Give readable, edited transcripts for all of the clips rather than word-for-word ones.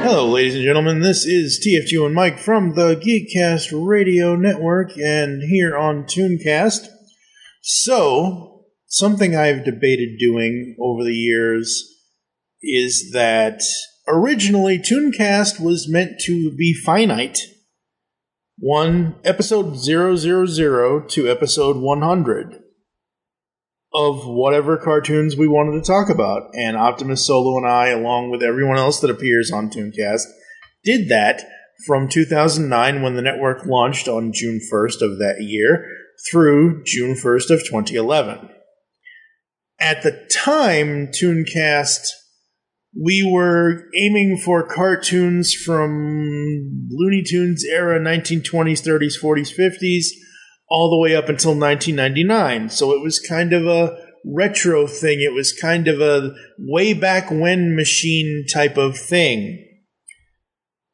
Hello, ladies and gentlemen. This is TFG1Mike from the GeekCast Radio Network and here on ToonCast. So, something I've debated doing over the years is that originally ToonCast was meant to be finite. Episode 000 to episode 100 of whatever cartoons we wanted to talk about. And Optimus Solo and I, along with everyone else that appears on ToonCast, did that from 2009 when the network launched on June 1st of that year through June 1st of 2011. At the time, ToonCast, we were aiming for cartoons from Looney Tunes era, 1920s, 30s, 40s, 50s, all the way up until 1999. So it was kind of a retro thing. It was kind of a way back when machine type of thing.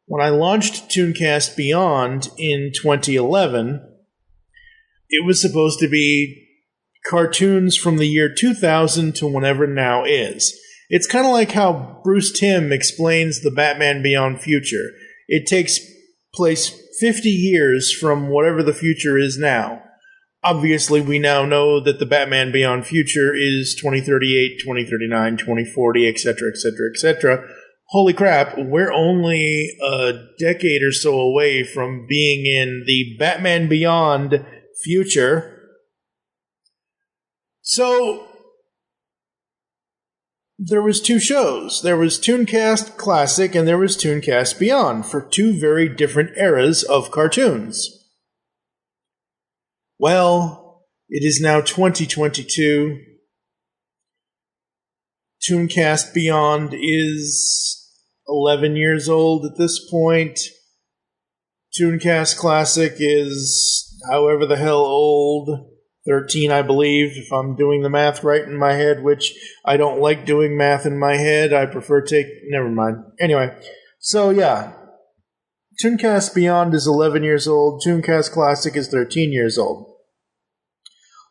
When I launched ToonCast Beyond in 2011, it was supposed to be cartoons from the year 2000 to whenever now is. It's kind of like how Bruce Timm explains the Batman Beyond future. It takes place 50 years from whatever the future is now. Obviously, we now know that the Batman Beyond future is 2038, 2039, 2040, etc., etc., etc. Holy crap, we're only a decade or so away from being in the Batman Beyond future. So, there was two shows. There was ToonCast Classic and there was ToonCast Beyond for two very different eras of cartoons. Well, it is now 2022. ToonCast Beyond is 11 years old at this point. ToonCast Classic is however the hell old. 13, I believe, if I'm doing the math right in my head, which I don't like doing math in my head. I prefer never mind. Anyway, so yeah. ToonCast Beyond is 11 years old. ToonCast Classic is 13 years old.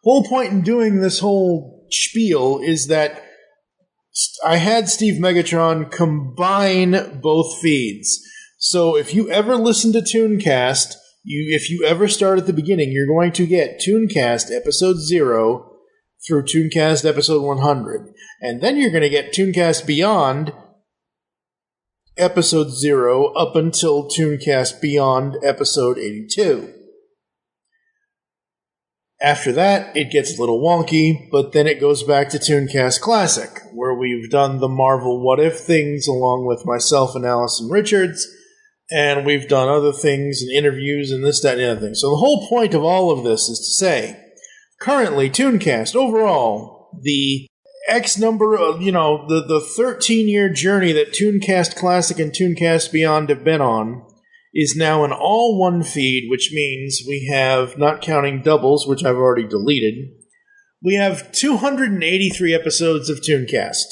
Whole point in doing this whole spiel is that I had Steve Megatron combine both feeds. So if you ever listen to ToonCast, if you ever start at the beginning, you're going to get ToonCast Episode 0 through ToonCast Episode 100. And then you're going to get ToonCast Beyond Episode 0 up until ToonCast Beyond Episode 82. After that, it gets a little wonky, but then it goes back to ToonCast Classic, where we've done the Marvel What If things along with myself and Allison Richards. And we've done other things and interviews and this, that, and the other thing. So the whole point of all of this is to say, currently, ToonCast, overall, the X number of, the 13-year journey that ToonCast Classic and ToonCast Beyond have been on is now an all-one feed, which means we have, not counting doubles, which I've already deleted, we have 283 episodes of ToonCast.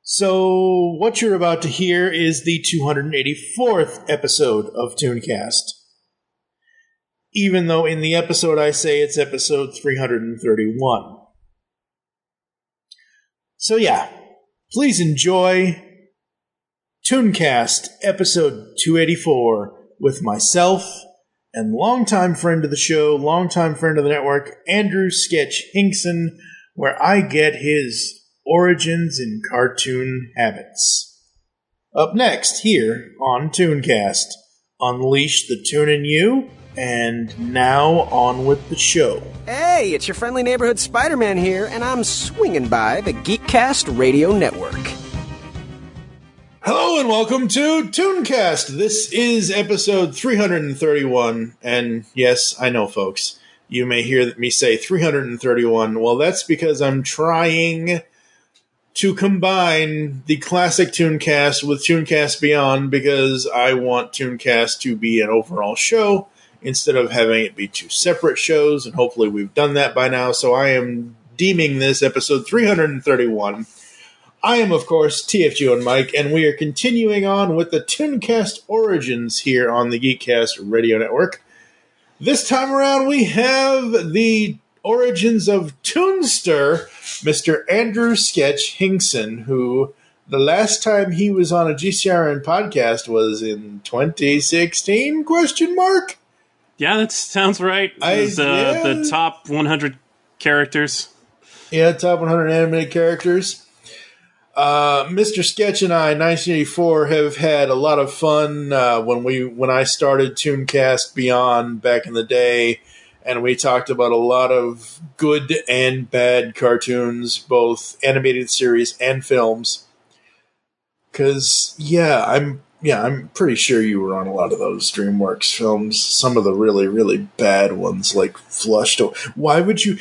So, what you're about to hear is the 284th episode of ToonCast. Even though in the episode I say it's episode 331. So yeah, please enjoy ToonCast episode 284 with myself and longtime friend of the show, longtime friend of the network, Andrew Sketch Hingson, where I get his origins in cartoon habits. Up next, here on ToonCast, unleash the Toon in you, and now on with the show. Hey, it's your friendly neighborhood Spider-Man here, and I'm swinging by the GeekCast Radio Network. Hello and welcome to ToonCast. This is episode 331, and yes, I know, folks, you may hear me say 331. Well, that's because I'm trying to combine the classic ToonCast with ToonCast Beyond because I want ToonCast to be an overall show instead of having it be two separate shows, and hopefully we've done that by now, so I am deeming this episode 331. I am, of course, TFG1Mike, and we are continuing on with the ToonCast Origins here on the GeekCast Radio Network. This time around, we have the origins of Toonster, Mr. Andrew Sketch Hingson, who The last time he was on a GCRN podcast was in 2016, question mark? Yeah, that sounds right. It was the top 100 characters. Yeah, top 100 animated characters. Mr. Sketch and I, 1984, have had a lot of fun when I started ToonCast Beyond back in the day, and we talked about a lot of good and bad cartoons, both animated series and films. Because, I'm pretty sure you were on a lot of those DreamWorks films. Some of the really, really bad ones, like Flushed Away. Why would you...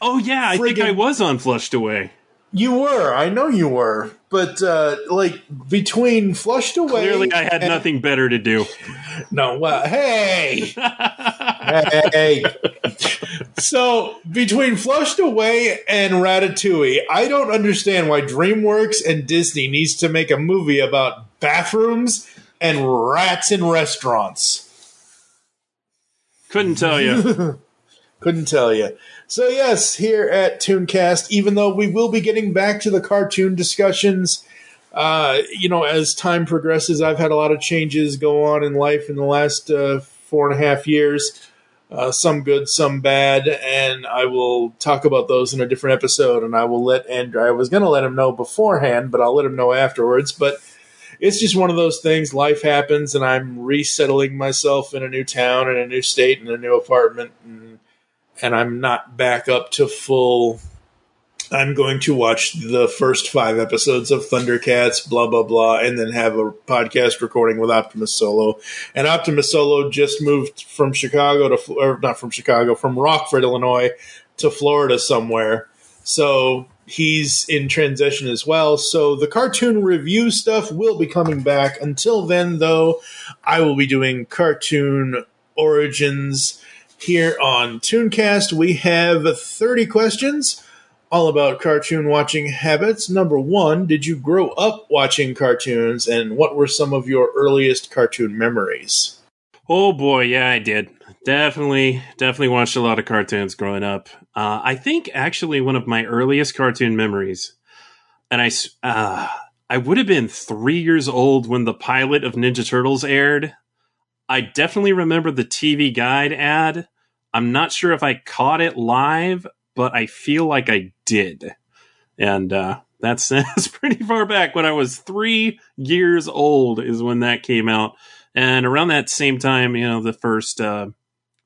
Oh, yeah, I think I was on Flushed Away. You were. I know you were. But, between Flushed Away... Clearly, I had nothing better to do. No, well, hey! Hey! So, between Flushed Away and Ratatouille, I don't understand why DreamWorks and Disney needs to make a movie about bathrooms and rats in restaurants. Couldn't tell you. Couldn't tell you. So, yes, here at ToonCast, even though we will be getting back to the cartoon discussions, as time progresses, I've had a lot of changes go on in life in the last 4.5 years. Some good, some bad, and I will talk about those in a different episode, and I will let Andrew... I was going to let him know beforehand, but I'll let him know afterwards, but it's just one of those things. Life happens, and I'm resettling myself in a new town, in a new state, in a new apartment, and I'm not back up to full... I'm going to watch the first 5 episodes of Thundercats, blah, blah, blah, and then have a podcast recording with Optimus Solo. And Optimus Solo just moved from from Rockford, Illinois, to Florida somewhere. So he's in transition as well. So the cartoon review stuff will be coming back. Until then, though, I will be doing cartoon origins here on ToonCast. We have 30 questions. All about cartoon watching habits. Number 1, did you grow up watching cartoons, and what were some of your earliest cartoon memories? Oh boy, yeah, I did. Definitely watched a lot of cartoons growing up. I think actually one of my earliest cartoon memories, and I would have been 3 years old when the pilot of Ninja Turtles aired. I definitely remember the TV Guide ad. I'm not sure if I caught it live, but I feel like I did. And that's pretty far back. When I was 3 years old is when that came out. And around that same time, the first, the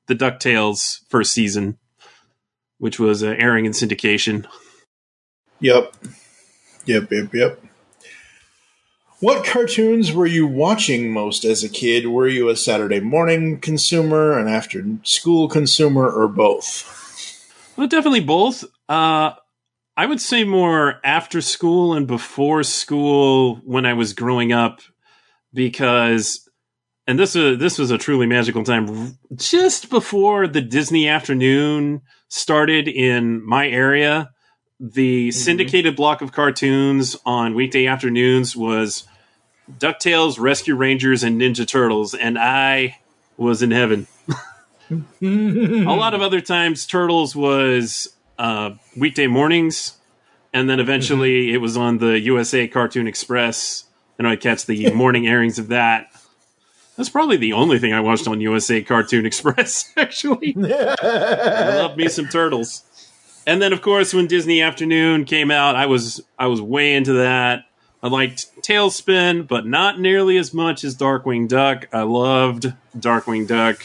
DuckTales first season, which was airing in syndication. Yep. What cartoons were you watching most as a kid? Were you a Saturday morning consumer, an after school consumer, or both? Well, definitely both. I would say more after school and before school when I was growing up, because, and this was a truly magical time, just before the Disney afternoon started in my area. The syndicated block of cartoons on weekday afternoons was DuckTales, Rescue Rangers, and Ninja Turtles, and I was in heaven. A lot of other times, Turtles was weekday mornings, and then eventually it was on the USA Cartoon Express, and I'd catch the morning airings of that. That's probably the only thing I watched on USA Cartoon Express, actually. I love me some Turtles. And then, of course, when Disney Afternoon came out, I was way into that. I liked Tailspin, but not nearly as much as Darkwing Duck. I loved Darkwing Duck.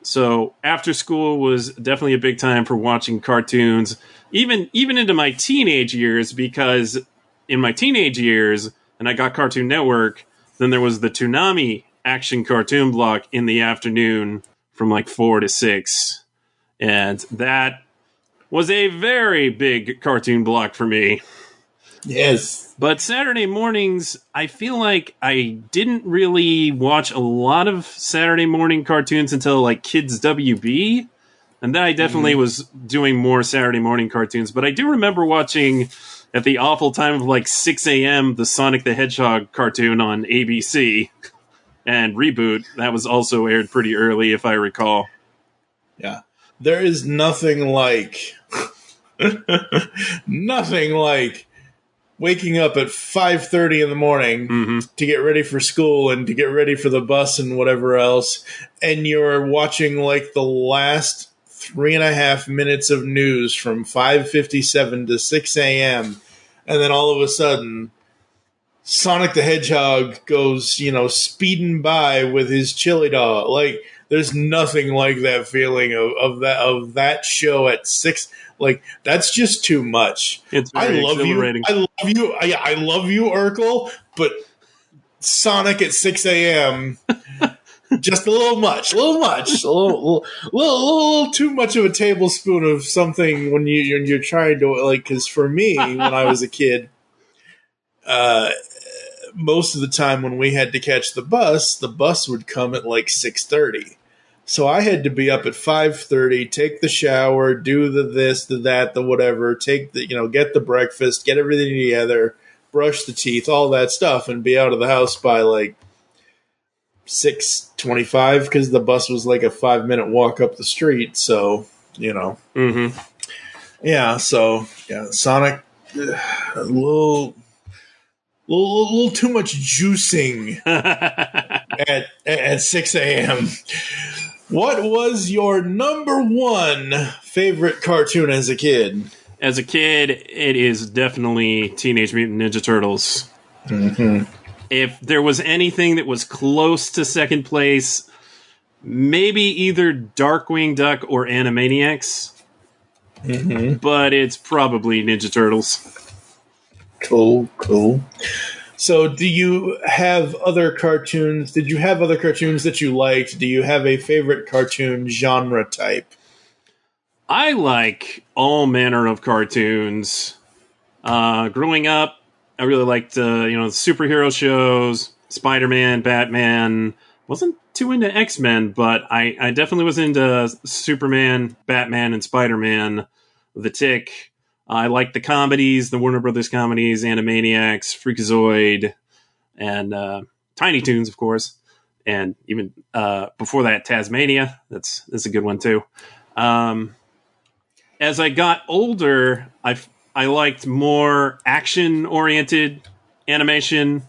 So after school was definitely a big time for watching cartoons, even into my teenage years, because in my teenage years, and I got Cartoon Network, then there was the Toonami action cartoon block in the afternoon from like 4 to 6. And that was a very big cartoon block for me. Yes. But Saturday mornings, I feel like I didn't really watch a lot of Saturday morning cartoons until like Kids WB. And then I definitely was doing more Saturday morning cartoons. But I do remember watching at the awful time of like 6 a.m. the Sonic the Hedgehog cartoon on ABC. And Reboot, that was also aired pretty early, if I recall. Yeah. There is nothing like waking up at 5:30 in the morning to get ready for school and to get ready for the bus and whatever else, and you're watching like the last 3.5 minutes of news from 5:57 to 6 a.m., and then all of a sudden Sonic the Hedgehog goes, speeding by with his chili dog. Like, there's nothing like that feeling of that show at 6. Like, that's just too much. It's very exhilarating. I love you, Urkel, but Sonic at 6 a.m. just a little much, a little too much of a tablespoon of something when you're trying to, like, because for me, when I was a kid, most of the time when we had to catch the bus would come at like 6:30. So I had to be up at 5:30, take the shower, do the this, the that, the whatever, take the, get the breakfast, get everything together, brush the teeth, all that stuff, and be out of the house by like 6:25 because the bus was like a 5-minute walk up the street. So, yeah. So yeah, Sonic, a little too much juicing at 6 a.m. What was your number one favorite cartoon as a kid? As a kid, it is definitely Teenage Mutant Ninja Turtles. Mm-hmm. If there was anything that was close to second place, maybe either Darkwing Duck or Animaniacs. Mm-hmm. But it's probably Ninja Turtles. Cool. So, do you have other cartoons? Did you have other cartoons that you liked? Do you have a favorite cartoon genre type? I like all manner of cartoons. Growing up, I really liked superhero shows, Spider-Man, Batman. Wasn't too into X-Men, but I definitely was into Superman, Batman, and Spider-Man. The Tick. I like the comedies, the Warner Brothers comedies, Animaniacs, Freakazoid, and Tiny Toons, of course. And even before that, Tasmania. That's a good one, too. As I got older, I liked more action-oriented animation.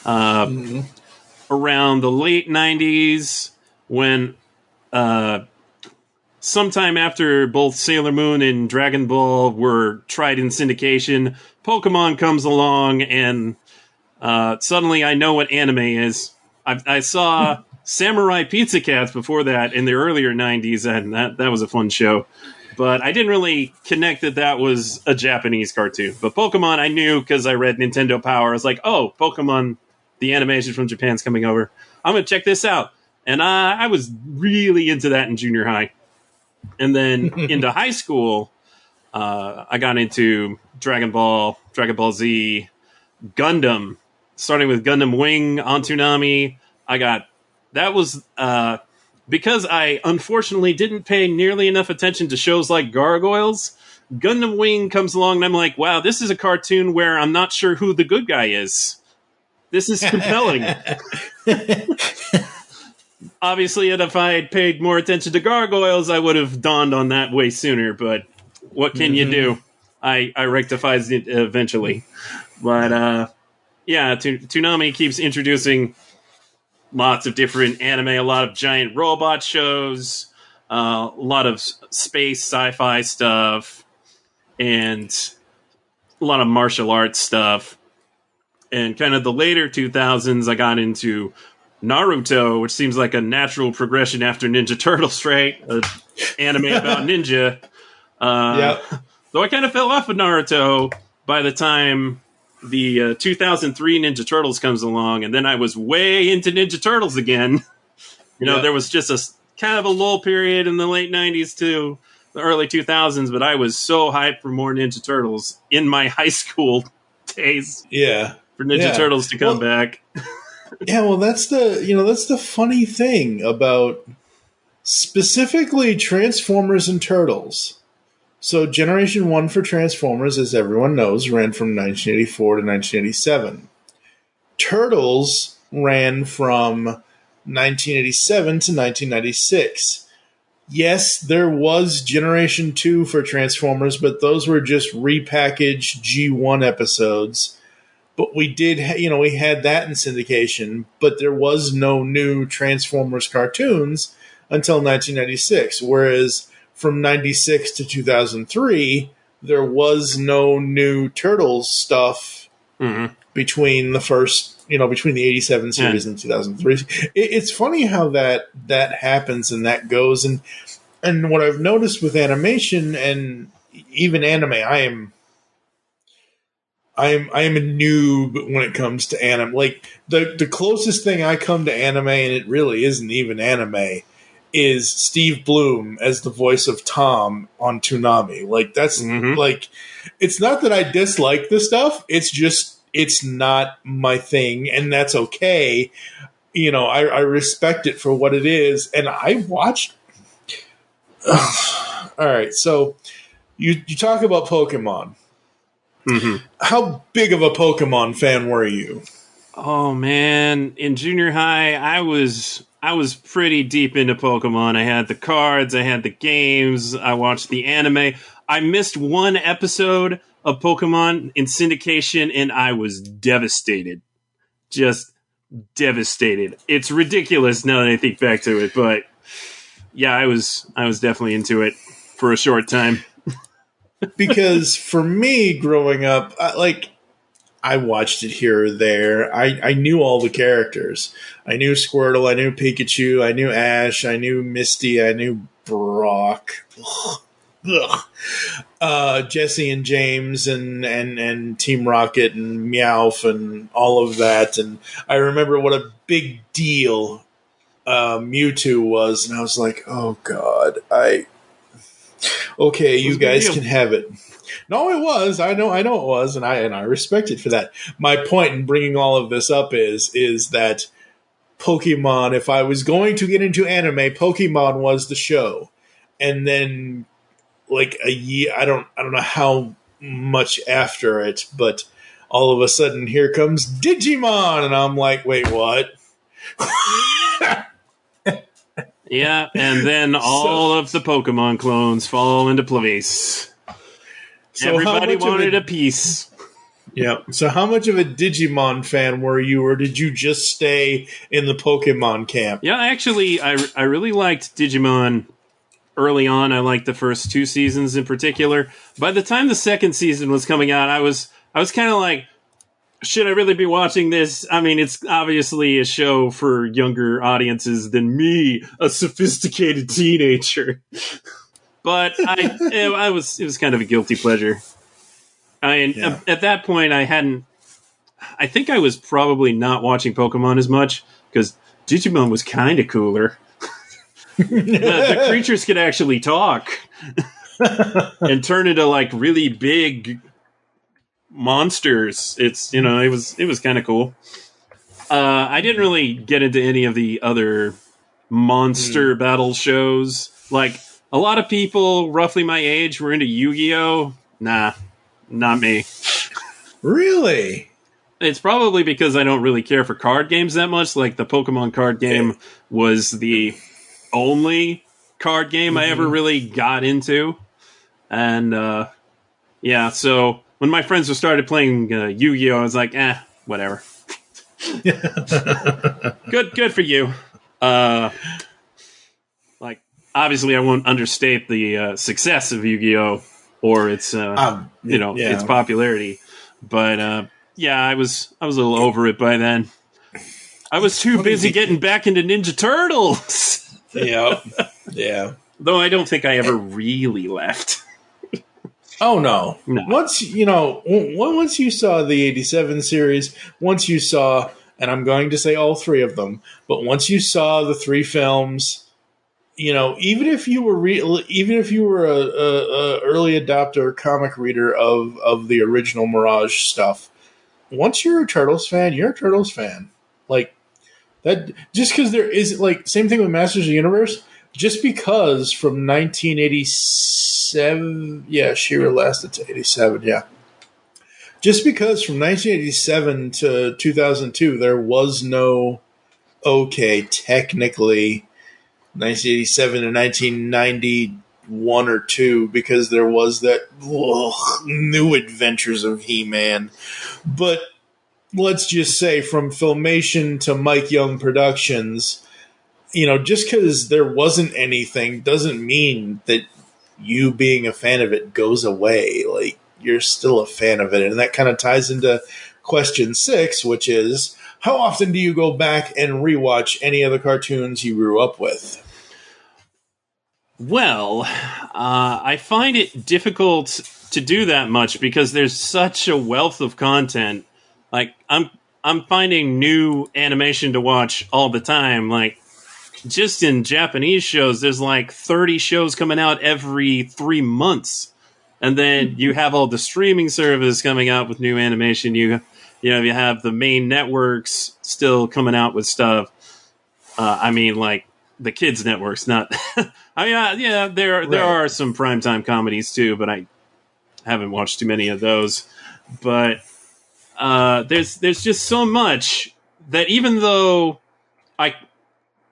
Around the late 90s, when sometime after both Sailor Moon and Dragon Ball were tried in syndication, Pokemon comes along, and suddenly I know what anime is. I saw Samurai Pizza Cats before that in the earlier 90s, and that was a fun show. But I didn't really connect that was a Japanese cartoon. But Pokemon I knew because I read Nintendo Power. I was like, oh, Pokemon, the animation from Japan's coming over. I'm going to check this out. And I was really into that in junior high. And then into high school, I got into Dragon Ball, Dragon Ball Z, Gundam, starting with Gundam Wing on Toonami. That was because I unfortunately didn't pay nearly enough attention to shows like Gargoyles. Gundam Wing comes along and I'm like, wow, this is a cartoon where I'm not sure who the good guy is. This is compelling. Obviously, if I had paid more attention to Gargoyles, I would have dawned on that way sooner. But what can you do? I rectified it eventually. But Toonami keeps introducing lots of different anime, a lot of giant robot shows, a lot of space sci-fi stuff, and a lot of martial arts stuff. And kind of the later 2000s, I got into Naruto, which seems like a natural progression after Ninja Turtles, right? An anime about ninja. Though I kind of fell off of Naruto by the time the 2003 Ninja Turtles comes along, and then I was way into Ninja Turtles again. There was just a kind of a lull period in the late 90s to the early 2000s, but I was so hyped for more Ninja Turtles in my high school days. Yeah. For Ninja Turtles to come back. Yeah, well, that's the funny thing about specifically Transformers and Turtles. So Generation 1 for Transformers, as everyone knows, ran from 1984 to 1987. Turtles ran from 1987 to 1996. yes, there was Generation 2 for Transformers, but those were just repackaged G1 episodes. But we did, we had that in syndication, but there was no new Transformers cartoons until 1996. Whereas from 96 to 2003, there was no new Turtles stuff between the first, between the 87 series and 2003. It's funny how that happens and that goes. And what I've noticed with animation and even anime, I am a noob when it comes to anime. Like the closest thing I come to anime, and it really isn't even anime, is Steve Bloom as the voice of Tom on Toonami. Like that's like, it's not that I dislike the stuff. It's just, it's not my thing, and that's okay. I respect it for what it is, and I watched. All right, so you talk about Pokemon. How big of a Pokemon fan were you? Oh man, in junior high, I was pretty deep into Pokemon. I had the cards, I had the games, I watched the anime. I missed one episode of Pokemon in syndication, and I was devastated. Just devastated. It's ridiculous now that I think back to it, but yeah, I was definitely into it for a short time. Because for me, growing up, I watched it here or there. I knew all the characters. I knew Squirtle, I knew Pikachu, I knew Ash, I knew Misty, I knew Brock. Jesse and James and Team Rocket and Meowth and all of that. And I remember what a big deal Mewtwo was, and I was like, oh God, okay, you guys can have it. No, it was. I know it was, and I respect it for that. My point in bringing all of this up is that Pokemon, if I was going to get into anime, Pokemon was the show. And then like a year, I don't know how much after it, but all of a sudden here comes Digimon, and I'm like, wait, what? Yeah, and then all of the Pokemon clones fall into place. So everybody wanted a piece. Yeah. So how much of a Digimon fan were you, or did you just stay in the Pokemon camp? Yeah, actually, I really liked Digimon early on. I liked the first 2 seasons in particular. By the time the second season was coming out, I was kind of like, should I really be watching this? I mean, it's obviously a show for younger audiences than me, a sophisticated teenager. But it was kind of a guilty pleasure. At that point, I think I was probably not watching Pokemon as much because Digimon was kind of cooler. The creatures could actually talk and turn into like really big monsters. It was kind of cool. I didn't really get into any of the other monster battle shows. Like a lot of people roughly my age were into Yu-Gi-Oh. Nah, not me. Really? It's probably because I don't really care for card games that much. Like the Pokemon card game was the only card game I ever really got into. And yeah, so when my friends started playing Yu-Gi-Oh, I was like, whatever. Good for you. Like, obviously, I won't understate the success of Yu-Gi-Oh or its its popularity, but yeah, I was a little over it by then. I was too busy getting back into Ninja Turtles. Yeah. Though I don't think I ever really left. Oh no! Once you saw the '87 series, once you saw, and I'm going to say all 3 of them, but once you saw the 3 films, even if you were a early adopter comic reader of the original Mirage stuff, once you're a Turtles fan, you're a Turtles fan. Like that, just because there is like same thing with Masters of the Universe. Just because from 1987, She-Ra lasted to 87, Just because from 1987 to 2002, there was no, technically, 1987 to 1991 or 2, because there was that New Adventures of He-Man. But let's just say from Filmation to Mike Young Productions, just because there wasn't anything doesn't mean that you being a fan of it goes away. Like, you're still a fan of it. And that kind of ties into question 6, which is, how often do you go back and rewatch any of the cartoons you grew up with? Well, I find it difficult to do that much because there's such a wealth of content. Like, I'm finding new animation to watch all the time. Like, just in Japanese shows, there's like 30 shows coming out every 3 months. And then you have all the streaming service coming out with new animation. You have the main networks still coming out with stuff. I mean, like, the kids' networks, not... there are some primetime comedies too, but I haven't watched too many of those. But there's just so much that even though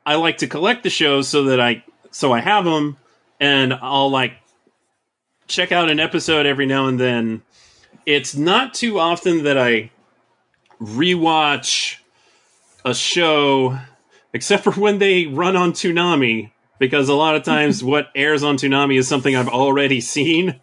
I like to collect the shows so I have them, and I'll like check out an episode every now and then, it's not too often that I rewatch a show, except for when they run on Toonami, because a lot of times what airs on Toonami is something I've already seen.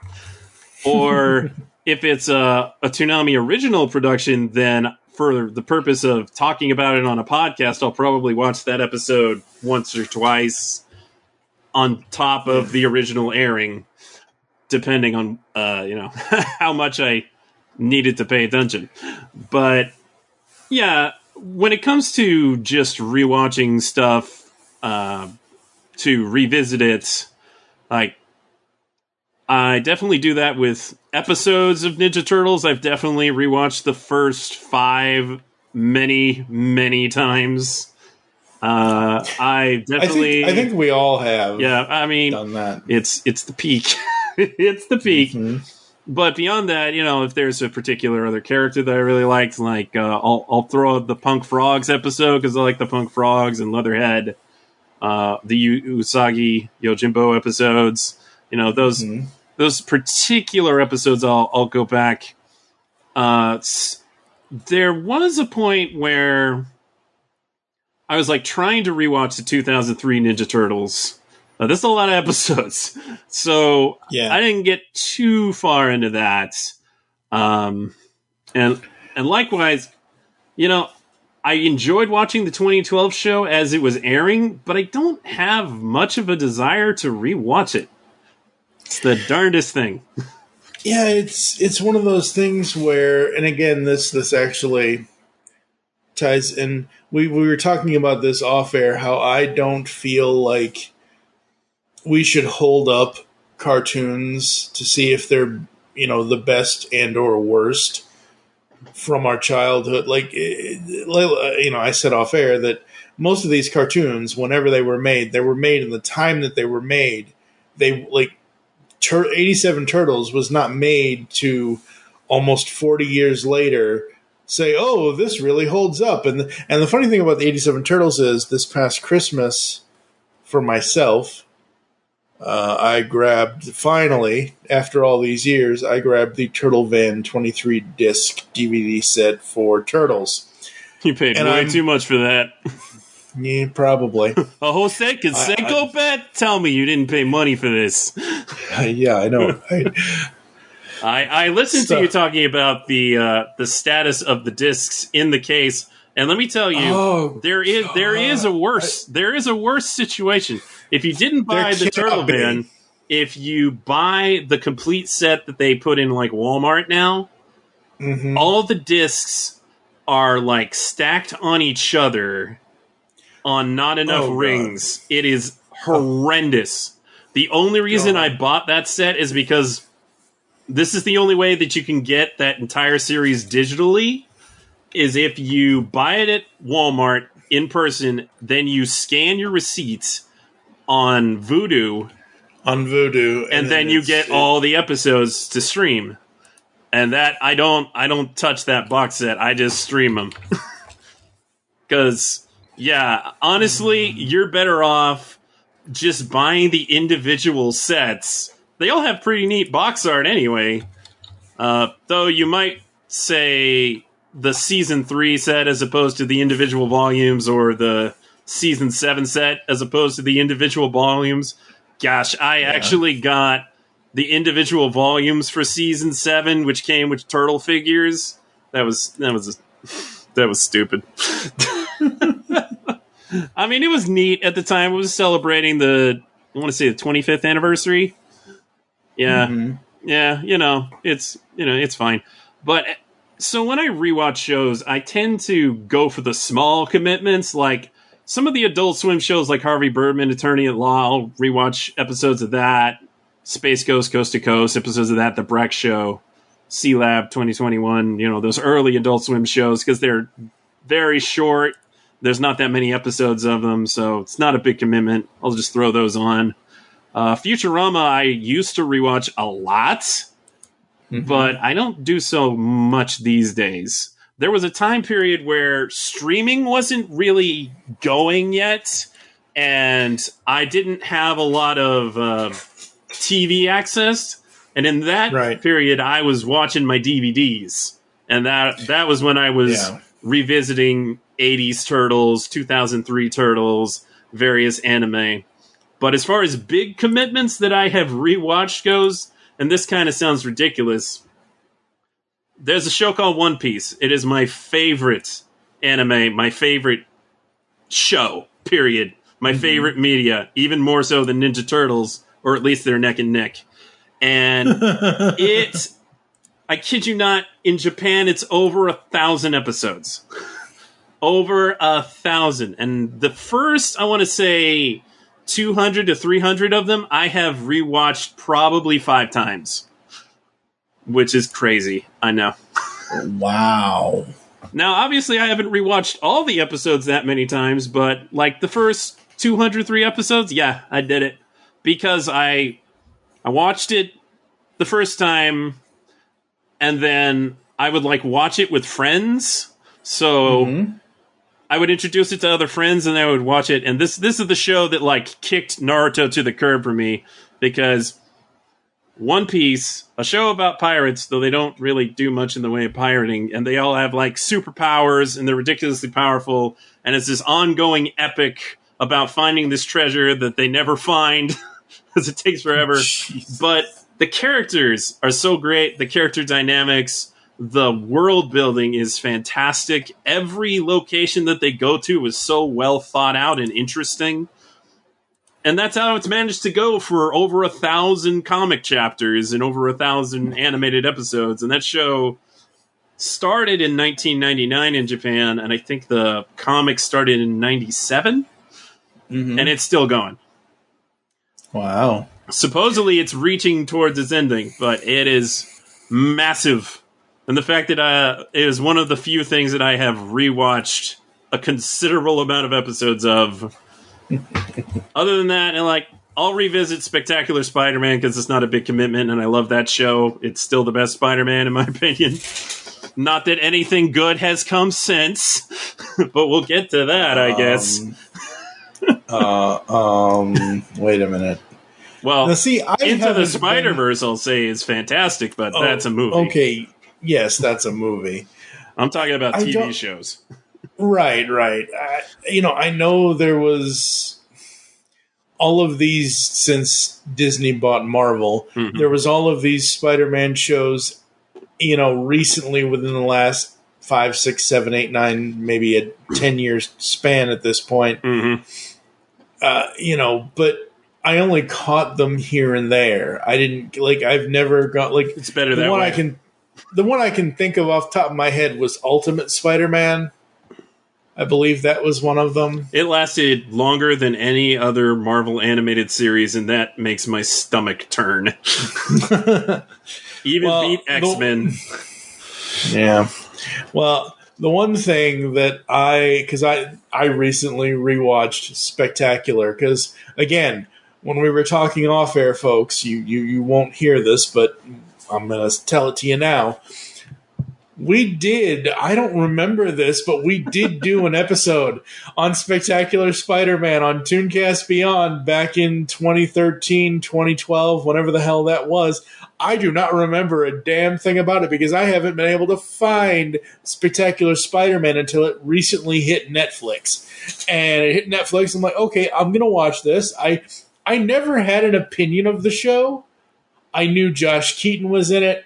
Or if it's a Toonami original production, then for the purpose of talking about it on a podcast, I'll probably watch that episode once or twice on top of the original airing, depending on how much I needed to pay attention. But yeah, when it comes to just rewatching stuff to revisit it, like, I definitely do that with episodes of Ninja Turtles. I've definitely rewatched the first 5 many, many times. I think we all have. Yeah, I mean, done that. It's the peak. It's the peak. Mm-hmm. But beyond that, if there's a particular other character that I really liked, like I'll throw the Punk Frogs episode because I like the Punk Frogs and Leatherhead, the Usagi Yojimbo episodes. Those particular episodes, I'll go back. There was a point where I was like trying to rewatch the 2003 Ninja Turtles. There's a lot of episodes, so yeah. I didn't get too far into that. And likewise, I enjoyed watching the 2012 show as it was airing, but I don't have much of a desire to rewatch it. It's the darndest thing. Yeah, it's one of those things where, and again, this actually ties in. We were talking about this off air, how I don't feel like we should hold up cartoons to see if they're, the best and or worst from our childhood. Like, I said off air that most of these cartoons, whenever they were made in the time that they were made. They, like, 87 Turtles was not made to almost 40 years later say, oh, this really holds up. And the funny thing about the 87 Turtles is this past Christmas, for myself, I grabbed, finally, after all these years, I grabbed the Turtle Van 23-disc DVD set for Turtles. You paid way too much for that. Yeah, probably. A whole set? Conseco bet? Tell me you didn't pay money for this. Yeah, I know. I listened to you talking about the status of the discs in the case, and let me tell you, there is a worse situation. If you didn't buy the Turtle Van, if you buy the complete set that they put in like Walmart now, all the discs are like stacked on each other on not enough rings. God. It is horrendous. The only reason I bought that set is because this is the only way that you can get that entire series digitally, is if you buy it at Walmart in person, then you scan your receipts on Voodoo, and then you get all the episodes to stream. And that I don't touch that box set. I just stream them. Because, yeah, honestly, you're better off just buying the individual sets. They all have pretty neat box art anyway. Though you might say the Season 3 set as opposed to the individual volumes, or the Season 7 set as opposed to the individual volumes. Gosh, I actually got the individual volumes for Season 7, which came with turtle figures. That was stupid. I mean, it was neat at the time. It was celebrating the 25th anniversary. Yeah. Mm-hmm. Yeah, it's fine. But so when I rewatch shows, I tend to go for the small commitments, like some of the Adult Swim shows like Harvey Birdman, Attorney at Law. I'll rewatch episodes of that. Space Ghost, Coast to Coast, episodes of that. The Breck Show, C-Lab 2021, those early Adult Swim shows, because they're very short. There's not that many episodes of them, so it's not a big commitment. I'll just throw those on. Futurama, I used to rewatch a lot, but I don't do so much these days. There was a time period where streaming wasn't really going yet, and I didn't have a lot of TV access. And in that period, I was watching my DVDs, and that was when I was revisiting 80s Turtles, 2003 Turtles, various anime. But as far as big commitments that I have rewatched goes, and this kind of sounds ridiculous, there's a show called One Piece. It is my favorite anime, my favorite show, period. My favorite media, even more so than Ninja Turtles, or at least they're neck and neck. And I kid you not, in Japan, it's over 1,000 episodes. Over 1,000. And the first, I want to say, 200 to 300 of them, I have rewatched probably 5 times. Which is crazy, I know. Wow. Now, obviously, I haven't rewatched all the episodes that many times, but like the first 203 episodes, yeah, I did it. Because I watched it the first time, and then I would watch it with friends. So I would introduce it to other friends, and they would watch it. And this is the show that kicked Naruto to the curb for me, because One Piece, a show about pirates, though they don't really do much in the way of pirating, and they all have superpowers, and they're ridiculously powerful, and it's this ongoing epic about finding this treasure that they never find. Because it takes forever. Jeez. But the characters are so great. The character dynamics, the world building is fantastic. Every location that they go to is so well thought out and interesting. And that's how it's managed to go for over 1,000 comic chapters and over 1,000 animated episodes. And that show started in 1999 in Japan, and I think the comics started in 97. And it's still going. Wow. Supposedly it's reaching towards its ending, but it is massive. And the fact that it is one of the few things that I have rewatched a considerable amount of episodes of. Other than that, and I'll revisit Spectacular Spider-Man because it's not a big commitment, and I love that show. It's still the best Spider-Man in my opinion. Not that anything good has come since, but we'll get to that, I guess. Wait a minute. Well, now, see, Into the Spider-Verse, I'll say, is fantastic, but that's a movie. Okay, yes, that's a movie. I'm talking about TV shows. Right. I know there was all of these since Disney bought Marvel. There was all of these Spider-Man shows, recently within the last 5, 6, 7, 8, 9, maybe a 10-year span at this point. But I only caught them here and there. I didn't I've never got it's better that way. The one I can think of off the top of my head was Ultimate Spider-Man. I believe that was one of them. It lasted longer than any other Marvel animated series, and that makes my stomach turn. Even beat X-Men. Yeah. Well, the one thing that because I recently rewatched Spectacular, because again, when we were talking off air, folks, you won't hear this, but I'm going to tell it to you now. We did. I don't remember this, but we did do an episode on Spectacular Spider-Man on ToonCast Beyond back in 2013, 2012, whenever the hell that was. I do not remember a damn thing about it because I haven't been able to find Spectacular Spider-Man until it recently hit Netflix. And it hit Netflix. I'm like, okay, I'm going to watch this. I never had an opinion of the show. I knew Josh Keaton was in it.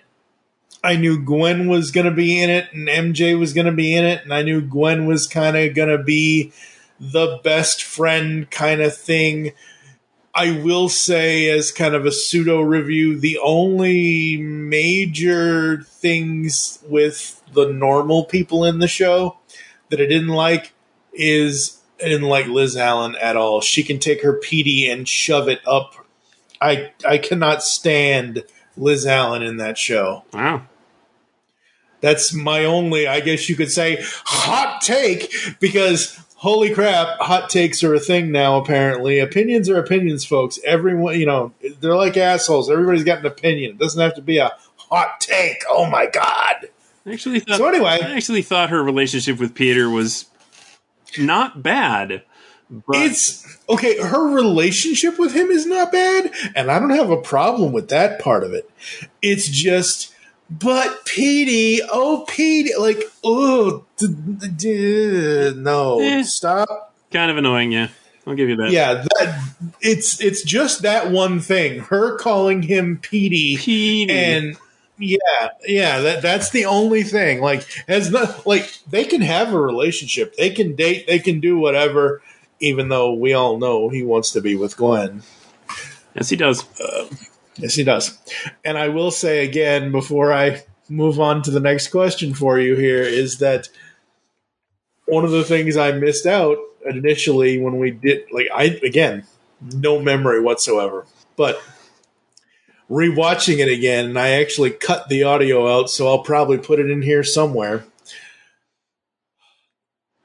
I knew Gwen was going to be in it and MJ was going to be in it. And I knew Gwen was kind of going to be the best friend kind of thing. I will say, as kind of a pseudo review, the only major things with the normal people in the show that I didn't like is I didn't like Liz Allen at all. She can take her PD and shove it up. I cannot stand Liz Allen in that show. Wow. That's my only, I guess you could say, hot take, because holy crap, hot takes are a thing now, apparently. Opinions are opinions, folks. Everyone, they're like assholes. Everybody's got an opinion. It doesn't have to be a hot take. Oh, my God. I actually thought her relationship with Peter was not bad. But it's, okay, her relationship with him is not bad, and I don't have a problem with that part of it. It's just... But Petey, like, no, stop. Kind of annoying, yeah. I'll give you that. Yeah, it's just that one thing. Her calling him Petey. And that's the only thing. Like, they can have a relationship. They can date, they can do whatever, even though we all know he wants to be with Gwen. Yes, he does. Yes, he does. And I will say again, before I move on to the next question for you here, is that one of the things I missed out initially when we did, no memory whatsoever, but rewatching it again, and I actually cut the audio out, so I'll probably put it in here somewhere.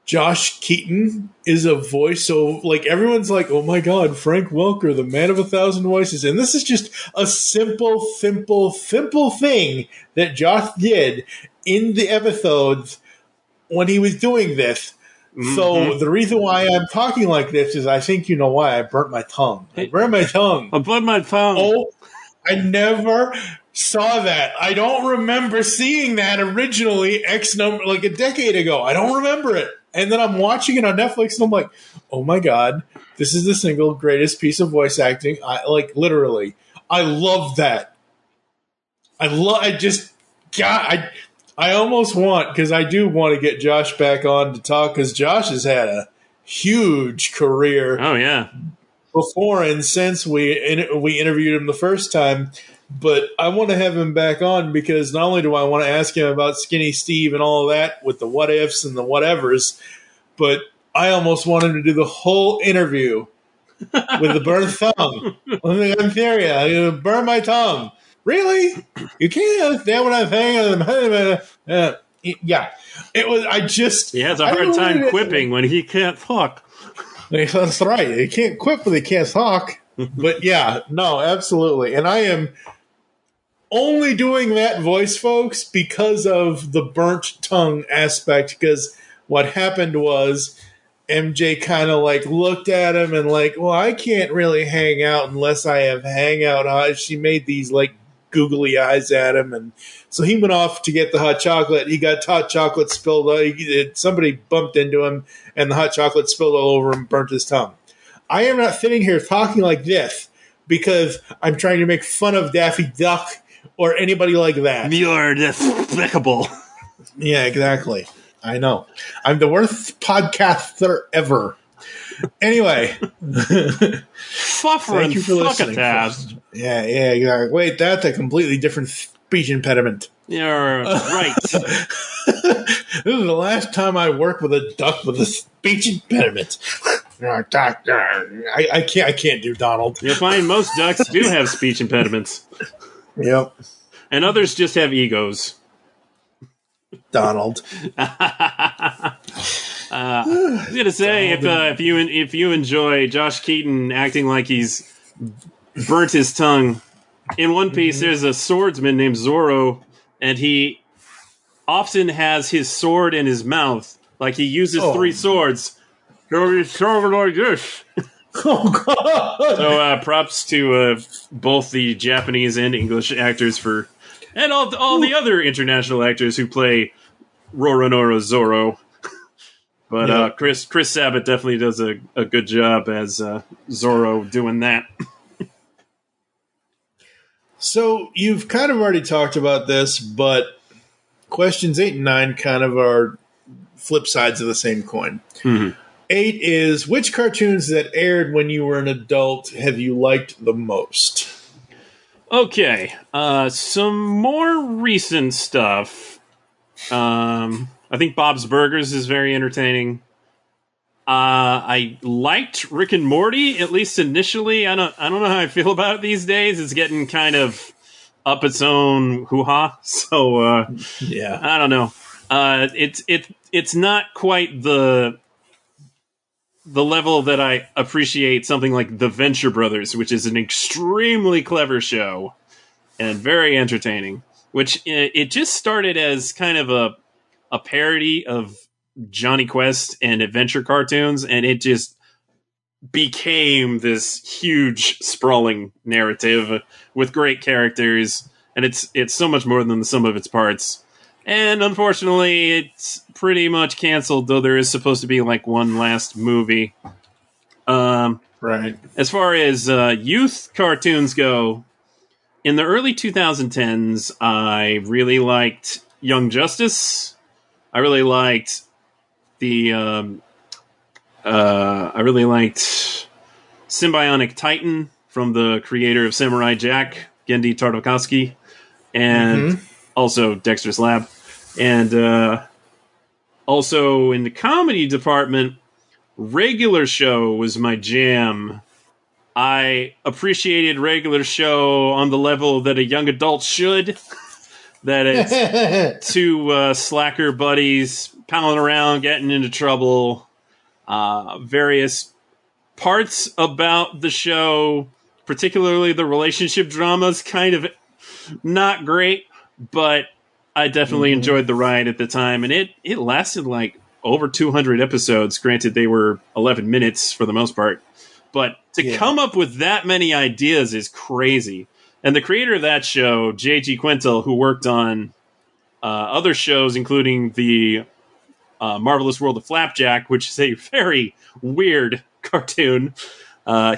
Josh Keaton is a voice, so everyone's like, oh my God, Frank Welker, the man of 1,000 voices. And this is just a simple thing that Josh did in the episodes when he was doing this. Mm-hmm. So the reason why I'm talking like this is I think you know why. I burnt my tongue. I burnt my tongue. Oh, I never saw that. I don't remember seeing that originally a decade ago. I don't remember it. And then I'm watching it on Netflix, and I'm like, oh, my God, this is the single greatest piece of voice acting. Literally. I love that. I almost want, because I do want to get Josh back on to talk, because Josh has had a huge career. Oh, yeah. Before and since we interviewed him the first time. But I want to have him back on because not only do I want to ask him about Skinny Steve and all of that with the what ifs and the whatevers, but I almost want him to do the whole interview with the burnt thumb. I'm serious. I'm going to burn my tongue. Really? You can't understand what I'm saying? Yeah. It was, he has a hard time quipping when he can't talk. That's right. He can't quip when he can't talk. But yeah, no, absolutely. And I am only doing that voice, folks, because of the burnt tongue aspect. Because what happened was MJ kind of looked at him and well, I can't really hang out unless I have hangout eyes. She made these googly eyes at him, and so he went off to get the hot chocolate. He got hot chocolate spilled. Somebody bumped into him, and the hot chocolate spilled all over him, burnt his tongue. I am not sitting here talking like this because I'm trying to make fun of Daffy Duck or anybody like that. You're despicable. Yeah, exactly. I know. I'm the worst podcaster ever. Anyway. Thank you for listening. Yeah, exactly. Wait, that's a completely different speech impediment. You're right. This is the last time I work with a duck with a speech impediment. I can't do Donald. You'll find most ducks do have speech impediments. Yep. And others just have egos. Donald. I was gonna say if you enjoy Josh Keaton acting like he's burnt his tongue, in One Piece there's a swordsman named Zoro, and he often has his sword in his mouth. Like, he uses three swords. Like this. Oh, God. So props to both the Japanese and English actors and all the other international actors who play Roronoa Zoro. But Chris Sabat definitely does a good job as Zoro doing that. So you've kind of already talked about this, but questions 8 and 9 kind of are flip sides of the same coin. Mm-hmm. 8 is, which cartoons that aired when you were an adult have you liked the most? Okay, some more recent stuff. I think Bob's Burgers is very entertaining. I liked Rick and Morty, at least initially. I don't know how I feel about it these days. It's getting kind of up its own hoo-ha. So yeah, I don't know. It's not quite the level that I appreciate something like The Venture Brothers, which is an extremely clever show and very entertaining. Which it just started as kind of a parody of Johnny Quest and adventure cartoons, and it just became this huge sprawling narrative with great characters, and it's so much more than the sum of its parts. And unfortunately, it's pretty much canceled, though there is supposed to be like one last movie. Right. As far as youth cartoons go, in the early 2010s, I really liked Young Justice. I really liked Symbionic Titan from the creator of Samurai Jack, Gendy Tartakovsky, and also Dexter's Lab. And also in the comedy department, Regular Show was my jam. I appreciated Regular Show on the level that a young adult should. That it's two slacker buddies palling around, getting into trouble. Various parts about the show, particularly the relationship dramas, kind of not great, but I definitely enjoyed the ride at the time. And it lasted like over 200 episodes. Granted, they were 11 minutes for the most part. But to come up with that many ideas is crazy. And the creator of that show, J.G. Quintel, who worked on other shows, including the Marvelous World of Flapjack, which is a very weird cartoon,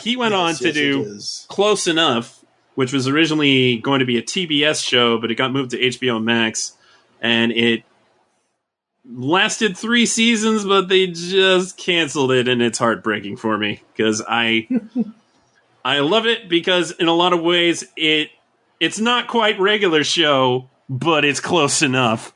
he went on to do Close Enough, which was originally going to be a TBS show, but it got moved to HBO Max. And it lasted 3 seasons, but they just canceled it, and it's heartbreaking for me, because I love it, because in a lot of ways it's not quite Regular Show, but it's close enough.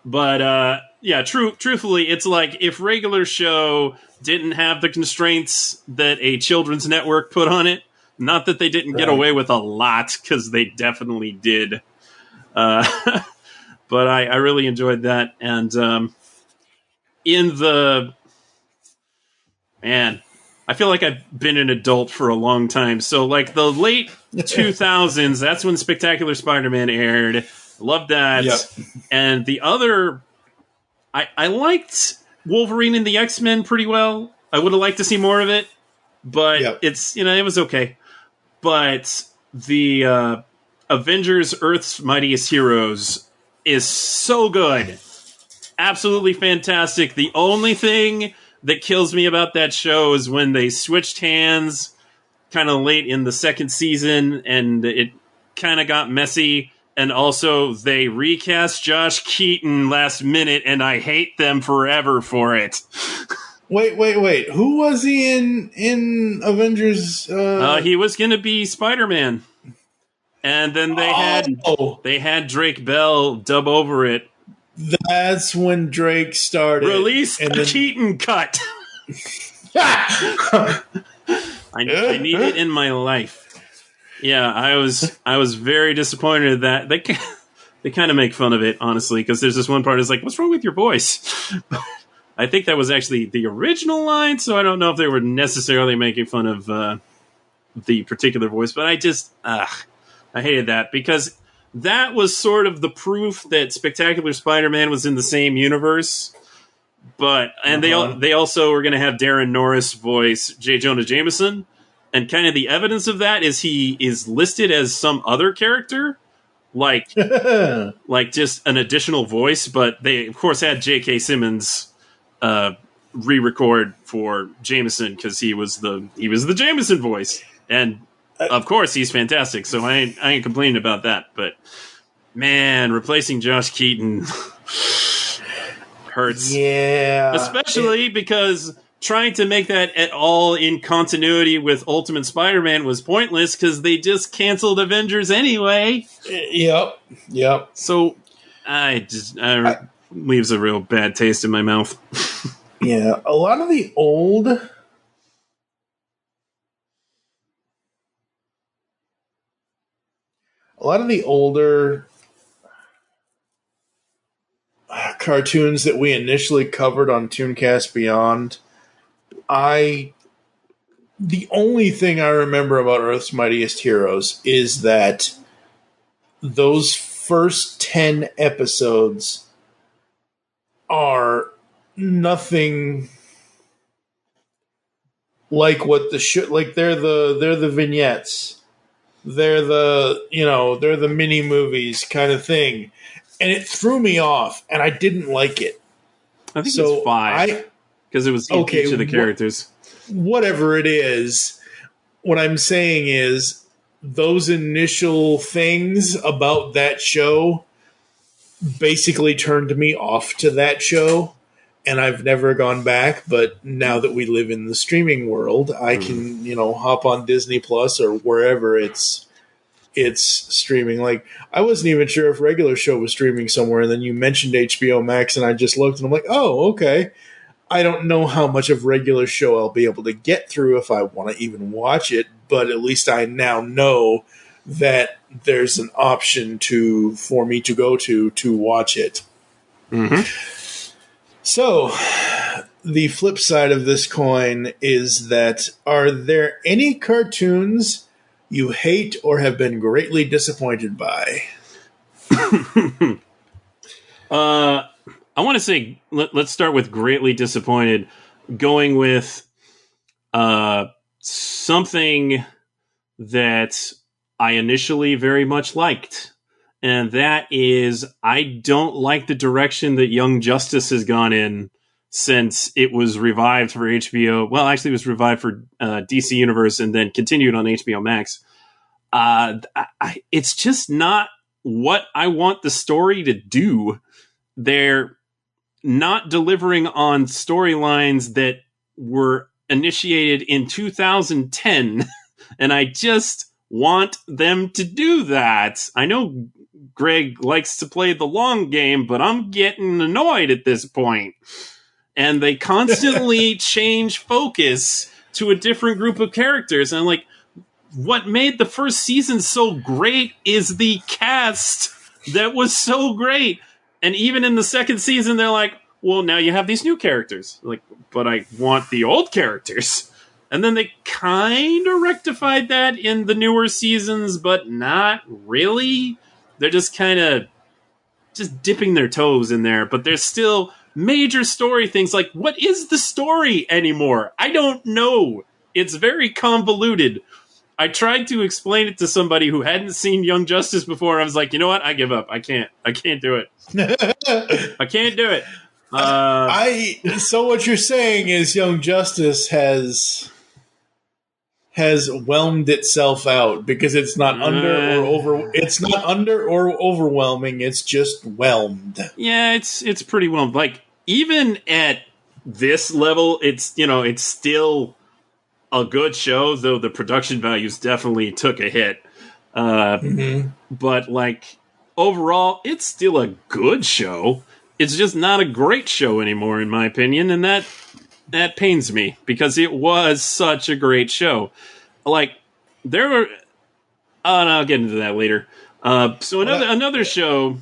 But truthfully, it's like if Regular Show didn't have the constraints that a children's network put on it. Not that they didn't get away with a lot, because they definitely did. But I really enjoyed that. And I feel like I've been an adult for a long time. So, like, the late 2000s, that's when Spectacular Spider-Man aired. Loved that. Yep. And the other... I liked Wolverine and the X-Men pretty well. I would have liked to see more of it. But it's, it was okay. But the Avengers Earth's Mightiest Heroes is so good. Absolutely fantastic. The only thing that kills me about that show is when they switched hands kind of late in the second season, and it kind of got messy. And also, they recast Josh Keaton last minute, and I hate them forever for it. Wait. Who was he in Avengers? He was going to be Spider-Man. And then they had Drake Bell dub over it. That's when Drake started. Release the Keaton cut. I need it in my life. Yeah, I was very disappointed that they kind of make fun of it, honestly, because there's this one part that's like, what's wrong with your voice? I think that was actually the original line, so I don't know if they were necessarily making fun of the particular voice, but I hated that, because that was sort of the proof that Spectacular Spider-Man was in the same universe. But they also were going to have Darren Norris voice J. Jonah Jameson, and kind of the evidence of that is he is listed as some other character, like just an additional voice. But they of course had J.K. Simmons re-record for Jameson because he was the Jameson voice, and of course he's fantastic. So I ain't complaining about that. But man, replacing Josh Keaton hurts. Yeah. Especially because trying to make that at all in continuity with Ultimate Spider-Man was pointless because they just canceled Avengers anyway. Yep. So leaves a real bad taste in my mouth. Yeah. A lot of the older cartoons that we initially covered on ToonCast Beyond, the only thing I remember about Earth's Mightiest Heroes is that those first 10 episodes are nothing like what they're the vignettes. They're the mini movies kind of thing. And it threw me off, and I didn't like it. I think it's 5 because it was each of the characters. Whatever it is, what I'm saying is those initial things about that show basically turned me off to that show, and I've never gone back. But now that we live in the streaming world, I can hop on Disney Plus or wherever it's streaming. Like, I wasn't even sure if regular show was streaming somewhere, and then you mentioned HBO Max, and I just looked, and I'm like, oh, okay. I don't know how much of regular show I'll be able to get through if I want to even watch it, but at least I now know that there's an option for me to go to watch it. Mm-hmm. So, the flip side of this coin is that, are there any cartoons you hate or have been greatly disappointed by? I want to say, let's start with greatly disappointed, going with something that I initially very much liked. And that is, I don't like the direction that Young Justice has gone in since it was revived for HBO. Well, actually, it was revived for DC Universe and then continued on HBO Max. It's just not what I want the story to do. They're not delivering on storylines that were initiated in 2010, and I just want them to do that. I know Greg likes to play the long game, but I'm getting annoyed at this point. And they constantly change focus to a different group of characters. And I'm like, what made the first season so great is the cast that was so great. And even in the second season, they're like, well, now you have these new characters. Like, but I want the old characters. And then they kind of rectified that in the newer seasons, but not really. They're just kind of just dipping their toes in there. But there's still major story things like, what is the story anymore? I don't know. It's very convoluted. I tried to explain it to somebody who hadn't seen Young Justice before. I was like, you know what? I give up. I can't do it. I can't do it. So what you're saying is Young Justice has whelmed itself out because it's not it's not under or overwhelming. It's just whelmed. Yeah, it's pretty whelmed. Like, even at this level, it's still a good show, though the production values definitely took a hit. But like, overall, it's still a good show. It's just not a great show anymore, in my opinion, and that pains me because it was such a great show. Like, there were, and I'll get into that later. So another show,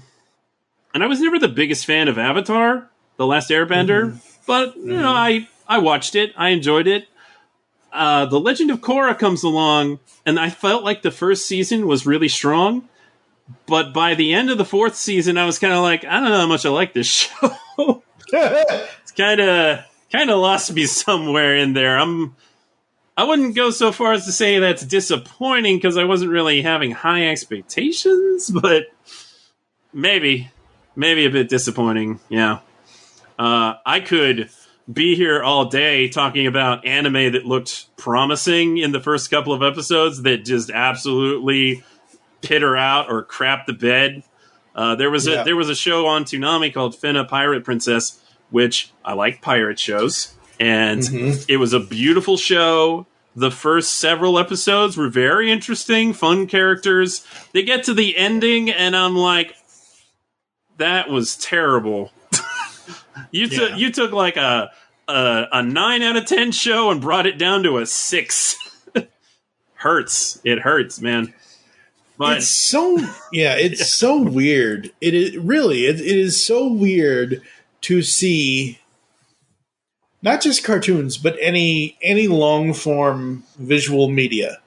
and I was never the biggest fan of Avatar, The Last Airbender, but I watched it, I enjoyed it. The Legend of Korra comes along, and I felt like the first season was really strong, But by the end of the 4th season, I was kind of like, I don't know how much I like this show. It's kind of lost me somewhere in there. I wouldn't go so far as to say that's disappointing because I wasn't really having high expectations, but maybe a bit disappointing. Yeah. I could be here all day talking about anime that looked promising in the first couple of episodes that just absolutely pitter out or crap the bed. There was a show on Toonami called Finna Pirate Princess, which I like pirate shows, and it was a beautiful show. The first several episodes were very interesting, fun characters. They get to the ending, and I'm like, that was terrible. You took like a 9 out of 10 show and brought it down to a 6. It hurts, man. But it's so so weird. It is so weird to see not just cartoons, but any long form visual media.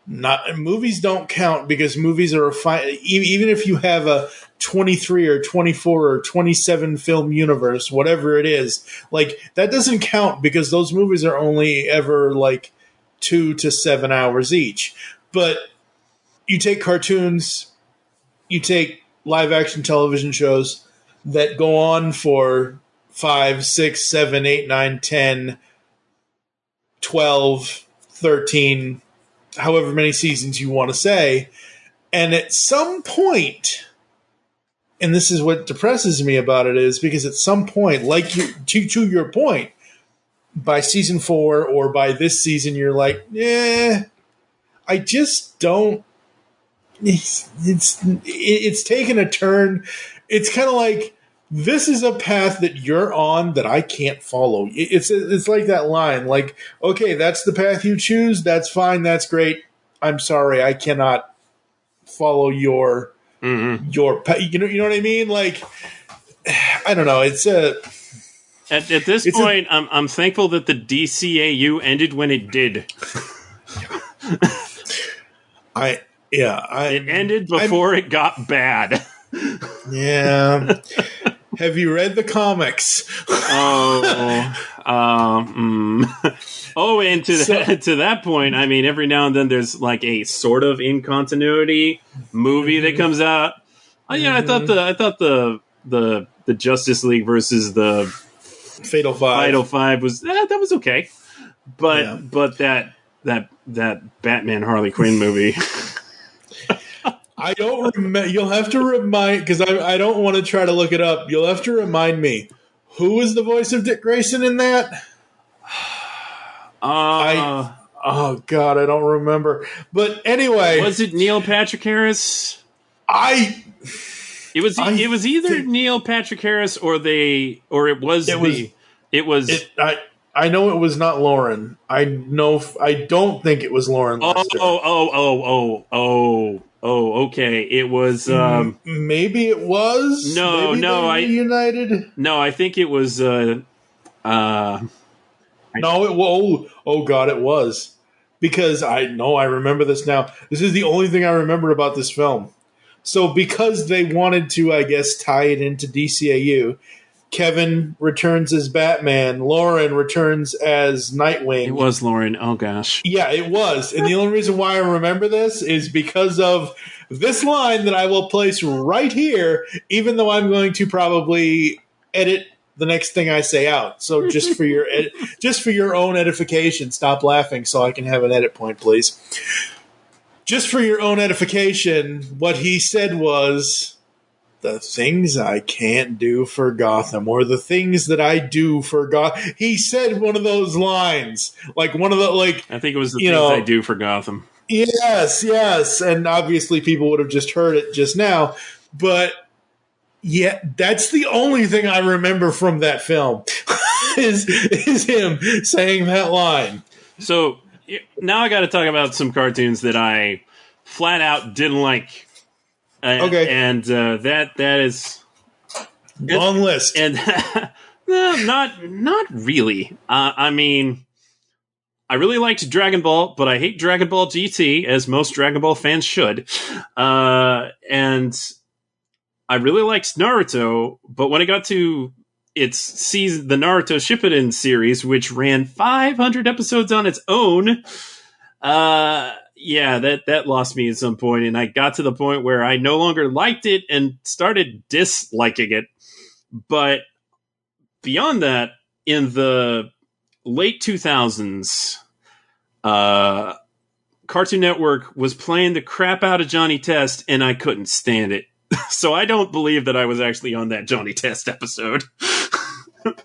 Not movies don't count because movies are even if you have a 23 or 24 or 27 film universe, whatever it is, like that doesn't count because those movies are only ever like 2 to 7 hours each. But you take cartoons, you take live action television shows that go on for 5, 6, 7, 8, 9, 10, 12, 13, however many seasons you want to say. And at some point, and this is what depresses me about it, is because at some point, like to your point, by season 4 or by this season, you're like, I just don't. It's taken a turn. It's kind of like, this is a path that you're on that I can't follow. It's like that line, like, okay, that's the path you choose. That's fine. That's great. I'm sorry, I cannot follow your you know what I mean? Like, I don't know. It's at this point, I'm thankful that the DCAU ended when it did. It ended before it got bad. Yeah. Have you read the comics? And to that point, I mean, every now and then there's like a sort of in continuity movie that comes out. Oh yeah, I thought the Justice League versus the Fatal Five was that was okay, but that Batman Harley Quinn movie. I don't remember. You'll have to remind, because I don't want to try to look it up. You'll have to remind me, who was the voice of Dick Grayson in that? Oh God, I don't remember. But anyway, was it Neil Patrick Harris? It was either Neil Patrick Harris or it was. I know it was not Lauren. I don't think it was Lauren Lester. Okay. It was. Maybe it was. No. United. No, I think it was. No, oh God, it was, because I remember this now. This is the only thing I remember about this film. So because they wanted to, I guess, tie it into DCAU, Kevin returns as Batman. Lauren returns as Nightwing. It was Lauren. Oh, gosh. Yeah, it was. And the only reason why I remember this is because of this line that I will place right here, even though I'm going to probably edit the next thing I say out. So just for your own edification, stop laughing so I can have an edit point, please. Just for your own edification, what he said was, the things I can't do for Gotham, or the things that I do for Gotham. He said one of those lines, like one of the, like, I think it was the things I do for Gotham. Yes. And obviously people would have just heard it just now, but yeah, that's the only thing I remember from that film is him saying that line. So now I got to talk about some cartoons that I flat out didn't like. Okay, and that is long list, and not really. I mean, I really liked Dragon Ball, but I hate Dragon Ball GT, as most Dragon Ball fans should. And I really liked Naruto, but when I got to its season, the Naruto Shippuden series, which ran 500 episodes on its own, that lost me at some point, and I got to the point where I no longer liked it and started disliking it. But beyond that, in the late 2000s, Cartoon Network was playing the crap out of Johnny Test, and I couldn't stand it. So I don't believe that I was actually on that Johnny Test episode.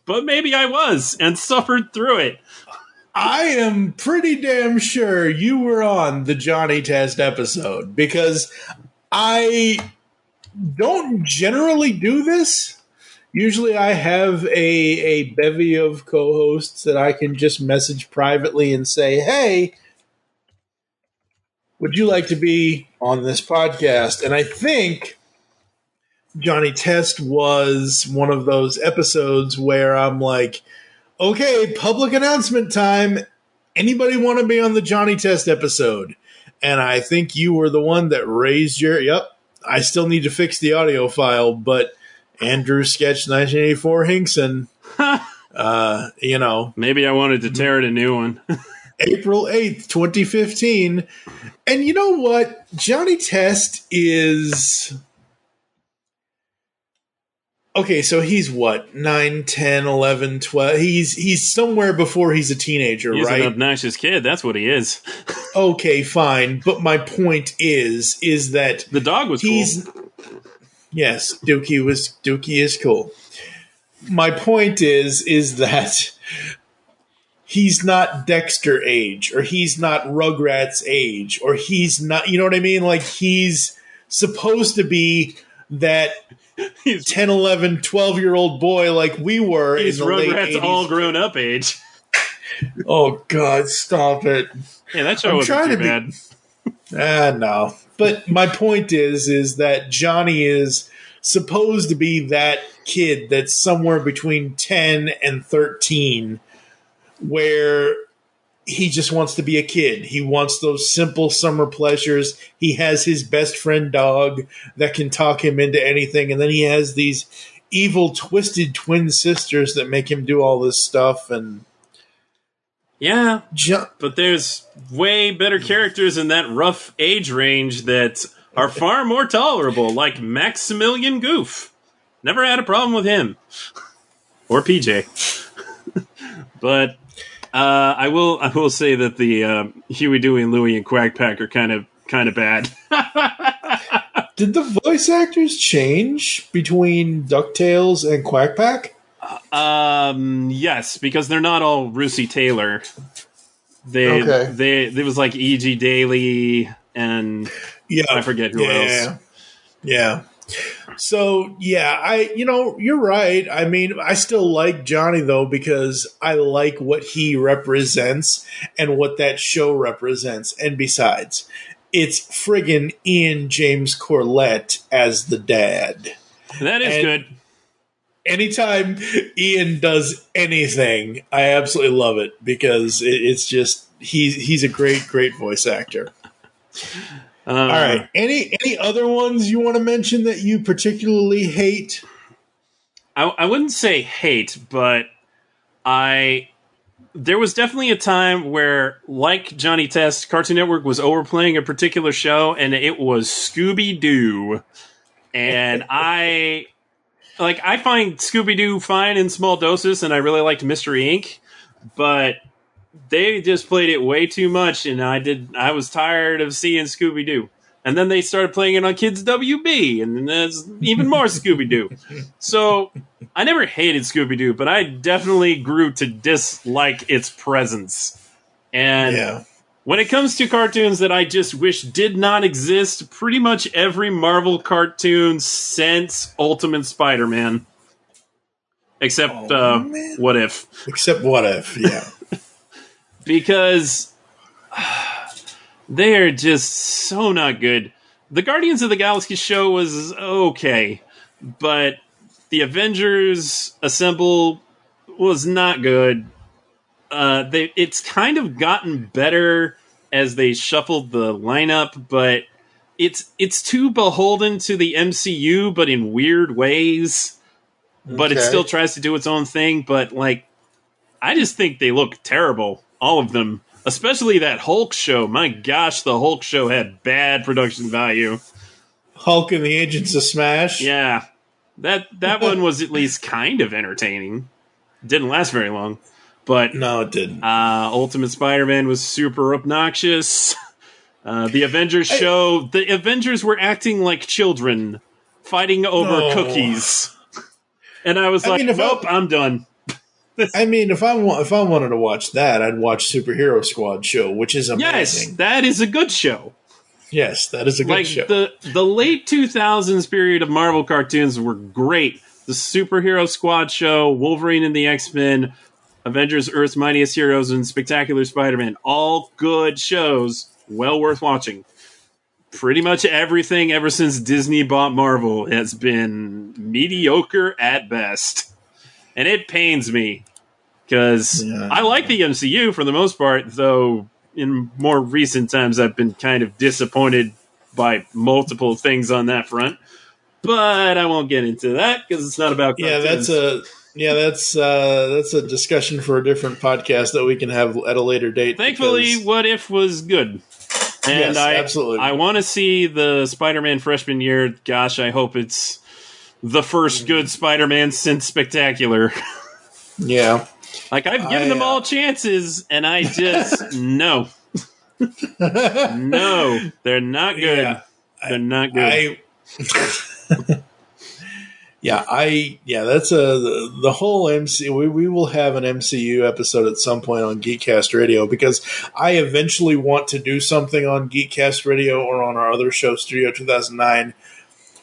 But maybe I was, and suffered through it. I am pretty damn sure you were on the Johnny Test episode, because I don't generally do this. Usually I have a bevy of co-hosts that I can just message privately and say, hey, would you like to be on this podcast? And I think Johnny Test was one of those episodes where I'm like, okay, public announcement time. Anybody want to be on the Johnny Test episode? And I think you were the one that raised your, I still need to fix the audio file, but Andrew Sketch1984 Hingson, Maybe I wanted to tear it a new one. April 8th, 2015. And you know what? Johnny Test is... Okay, so he's what? 9, 10, 11, 12. He's somewhere before he's a teenager, he's right? He's an obnoxious kid. That's what he is. Okay, fine. But my point is that... The dog was cool. Yes, Dookie is cool. My point is that he's not Dexter age, or he's not Rugrats age, or he's not, you know what I mean? Like, he's supposed to be that 10, 11, 12-year-old boy like we were he's in the late Rugrats 80s. all grown up age. Oh, God, stop it. Yeah, that show wasn't too bad. No. But my point is that Johnny is supposed to be that kid that's somewhere between 10 and 13, where he just wants to be a kid. He wants those simple summer pleasures. He has his best friend dog that can talk him into anything. And then he has these evil, twisted twin sisters that make him do all this stuff. And yeah, but there's way better characters in that rough age range that are far more tolerable, like Maximilian Goof. Never had a problem with him. Or PJ. But I will say that the Huey, Dewey, and Louie and Quack Pack are kind of bad. Did the voice actors change between DuckTales and Quack Pack? Yes, because they're not all Russi Taylor. There was like E.G. Daily and I forget who else. Yeah. So, you're right. I mean, I still like Johnny, though, because I like what he represents and what that show represents. And besides, it's friggin' Ian James Corlett as the dad. That is good. Anytime Ian does anything, I absolutely love it, because it's just, he's a great voice actor. All right. Any other ones you want to mention that you particularly hate? I wouldn't say hate, but there was definitely a time where, like Johnny Test, Cartoon Network was overplaying a particular show, and it was Scooby-Doo. And I find Scooby-Doo fine in small doses, and I really liked Mystery Inc., but they just played it way too much, and I was tired of seeing Scooby-Doo. And then they started playing it on Kids WB, and then there's even more Scooby-Doo. So I never hated Scooby-Doo, but I definitely grew to dislike its presence. And when it comes to cartoons that I just wish did not exist, pretty much every Marvel cartoon since Ultimate Spider-Man. Except What If. Except What If, yeah. Because they are just so not good. The Guardians of the Galaxy show was okay, but the Avengers Assemble was not good. it's kind of gotten better as they shuffled the lineup, but it's too beholden to the MCU, but in weird ways. But it still tries to do its own thing. But like, I just think they look terrible, all of them. Especially that Hulk show. My gosh, the Hulk show had bad production value. Hulk and the Agents of Smash? Yeah. That one was at least kind of entertaining. Didn't last very long. But no, it didn't. Ultimate Spider-Man was super obnoxious. The Avengers show, the Avengers were acting like children, fighting over cookies. And I was nope, I'm done. I mean, if I wanted to watch that, I'd watch Superhero Squad show, which is amazing. Yes, that is a good show. Yes, that is a good show. The late 2000s period of Marvel cartoons were great. The Superhero Squad show, Wolverine and the X-Men, Avengers, Earth's Mightiest Heroes, and Spectacular Spider-Man. All good shows, well worth watching. Pretty much everything ever since Disney bought Marvel has been mediocre at best. And it pains me, because I like the MCU for the most part, though in more recent times I've been kind of disappointed by multiple things on that front. But I won't get into that, because it's not about cartoons. That's a discussion for a different podcast that we can have at a later date. Thankfully, What If was good. And yes, absolutely. I want to see the Spider-Man freshman year. Gosh, I hope it's the first good Spider-Man since Spectacular. Yeah. Like, I've given them all chances, and I just, no. No, they're not good. Yeah, they're not good. That's the whole MCU. We will have an MCU episode at some point on Geekcast Radio, because I eventually want to do something on Geekcast Radio or on our other show, Studio 2009,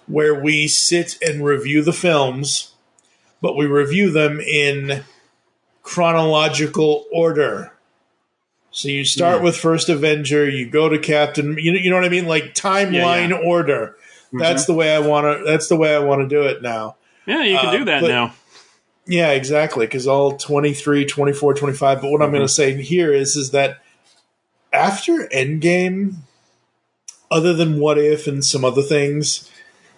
where we sit and review the films, but we review them in chronological order. So you start with First Avenger, you go to Captain, you know what I mean? Like timeline order. Mm-hmm. That's the way I want to do it now. Yeah, you can do that now. Yeah, exactly, because all 23, 24, 25, but what I'm going to say here is that after Endgame, other than What If and some other things,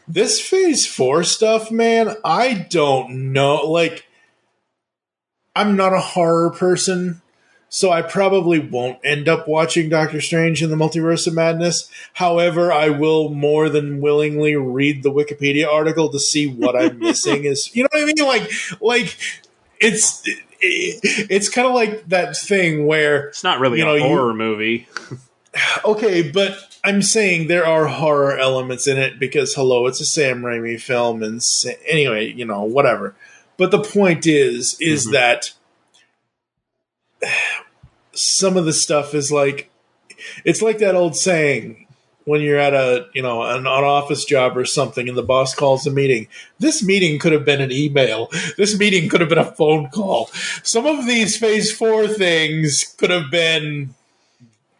this Phase 4 stuff, man, I don't know. Like, I'm not a horror person, so I probably won't end up watching Doctor Strange in the Multiverse of Madness. However, I will more than willingly read the Wikipedia article to see what I'm missing. Is, you know what I mean? Like it's kind of like that thing where it's not really a horror movie. Okay, but I'm saying there are horror elements in it because, hello, it's a Sam Raimi film, and anyway, whatever. But the point is that some of the stuff is like, it's like that old saying when you're at an office job or something and the boss calls a meeting. This meeting could have been an email. This meeting could have been a phone call. Some of these Phase 4 things could have been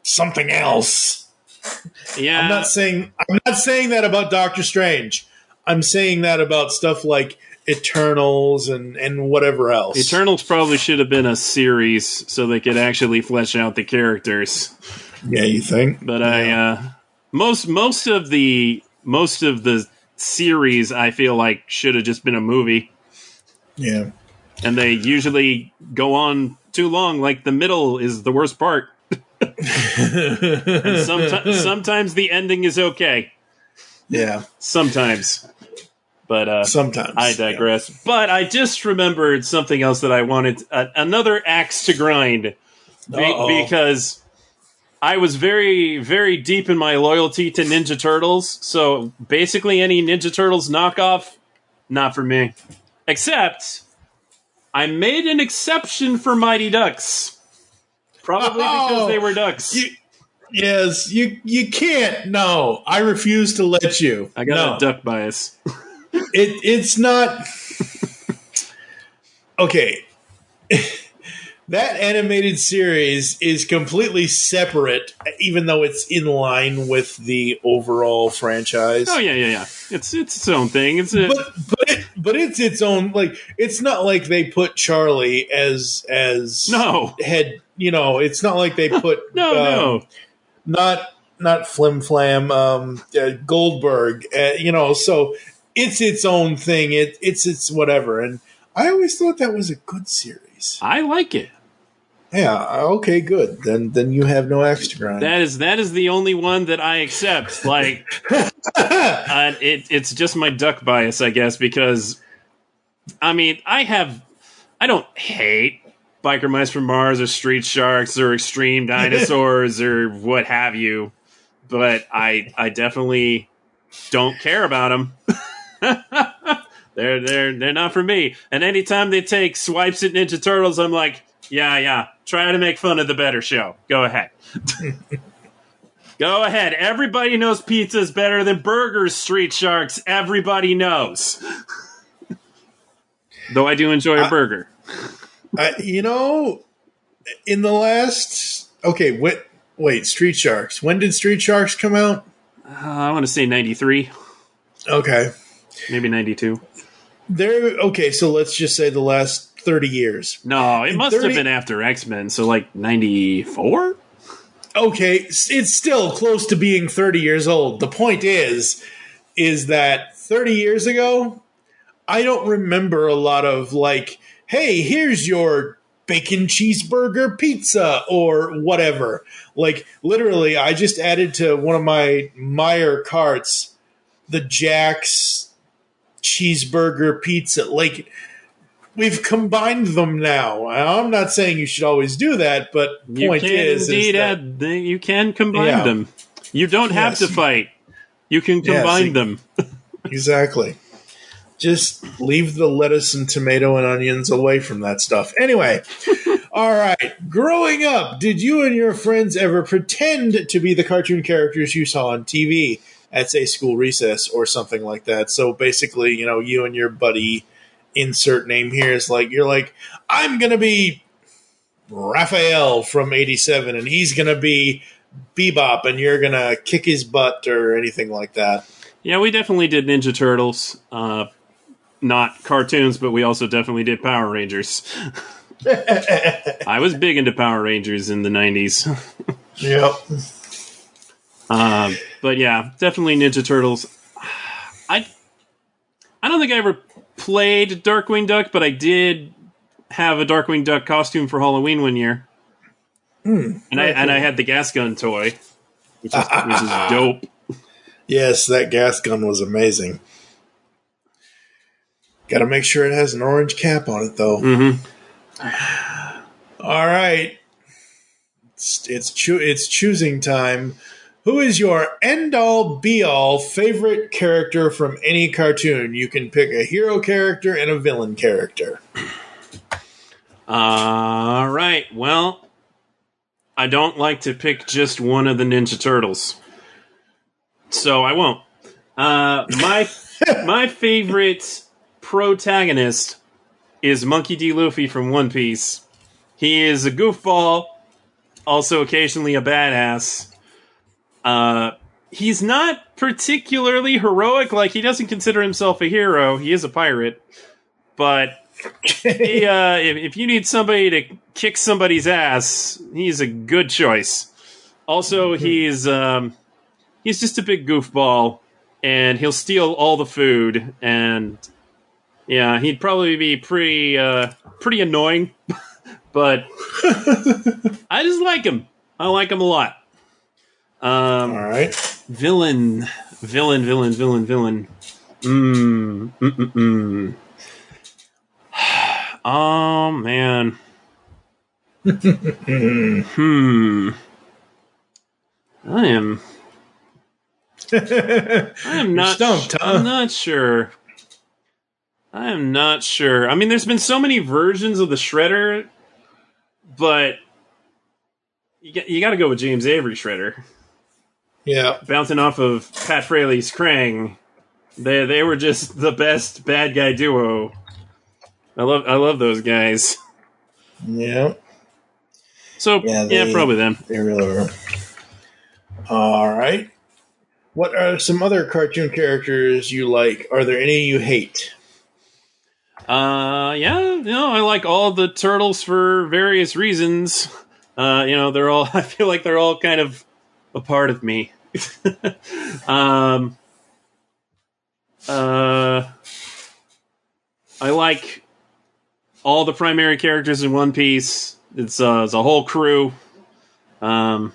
something else. Yeah. I'm not saying that about Doctor Strange. I'm saying that about stuff like Eternals and whatever else. Eternals probably should have been a series so they could actually flesh out the characters. Yeah, you think? But most of the series I feel like should have just been a movie. Yeah. And they usually go on too long. Like, the middle is the worst part. And sometimes the ending is okay. Yeah. Sometimes. But sometimes I digress. Yeah. But I just remembered something else that I wanted, another axe to grind, because I was very, very deep in my loyalty to Ninja Turtles. So basically any Ninja Turtles knockoff, not for me. Except I made an exception for Mighty Ducks. Probably because they were ducks. Yes, you can't. No, I refuse to let you. I got a duck bias. It's not okay. That animated series is completely separate, even though it's in line with the overall franchise. Oh yeah. It's its own thing. But it's its own, like, it's not like they put Charlie as No. head, it's not like they put No. not Flim Flam, Goldberg, so it's its own thing. It's whatever. And I always thought that was a good series. I like it. Yeah. Okay. Good. Then you have no axe to grind. That is the only one that I accept. Like, it's just my duck bias, I guess, because I mean, I don't hate Biker Mice from Mars or Street Sharks or Extreme Dinosaurs or what have you, but I definitely don't care about them. They're not for me. And anytime they take swipes at Ninja Turtles, I'm like, yeah, try to make fun of the better show. Go ahead. Go ahead. Everybody knows pizza is better than burgers, Street Sharks. Everybody knows. Though I do enjoy a burger. In the last... Okay, wait, Street Sharks. When did Street Sharks come out? I want to say 93. Okay. Maybe 92. Okay, so let's just say the last 30 years. No, it must have been after X-Men, so like 94? Okay, it's still close to being 30 years old. The point is that 30 years ago, I don't remember a lot of like, hey, here's your bacon cheeseburger pizza or whatever. Like, literally, I just added to one of my Meijer carts the Jack's cheeseburger pizza. Like, we've combined them now. I'm not saying you should always do that, but point is that you can combine them. You don't have to fight. You can combine them. Exactly. Just leave the lettuce and tomato and onions away from that stuff. Anyway, all right. Growing up, did you and your friends ever pretend to be the cartoon characters you saw on TV at, say, school recess or something like that? So basically, you and your buddy, insert name here, is like, you're like, I'm going to be Raphael from 87 and he's going to be Bebop and you're going to kick his butt or anything like that. Yeah, we definitely did Ninja Turtles. Not cartoons, but we also definitely did Power Rangers. I was big into Power Rangers in the 90s. Yep. But yeah, definitely Ninja Turtles. I don't think I ever played Darkwing Duck, but I did have a Darkwing Duck costume for Halloween one year. And I had the gas gun toy, which is dope. Yes, that gas gun was amazing. Got to make sure it has an orange cap on it, though. Mm-hmm. All right. It's choosing time. Who is your end-all, be-all favorite character from any cartoon? You can pick a hero character and a villain character. All right. Well, I don't like to pick just one of the Ninja Turtles, so I won't. My favorite protagonist is Monkey D. Luffy from One Piece. He is a goofball, also occasionally a badass. He's not particularly heroic, like he doesn't consider himself a hero. He is a pirate, but if you need somebody to kick somebody's ass, he's a good choice. Also, he's just a big goofball, and he'll steal all the food, and yeah, he'd probably be pretty annoying, but I just like him. I like him a lot. All right. Villain. Oh, man. I am not stumped, huh? I'm not sure. I am not sure. I mean, there's been so many versions of the Shredder, but you got to go with James Avery Shredder. Yeah. Bouncing off of Pat Fraley's Krang. They were just the best bad guy duo. I love those guys. Yeah. So, probably them. They really were. All right. What are some other cartoon characters you like? Are there any you hate? Yeah, I like all the turtles for various reasons. They're all, I feel like they're all kind of a part of me. um, I like all the primary characters in One Piece. It's a whole crew. There's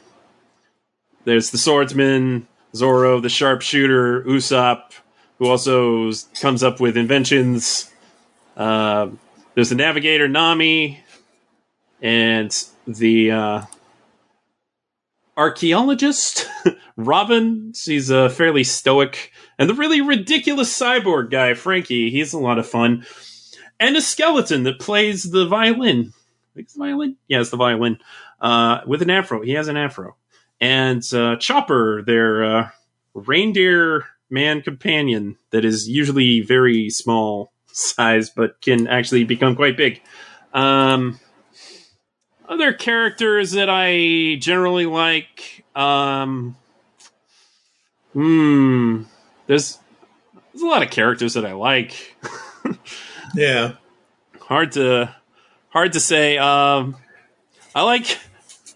the swordsman, Zoro, the sharpshooter, Usopp, who also comes up with inventions. There's the navigator, Nami, and the archaeologist, Robin. She's fairly stoic. And the really ridiculous cyborg guy, Frankie. He's a lot of fun. And a skeleton that plays the violin. I think it's the violin? Yeah, it's the violin. With an afro. He has an afro. And Chopper, their reindeer man companion that is usually very small size, but can actually become quite big. Other characters that I generally like, there's a lot of characters that I like. Yeah, hard to say. I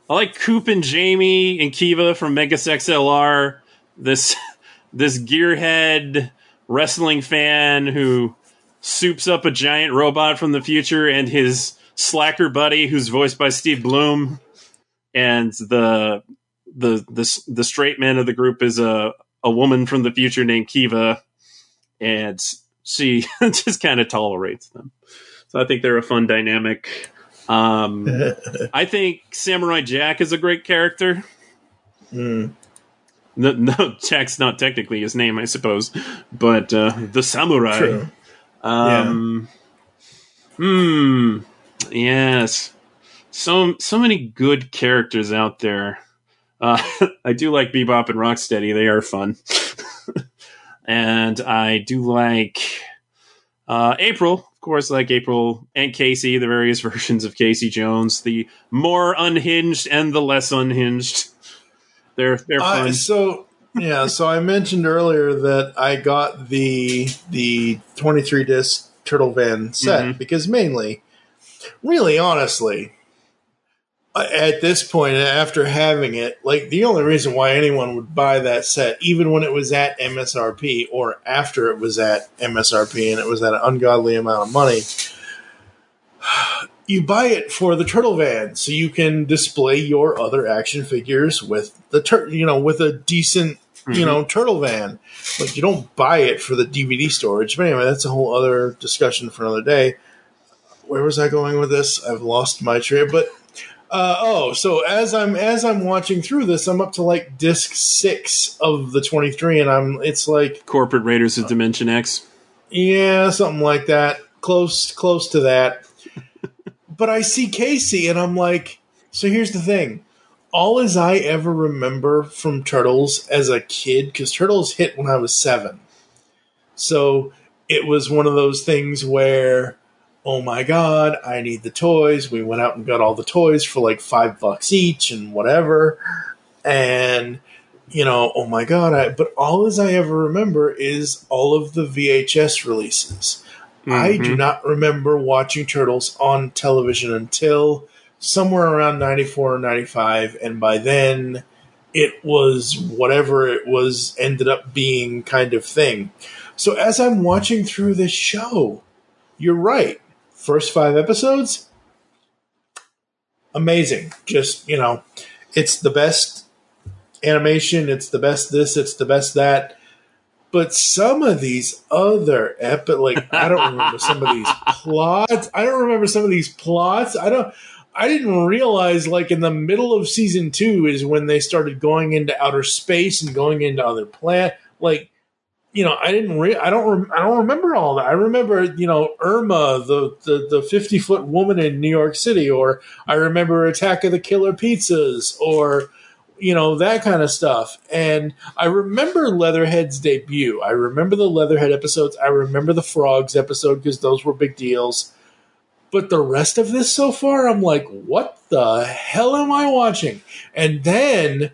like Coop and Jamie and Kiva from Megas XLR. This gearhead wrestling fan who soups up a giant robot from the future, and his slacker buddy who's voiced by Steve Bloom, and the straight man of the group is a woman from the future named Kiva, and she just kind of tolerates them. So I think they're a fun dynamic. I think Samurai Jack is a great character. No, Jack's not technically his name, I suppose, but the samurai. True. Yes. So many good characters out there. I do like Bebop and Rocksteady. They are fun. And I do like April. Of course, like April and Casey, the various versions of Casey Jones, the more unhinged and the less unhinged. They're fun. So I mentioned earlier that I got the 23 disc Turtle Van set because mainly, really honestly, at this point, after having it, like the only reason why anyone would buy that set, even when it was at MSRP or after it was at MSRP and it was at an ungodly amount of money, you buy it for the Turtle Van so you can display your other action figures with the with a decent Turtle Van. Like, you don't buy it for the DVD storage. But anyway, that's a whole other discussion for another day. Where was I going with this? I've lost my train. But so as I'm watching through this, I'm up to like disc 6 of the 23, and it's like Corporate Raiders of Dimension X. Yeah, something like that. Close to that. But I see Casey, and I'm like, so here's the thing. All as I ever remember from Turtles as a kid, because Turtles hit when I was 7. So it was one of those things where, oh my God, I need the toys. We went out and got all the toys for like $5 each and whatever. And, oh my God. But all as I ever remember is all of the VHS releases. I do not remember watching Turtles on television until somewhere around 94 or 95. And by then, it was whatever it was ended up being kind of thing. So as I'm watching through this show, you're right. First 5 episodes, amazing. Just, it's the best animation. It's the best this. It's the best that. But some of these other I don't remember some of these plots. I didn't realize, like, in the middle of season 2 is when they started going into outer space and going into other planets. Like, I don't remember all that. I remember, Irma, the 50-foot woman in New York City, or I remember Attack of the Killer Pizzas, or that kind of stuff. And I remember Leatherhead's debut. I remember the Leatherhead episodes. I remember the Frogs episode because those were big deals. But the rest of this so far, I'm like, what the hell am I watching? And then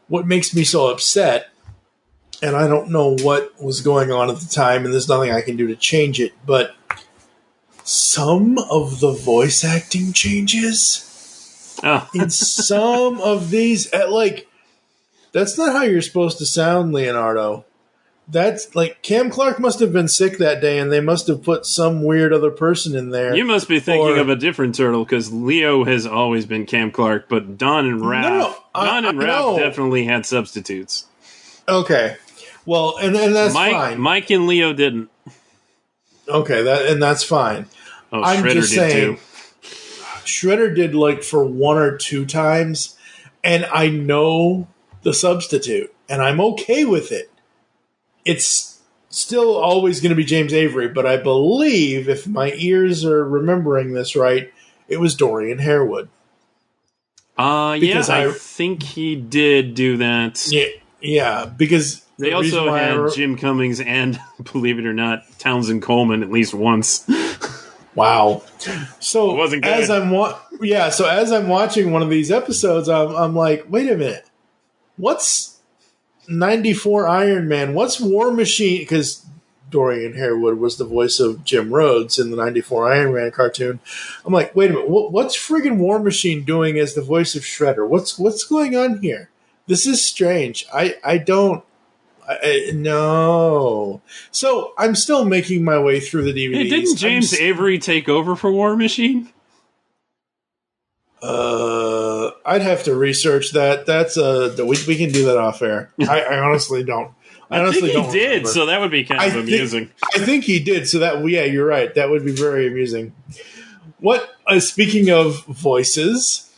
what makes me so upset, and I don't know what was going on at the time, and there's nothing I can do to change it, but some of the voice acting changes in some of these, like, that's not how you're supposed to sound, Leonardo. That's like Cam Clark must have been sick that day, and they must have put some weird other person in there. You must be thinking of a different turtle, because Leo has always been Cam Clark, but Don and Raph, Raph definitely had substitutes. Okay, well, and that's fine. Mike and Leo didn't. Okay, that's fine. Oh, I'm Shredder just saying, too. Shredder did like for 1 or 2 times, and I know the substitute, and I'm okay with it. It's still always going to be James Avery, but I believe, if my ears are remembering this right, it was Dorian Harewood. I think he did do that. Yeah, because they also had Jim Cummings and, believe it or not, Townsend Coleman at least once. Wow. So it wasn't good. as I'm watching one of these episodes, I'm like, wait a minute, what's 94 Iron Man? What's War Machine? Because Dorian Harewood was the voice of Jim Rhodes in the 94 Iron Man cartoon. I'm like, wait a minute, what's friggin' War Machine doing as the voice of Shredder? What's going on here? This is strange. No. So I'm still making my way through the DVDs. Hey, didn't James Avery take over for War Machine? I'd have to research that. That's we can do that off air. I honestly don't. I think he did, remember. So that would be kind of amusing. I think he did. So that you're right. That would be very amusing. What? Speaking of voices,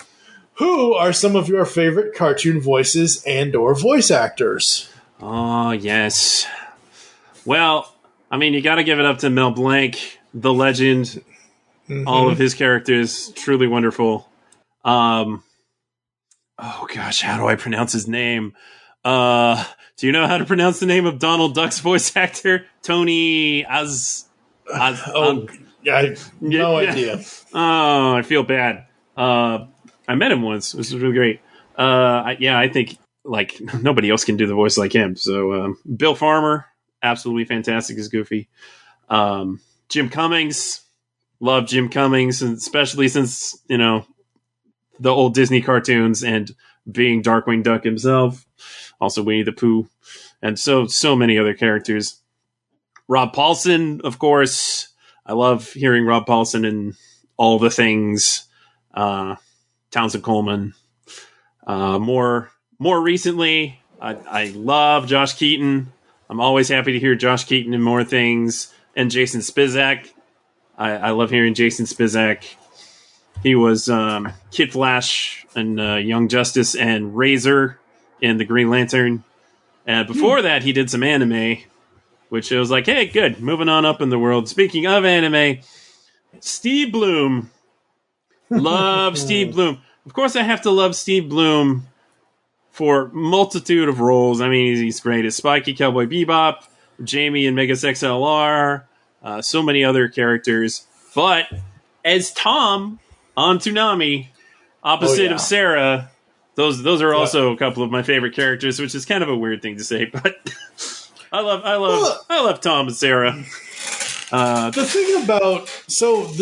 who are some of your favorite cartoon voices and/or voice actors? Oh yes. Well, I mean, you got to give it up to Mel Blanc, the legend. Mm-hmm. All of his characters truly wonderful. Oh gosh, how do I pronounce his name? Do you know how to pronounce the name of Donald Duck's voice actor? Tony no idea. Oh, I feel bad. I met him once. This was really great. I think like nobody else can do the voice like him. So Bill Farmer, absolutely fantastic as Goofy. Jim Cummings, love Jim Cummings, and especially since the old Disney cartoons and being Darkwing Duck himself, also Winnie the Pooh, and so many other characters. Rob Paulson, of course. I love hearing Rob Paulson in all the things. Townsend Coleman. More recently, I love Josh Keaton. I'm always happy to hear Josh Keaton in more things. And Jason Spizak. I love hearing Jason Spizak. He was Kid Flash and Young Justice and Razor in the Green Lantern. And before that, he did some anime, which I was like, hey, good. Moving on up in the world. Speaking of anime, Steve Bloom. Love Steve Bloom. Of course, I have to love Steve Bloom for multitude of roles. I mean, he's great as Spikey, Cowboy Bebop, Jamie in Megas XLR, so many other characters. But as Tom on Toonami, opposite of Sarah, those are also a couple of my favorite characters, which is kind of a weird thing to say, but I love Tom and Sarah. The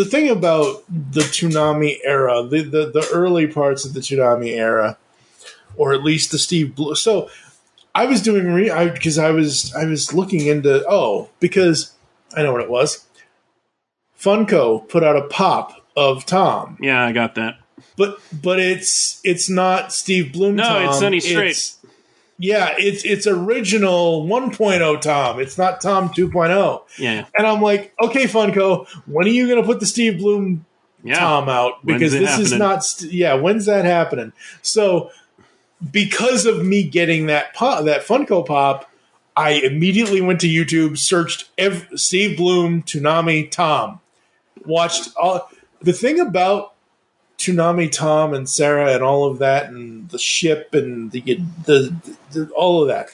thing about the Toonami era, the early parts of the Toonami era, or at least the Steve Blue. So I was doing because I was looking into because I know what it was. Funko put out a pop of Tom. Yeah, I got that. But it's not Steve Bloom. No, Tom. It's Sonny Strait. It's original 1.0 Tom. It's not Tom 2.0. Yeah. And I'm like, okay, Funko, when are you going to put the Steve Bloom Tom out? Because this is not. When's that happening? So, because of me getting that Funko Pop, I immediately went to YouTube, searched Steve Bloom, Toonami, Tom, watched all. The thing about Toonami, Tom, and Sarah, and all of that, and the ship, and the all of that.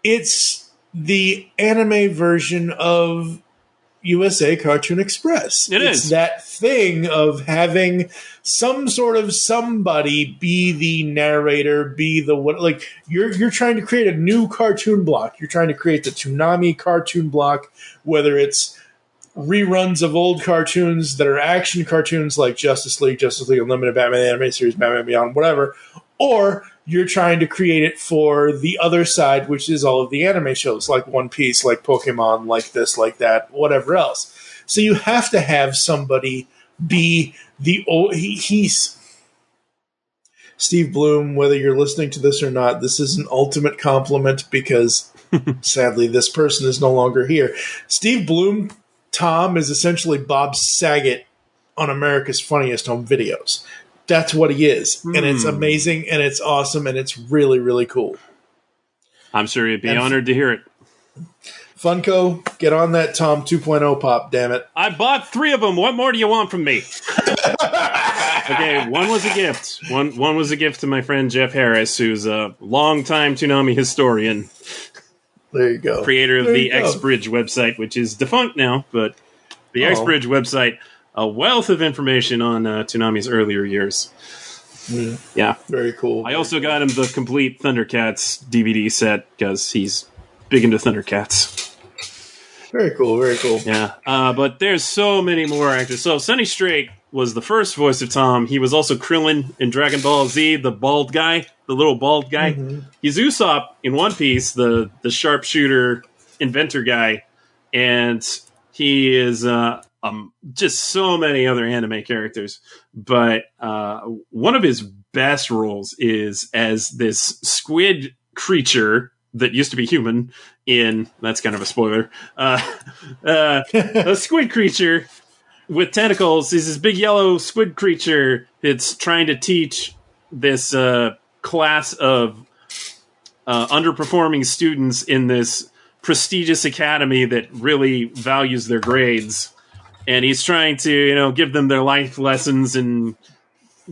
It's the anime version of USA Cartoon Express. It's that thing of having some sort of somebody be the narrator, be the what. Like you're trying to create a new cartoon block. You're trying to create the Toonami cartoon block, whether it's reruns of old cartoons that are action cartoons like Justice League Unlimited, Batman Animated Series, Batman Beyond, whatever, or you're trying to create it for the other side, which is all of the anime shows like One Piece, like Pokemon, like this, like that, whatever else. So you have to have somebody be he's Steve Bloom, whether you're listening to this or not, this is an ultimate compliment because sadly this person is no longer here. Steve Bloom, Tom, is essentially Bob Saget on America's Funniest Home Videos. That's what he is. And it's amazing and it's awesome and it's really, really cool. I'm sure you'd be honored to hear it. Funko, get on that Tom 2.0 pop, damn it. I bought 3 of them. What more do you want from me? Okay, one was a gift. One was a gift to my friend Jeff Harris, who's a longtime Toonami historian. There you go. Creator of the X-Bridge website, which is defunct now, but the X-Bridge website, a wealth of information on Toonami's earlier years. Yeah. Very cool. I also got him the complete Thundercats DVD set because he's big into Thundercats. Very cool, very cool. Yeah, but there's so many more actors. So Sonny Strait was the first voice of Tom. He was also Krillin in Dragon Ball Z, the bald guy, the little bald guy. Mm-hmm. He's Usopp in One Piece, the sharpshooter inventor guy. And he is just so many other anime characters. But one of his best roles is as this squid creature that used to be human in, that's kind of a spoiler, a squid creature with tentacles is this big yellow squid creature that's trying to teach this class of underperforming students in this prestigious academy that really values their grades. And he's trying to, give them their life lessons and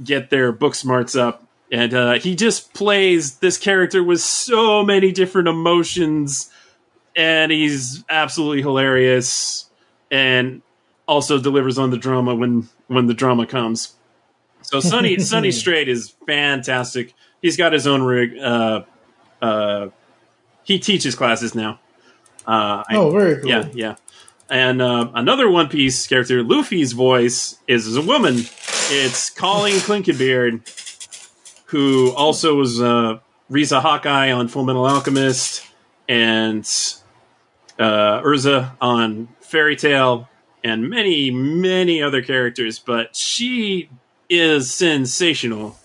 get their book smarts up. And he just plays this character with so many different emotions, and he's absolutely hilarious, and also delivers on the drama when the drama comes. So Sonny Strait is fantastic. He's got his own rig. He teaches classes now. Very cool. Yeah. And another One Piece character, Luffy's voice is a woman. It's Colleen Clinkenbeard, who also was Riza Hawkeye on Fullmetal Alchemist, and Urza on Fairy Tail, and many, many other characters. But she is sensational,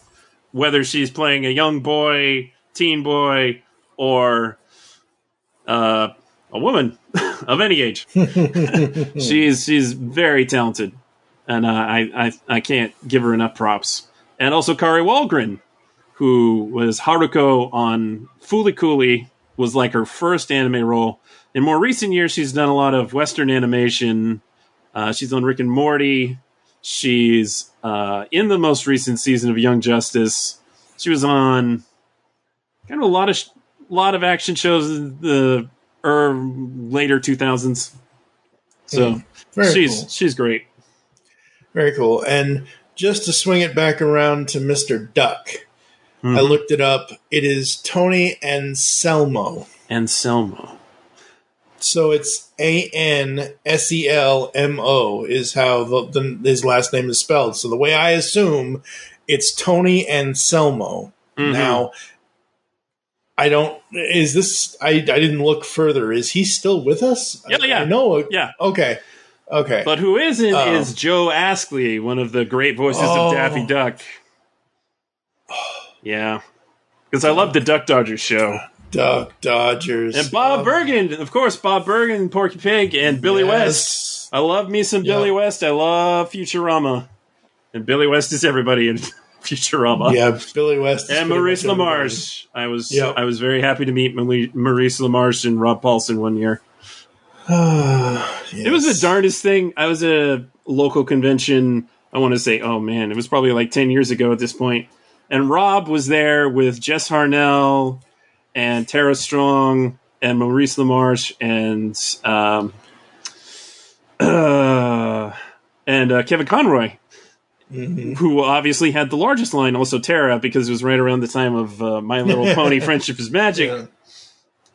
whether she's playing a young boy, teen boy, or a woman of any age. She's very talented, and I can't give her enough props. And also Kari Walgren, who was Haruko on Fooly Cooly, was like her first anime role. In more recent years, she's done a lot of Western animation. She's on Rick and Morty. She's in the most recent season of Young Justice. She was on kind of a lot of action shows in the later 2000s. So she's great. Very cool. And just to swing it back around to Mr. Duck, I looked it up. It is Tony Anselmo. Anselmo. So it's Anselmo is how his last name is spelled. So the way I assume, it's Tony Anselmo. Mm-hmm. Now, I didn't look further. Is he still with us? Yeah. I know. Yeah. Okay. But who isn't is Joe Astley, one of the great voices of Daffy Duck. Yeah. Because I love the Duck Dodgers show. Duck Dodgers. And Bob Bergen. Of course, Bob Bergen, Porky Pig, and Billy West. I love me some Billy West. I love Futurama. And Billy West is everybody in Futurama. Yeah, Billy West. And Maurice LaMarche. I was very happy to meet Maurice LaMarche and Rob Paulson one year. Yes. It was the darndest thing. I was at a local convention, I want to say, it was probably like 10 years ago at this point. And Rob was there with Jess Harnell and Tara Strong and Maurice LaMarche and Kevin Conroy, who obviously had the largest line, also Tara, because it was right around the time of My Little Pony Friendship is Magic.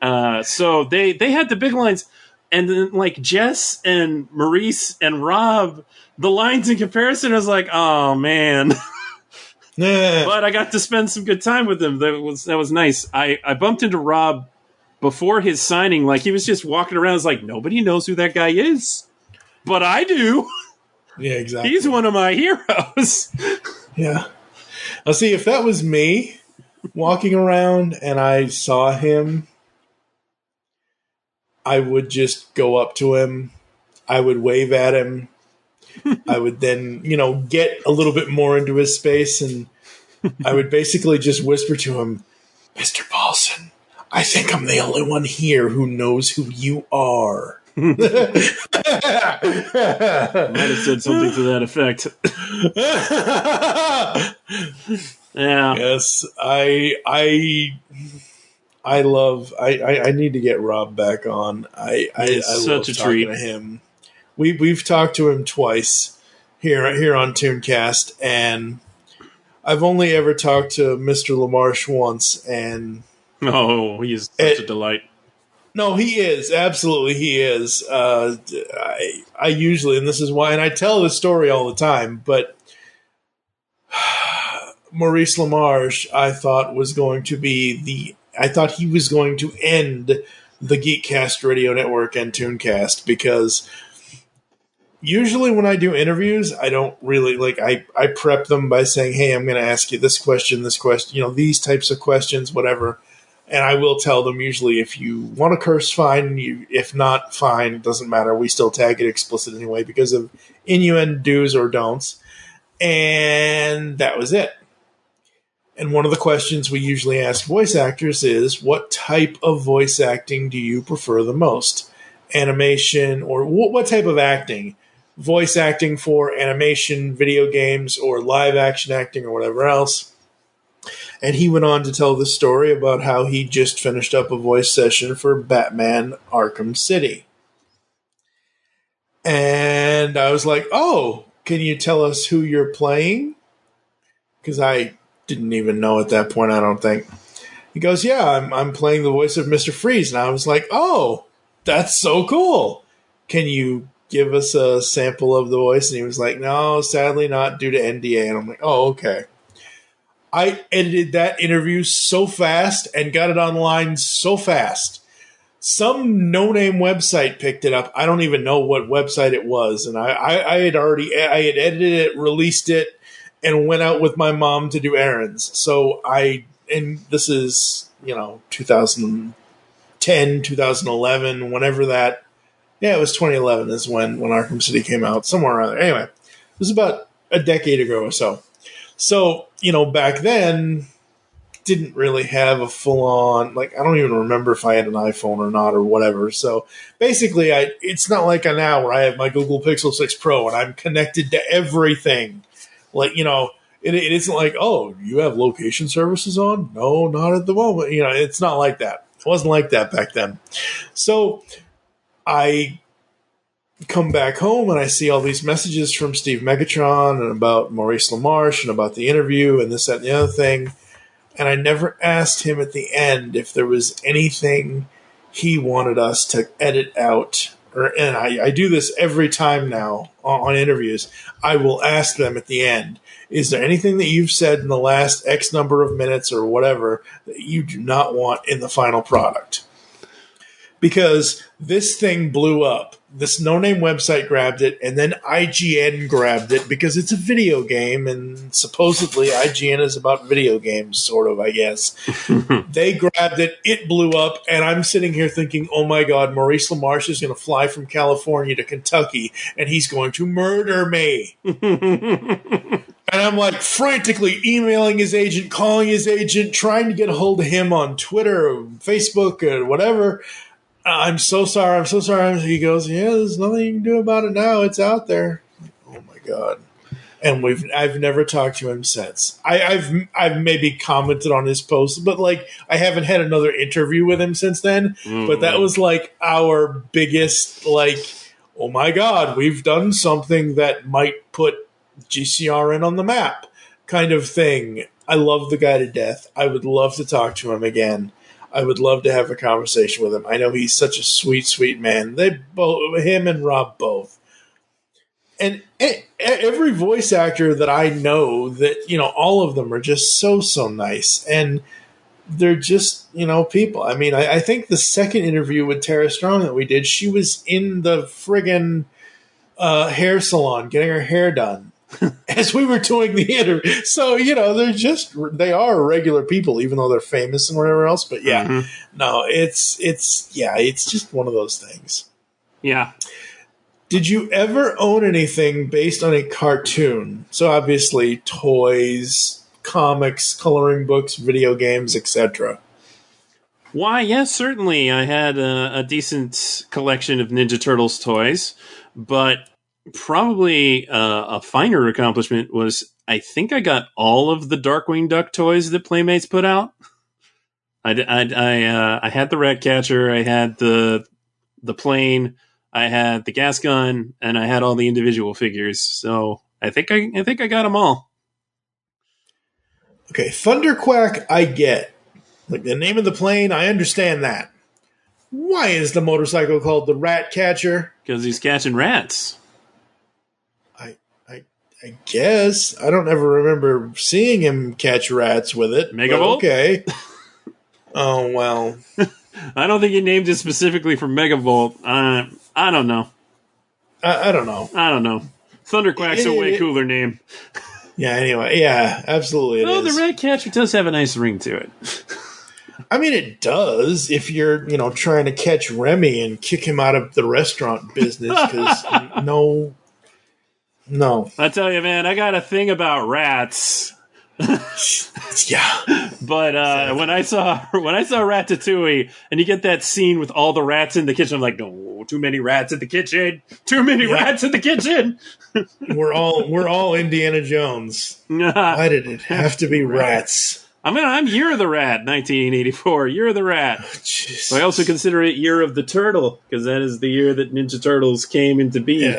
Yeah. So they had the big lines. And then, like, Jess and Maurice and Rob, the lines in comparison, I was like, oh, man. But I got to spend some good time with them. That was nice. I bumped into Rob before his signing. Like, he was just walking around. I was like, nobody knows who that guy is. But I do. Yeah, exactly. He's one of my heroes. Yeah. Now, see, if that was me walking around and I saw him, I would just go up to him. I would wave at him. I would then, get a little bit more into his space, and I would basically just whisper to him, Mr. Paulson, I think I'm the only one here who knows who you are. Might have said something to that effect. Yeah. Yes, I need to get Rob back on. I love such a talking treat to him. We've talked to him twice here on ToonCast, and I've only ever talked to Mr. LaMarche once, and he's such a delight. No, he is. Absolutely, he is. I usually, and this is why, and I tell this story all the time, but Maurice LaMarche, I thought he was going to end the Geekcast Radio Network and ToonCast, because usually when I do interviews, I don't really, I prep them by saying, hey, I'm going to ask you this question, these types of questions, whatever. And I will tell them usually, if you want to curse, fine. If not, fine. It doesn't matter. We still tag it explicit anyway because of innuendos or don'ts. And that was it. And one of the questions we usually ask voice actors is, what type of voice acting do you prefer the most? Animation, or what type of acting? Voice acting for animation, video games, or live action acting, or whatever else. And he went on to tell the story about how he just finished up a voice session for Batman Arkham City. And I was like, oh, can you tell us who you're playing? Because I didn't even know at that point, I don't think. He goes, yeah, I'm playing the voice of Mr. Freeze. And I was like, oh, that's so cool. Can you give us a sample of the voice? And he was like, no, sadly not, due to NDA. And I'm like, oh, okay. I edited that interview so fast and got it online so fast. Some no-name website picked it up. I don't even know what website it was. And I had edited it, released it, and went out with my mom to do errands. So and this is, 2010, 2011, whenever that, it was 2011 is when Arkham City came out, somewhere around there. Anyway, it was about a decade ago or so. So, back then, didn't really have a full-on, I don't even remember if I had an iPhone or not or whatever. So, basically, it's not like now where I have my Google Pixel 6 Pro and I'm connected to everything. It isn't like, oh, you have location services on? No, not at the moment. It's not like that. It wasn't like that back then. So, I come back home and I see all these messages from Steve Megatron and about Maurice LaMarche and about the interview and this, that, and the other thing. And I never asked him at the end if there was anything he wanted us to edit out. And I do this every time now on interviews. I will ask them at the end, is there anything that you've said in the last X number of minutes or whatever that you do not want in the final product? Because this thing blew up. This no-name website grabbed it, and then IGN grabbed it because it's a video game, and supposedly IGN is about video games, sort of, I guess. They grabbed it, it blew up, and I'm sitting here thinking, oh my God, Maurice LaMarche is going to fly from California to Kentucky, and he's going to murder me. And I'm frantically emailing his agent, calling his agent, trying to get a hold of him on Twitter or Facebook or whatever. I'm so sorry. He goes, yeah, there's nothing you can do about it now. It's out there. Oh my God. And I've never talked to him since. I've maybe commented on his post, but I haven't had another interview with him since then. Mm. But that was our biggest, oh my God, we've done something that might put GCRN on the map kind of thing. I love the guy to death. I would love to talk to him again. I would love to have a conversation with him. I know he's such a sweet, sweet man. Him and Rob both. And every voice actor that I know, that, all of them are just so nice. And they're just, people. I mean, I think the second interview with Tara Strong that we did, she was in the friggin' hair salon getting her hair done as we were doing the interview. So, they are regular people, even though they're famous and whatever else. But yeah, no, it's just one of those things. Yeah. Did you ever own anything based on a cartoon? So obviously toys, comics, coloring books, video games, etc. Why, yes, certainly. I had a decent collection of Ninja Turtles toys, but probably a finer accomplishment was I think I got all of the Darkwing Duck toys that Playmates put out. I had the Ratcatcher, I had the plane, I had the gas gun, and I had all the individual figures. So I think I got them all. Okay, Thunderquack, I get. Like the name of the plane, I understand that. Why is the motorcycle called the Ratcatcher? Because he's catching rats. I guess. I don't ever remember seeing him catch rats with it. Megavolt? Okay. Oh, well. I don't think he named it specifically for Megavolt. I don't know. I don't know. I don't know. Thunderquack's a way cooler name. Yeah, anyway. Yeah, absolutely it is. The Ratcatcher does have a nice ring to it. I mean, it does if you're, trying to catch Remy and kick him out of the restaurant business because no. I tell you, man, I got a thing about rats. Yeah. But when I saw Ratatouille and you get that scene with all the rats in the kitchen, I'm like, no, too many rats in the kitchen. Too many rats in the kitchen. We're all Indiana Jones. Why did it have to be rats? I'm Year of the Rat, 1984. Year of the Rat. So I also consider it Year of the Turtle, because that is the year that Ninja Turtles came into being.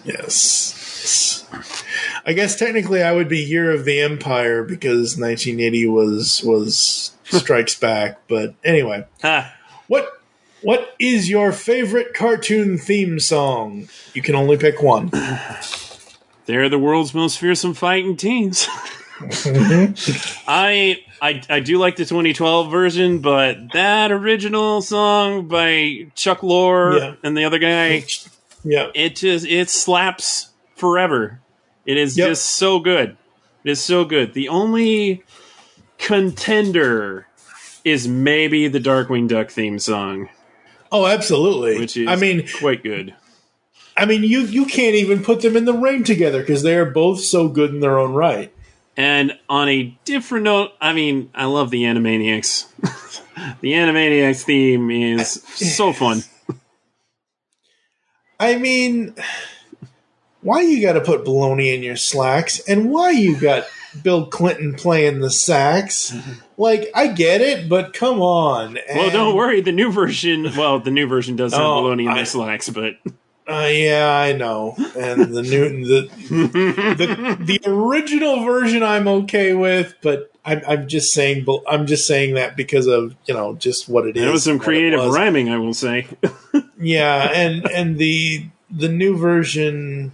Yes. I guess technically I would be Year of the Empire, because 1980 was Strikes Back. But anyway. What is your favorite cartoon theme song? You can only pick one. They're the world's most fearsome fighting teens. I do like the 2012 version, but that original song by Chuck Lorre and the other guy, it slaps forever. It is just so good. It is so good. The only contender is maybe the Darkwing Duck theme song. Oh, absolutely. Which is quite good. I mean, you can't even put them in the ring together because they are both so good in their own right. And on a different note, I mean, I love the Animaniacs. The Animaniacs theme is so fun. I mean, why you got to put baloney in your slacks, and why you got Bill Clinton playing the sax? Like, I get it, but come on. Well, don't worry. The new version does have baloney in their slacks, but... Yeah, I know. And the original version I'm okay with, but I'm just saying that because of, just what it is. There was some creative rhyming, I will say. Yeah, and the new version,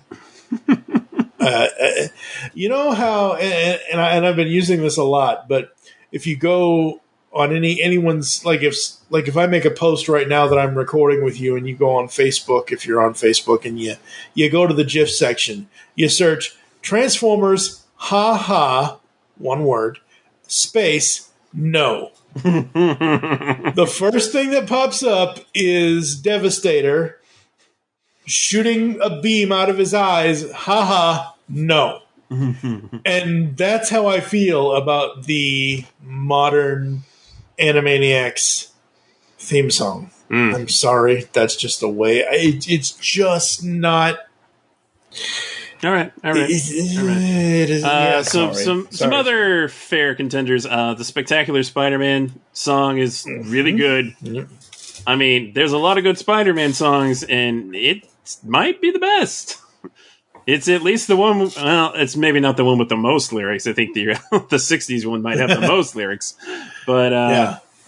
you know how, and I've been using this a lot, but if you go on anyone's, if I make a post right now that I'm recording with you, and you go on Facebook, if you're on Facebook, and you go to the GIF section, you search Transformers, one word, space, no. The first thing that pops up is Devastator shooting a beam out of his eyes, no. And that's how I feel about the modern Animaniacs theme song. I'm sorry, that's just the way. It's just not. All right. It is. Some other fair contenders. The Spectacular Spider-Man song is really good. I mean, there's a lot of good Spider-Man songs, and it might be the best. It's at least the one. Well, it's maybe not the one with the most lyrics. I think the 60s one might have the most lyrics, but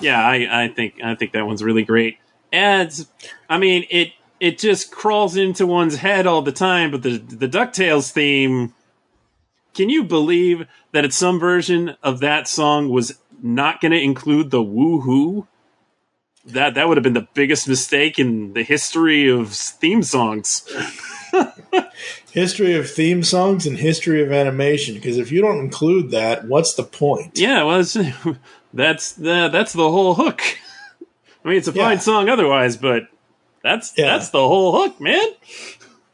Yeah, I think that one's really great. And I mean, it just crawls into one's head all the time. But the DuckTales theme, can you believe that it's some version of that song was not going to include the woohoo? That would have been the biggest mistake in the history of theme songs. History of theme songs and history of animation. Because if you don't include that, what's the point? Yeah, well, that's the whole hook. I mean, it's a fine song otherwise, but that's the whole hook, man.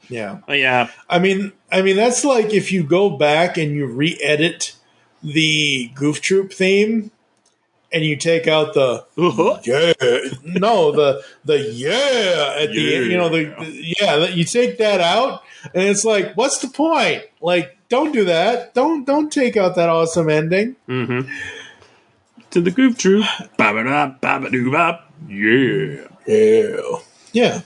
Yeah. Yeah. I mean, that's like if you go back and you re-edit the Goof Troop theme and you take out the yeah at the end, you know, you take that out and it's like, what's the point? Like, don't do that. Don't take out that awesome ending. Mm-hmm. To the Goof Troop. Ba-ba-da-ba-ba-doo-bop. Yeah.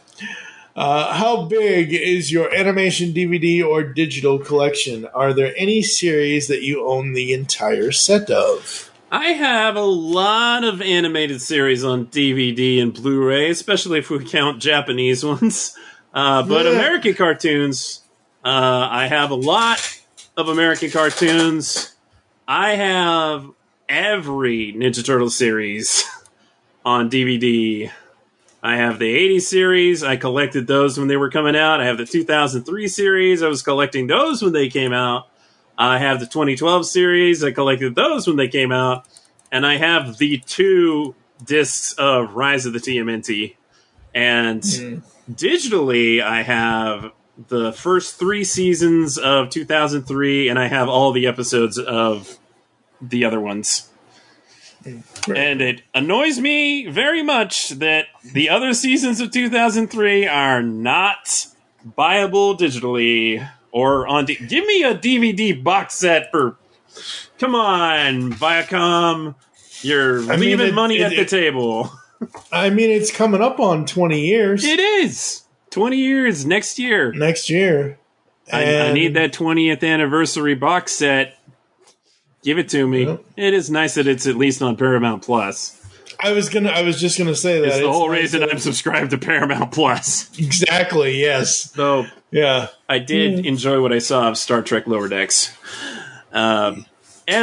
How big is your animation DVD or digital collection? Are there any series that you own the entire set of? I have a lot of animated series on DVD and Blu-ray, especially if we count Japanese ones. But American cartoons, I have a lot of American cartoons. I have every Ninja Turtle series on DVD. I have the 80s series. I collected those when they were coming out. I have the 2003 series. I was collecting those when they came out. I have the 2012 series. I collected those when they came out. And I have the 2 discs of Rise of the TMNT. And digitally, I have the first 3 seasons of 2003, and I have all the episodes of the other ones. And it annoys me very much that the other seasons of 2003 are not buyable digitally or on. Give me a DVD box set for. Come on, Viacom, you're leaving money at the table. I mean, it's coming up on 20 years. It is 20 years next year. I need that 20th anniversary box set. Give it to me. Yep. It is nice that it's at least on Paramount Plus. I was just gonna say that it's the whole reason I'm subscribed to Paramount Plus. Exactly. Yes. So I did enjoy what I saw of Star Trek Lower Decks. And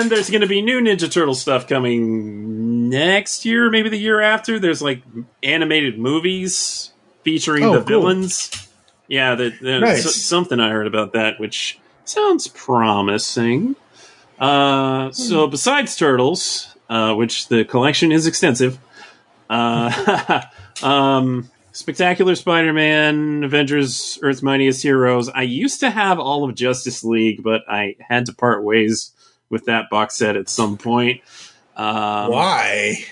there's going to be new Ninja Turtle stuff coming next year, maybe the year after. There's like animated movies featuring the villains. Yeah, nice. Something I heard about that, which sounds promising. So besides Turtles, which the collection is extensive, Spectacular Spider-Man, Avengers, Earth's Mightiest Heroes. I used to have all of Justice League, but I had to part ways with that box set at some point. Why?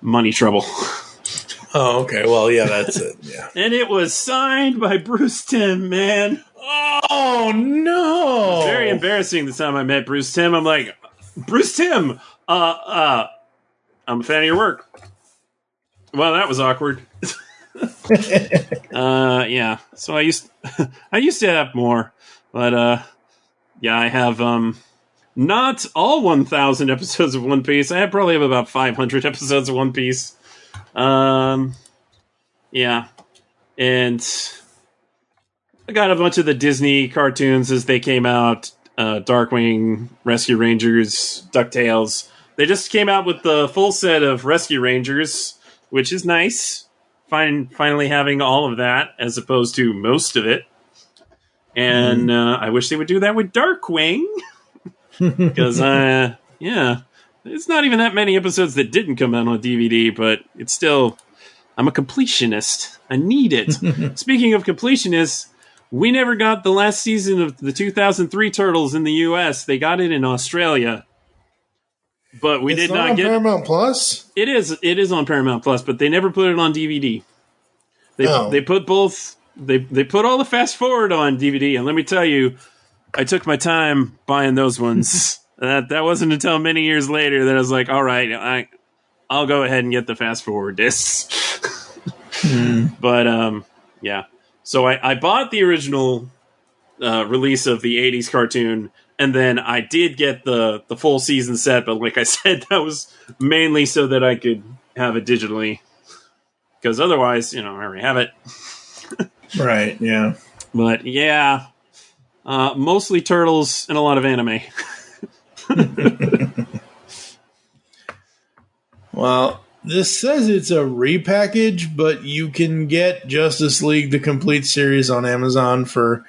Money trouble. Oh, okay. Well, yeah, that's it. Yeah. And it was signed by Bruce Timm, man. Oh, no. Very embarrassing the time I met Bruce Timm. I'm like, Bruce Timm, I'm a fan of your work. Well, that was awkward. Yeah. So I used to have more, but yeah, I have not all 1,000 episodes of One Piece. I probably have about 500 episodes of One Piece. Yeah, and I got a bunch of the Disney cartoons as they came out. Darkwing, Rescue Rangers, DuckTales. They just came out with the full set of Rescue Rangers, which is nice. Finally having all of that as opposed to most of it. And I wish they would do that with Darkwing. Because, yeah, it's not even that many episodes that didn't come out on DVD, but it's still, I'm a completionist. I need it. Speaking of completionists, we never got the last season of the 2003 Turtles in the U.S. They got it in Australia. But we did not get it. Paramount Plus? It is on Paramount Plus, but they never put it on DVD. They put both. They put all the fast forward on DVD, and let me tell you, I took my time buying those ones. That wasn't until many years later that I was like, all right, I'll go ahead and get the fast forward discs. But yeah, so I bought the original release of the 80s cartoon, And then I did get the full season set, but like I said, that was mainly so that I could have it digitally. Because otherwise, I already have it. Right, yeah. But yeah, mostly Turtles and a lot of anime. Well, this says it's a repackage, but you can get Justice League the complete series on Amazon for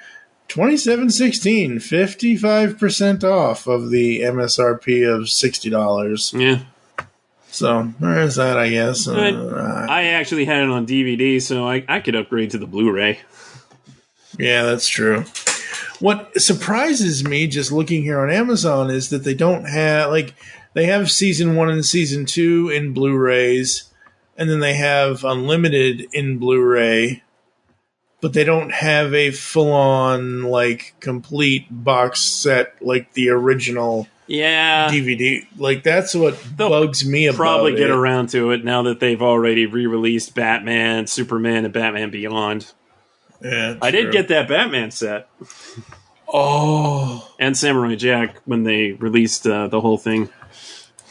$27.16, 55% off of the MSRP of $60. Yeah. So there's that, I guess. I actually had it on DVD, so I could upgrade to the Blu-ray. Yeah, that's true. What surprises me just looking here on Amazon is that they don't have, they have season 1 and season 2 in Blu-rays, and then they have Unlimited in Blu-ray, but they don't have a full-on, complete box set like the original DVD. That's what bugs me about it. They'll probably get around to it now that they've already re-released Batman, Superman, and Batman Beyond. Yeah, I did get that Batman set. Oh. And Samurai Jack when they released the whole thing.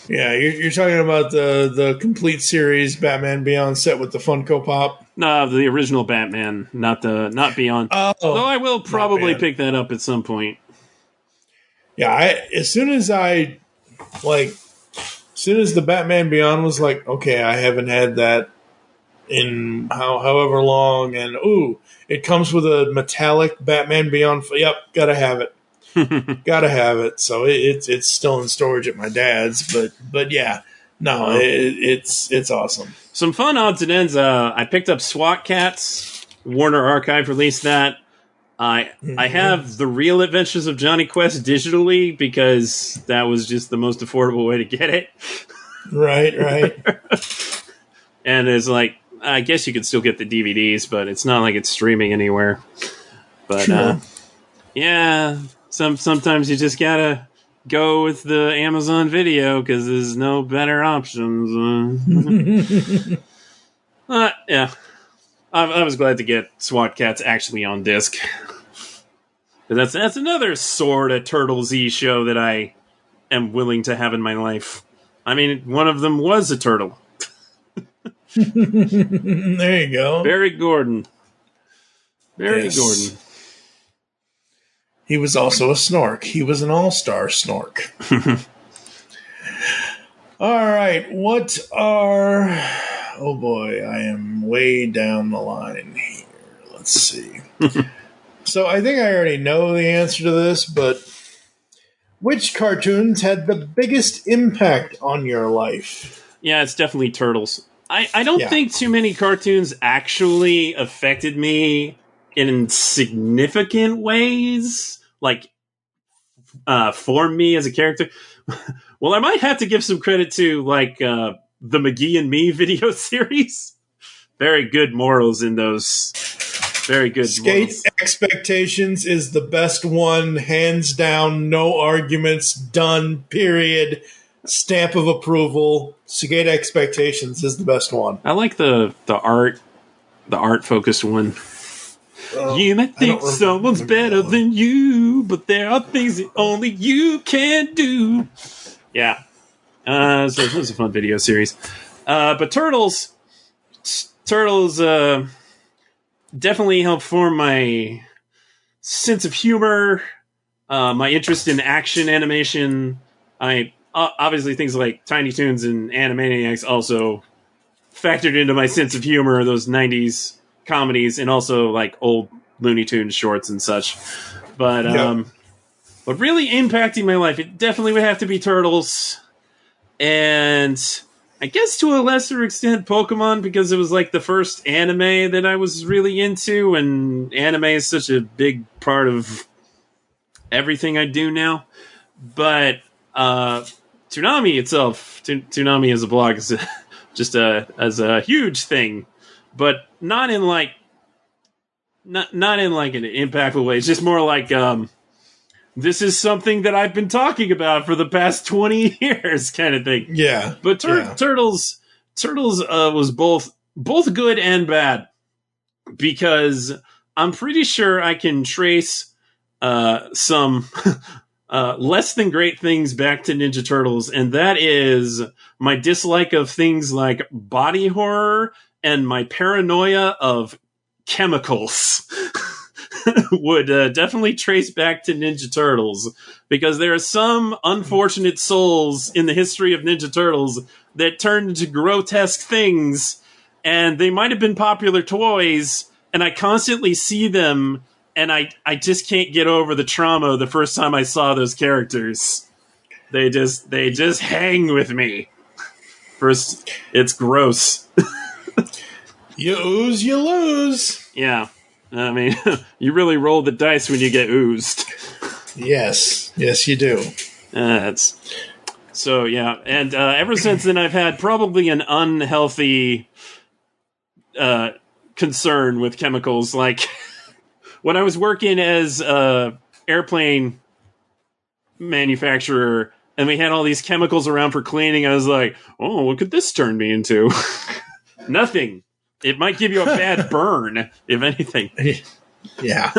Yeah, you're talking about the complete series Batman Beyond set with the Funko Pop? No, the original Batman, not Beyond. Oh. Though I will probably pick that up at some point. Yeah, as soon as the Batman Beyond was like, okay, I haven't had that in however long, and it comes with a metallic Batman Beyond. Yep, gotta have it. Gotta have it. So it's still in storage at my dad's, but yeah, no, it's awesome. Some fun odds and ends. I picked up SWAT Cats. Warner Archive released that. I have The Real Adventures of Johnny Quest digitally because that was just the most affordable way to get it. Right. And it's I guess you could still get the DVDs, but it's not like it's streaming anywhere. But sure. Yeah, sometimes you just gotta go with the Amazon Video because there's no better options. Yeah, I was glad to get SWAT Cats actually on disc. That's another sort of Turtles-y show that I am willing to have in my life. I mean, one of them was a turtle. There you go. Barry Gordon. Gordon. He was also a Snork. He was an all-star Snork. All right. Oh boy, I am way down the line here. Let's see. So I think I already know the answer to this, but which cartoons had the biggest impact on your life? Yeah, it's definitely Turtles. I don't think too many cartoons actually affected me in significant ways, formed me as a character. Well, I might have to give some credit to, the McGee and Me video series. Very good morals in those. Very good Skate morals. Expectations is the best one, hands down, no arguments, done, period. Stamp of approval. Skate Expectations is the best one. I like the art focused one. You might think someone's better than you, but there are things that only you can do. Yeah. So it was a fun video series. But Turtles definitely helped form my sense of humor, my interest in action animation. Obviously things like Tiny Toons and Animaniacs also factored into my sense of humor, those 90s comedies, and also old Looney Tunes shorts and such. But but really impacting my life, it definitely would have to be Turtles. And I guess to a lesser extent Pokemon, because it was the first anime that I was really into, and anime is such a big part of everything I do now. But Toonami itself, Toonami as a blog is just as a huge thing, but not in an impactful way. It's just more this is something that I've been talking about for the past 20 years kind of thing. Yeah. But Turtles was both good and bad, because I'm pretty sure I can trace some less than great things back to Ninja Turtles, and that is my dislike of things like body horror and my paranoia of chemicals. Would definitely trace back to Ninja Turtles, because there are some unfortunate souls in the history of Ninja Turtles that turned into grotesque things, and they might have been popular toys, and I constantly see them, and I just can't get over the trauma the first time I saw those characters. They just hang with me. First, it's gross. You ooze, you lose. Yeah. I mean, you really roll the dice when you get oozed. Yes. Yes, you do. So, yeah. And ever since then, I've had probably an unhealthy concern with chemicals. Like, when I was working as a airplane manufacturer and we had all these chemicals around for cleaning, I was like, oh, what could this turn me into? Nothing. It might give you a bad burn, if anything. Yeah.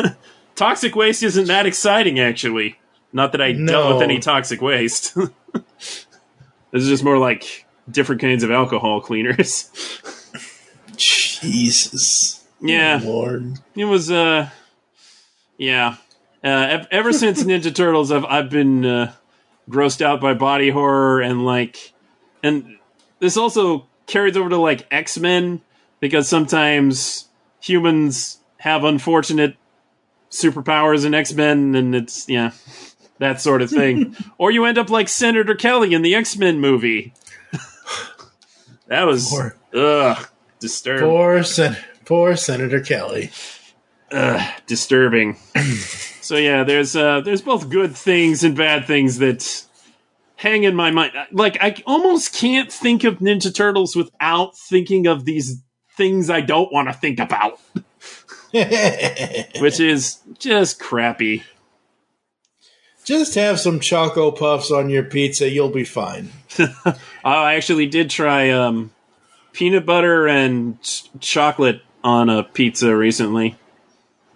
Toxic waste isn't that exciting, actually. Not that I dealt with any toxic waste. This is just more like different kinds of alcohol cleaners. Jesus. Yeah. Oh, Lord. It was, yeah. Ever since Ninja Turtles, I've been grossed out by body horror, and this also carries over to, like, X-Men, because sometimes humans have unfortunate superpowers in X-Men, and it's, yeah, that sort of thing. Or you end up like Senator Kelly in the X-Men movie. That was, disturbing. Poor Senator Kelly. Disturbing. So yeah, there's both good things and bad things that hang in my mind. Like, I almost can't think of Ninja Turtles without thinking of these things I don't want to think about. Which is just crappy. Just have some Choco Puffs on your pizza, you'll be fine. I actually did try peanut butter and chocolate on a pizza recently.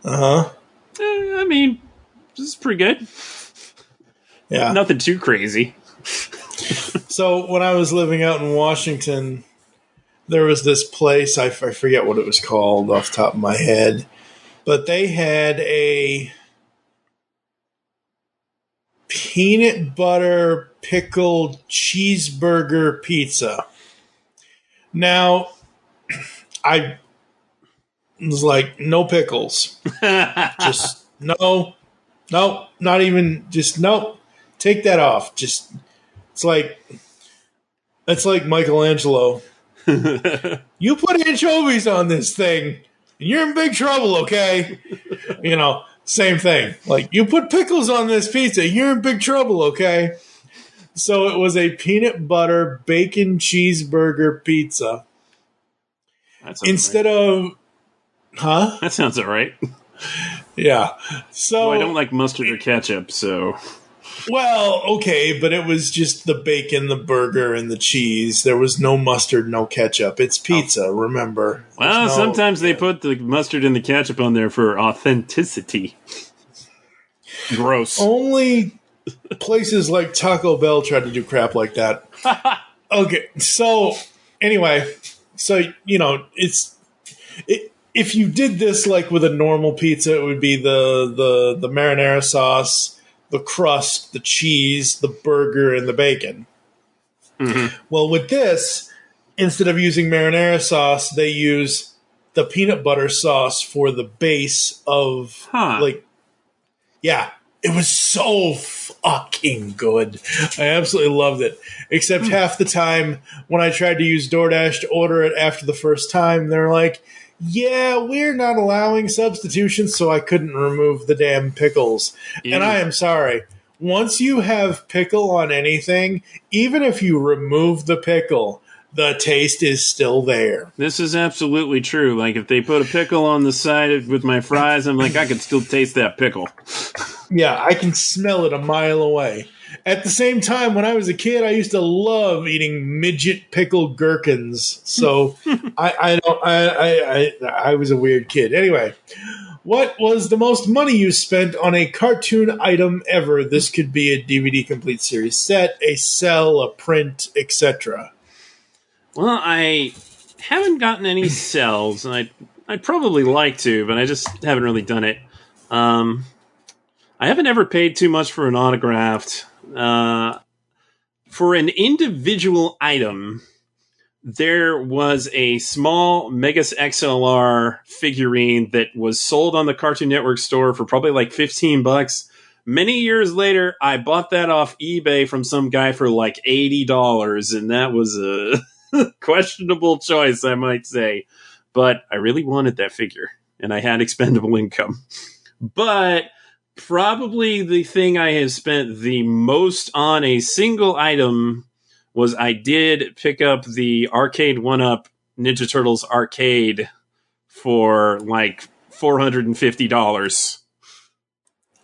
Uh-huh. I mean, this is pretty good. Yeah. Nothing too crazy. So when I was living out in Washington, there was this place, I forget what it was called off the top of my head, but they had a peanut butter pickled cheeseburger pizza. Now, I was like, no pickles. Just, no, not even, just, no, take that off. Just, it's like Michelangelo. You put anchovies on this thing, and you're in big trouble, okay? You know, same thing. Like, you put pickles on this pizza, you're in big trouble, okay? So it was a peanut butter bacon cheeseburger pizza. Instead of... Huh? That sounds all right. Yeah. So well, I don't like mustard or ketchup, so... Well, okay, but it was just the bacon, the burger, and the cheese. There was no mustard, no ketchup. It's pizza, remember. Well, sometimes they put the mustard and the ketchup on there for authenticity. Gross. Only places like Taco Bell tried to do crap like that. Okay, so anyway, so, you know, if you did this like with a normal pizza, it would be the marinara sauce, the crust, the cheese, the burger, and the bacon. Mm-hmm. Well, with this, instead of using marinara sauce, they use the peanut butter sauce for the base of, yeah, it was so fucking good. I absolutely loved it. Except half the time when I tried to use DoorDash to order it after the first time, they're like, yeah, we're not allowing substitutions, so I couldn't remove the damn pickles. Ew. And I am sorry. Once you have pickle on anything, even if you remove the pickle, the taste is still there. This is absolutely true. Like, if they put a pickle on the side with my fries, I'm like, I can still taste that pickle. Yeah, I can smell it a mile away. At the same time, when I was a kid, I used to love eating midget pickled gherkins. So I was a weird kid. Anyway, What was the most money you spent on a cartoon item ever? This could be a DVD complete series set, a cell, a print, etc. Well, I haven't gotten any cells, and I'd probably like to, but I just haven't really done it. I haven't ever paid too much for an autographed. For an individual item, there was a small Megas XLR figurine that was sold on the Cartoon Network store for probably like $15. Many years later, I bought that off eBay from some guy for like $80, and that was a questionable choice, I might say. But I really wanted that figure, and I had expendable income. But probably the thing I have spent the most on a single item was I did pick up the arcade 1-up Ninja Turtles arcade for like $450.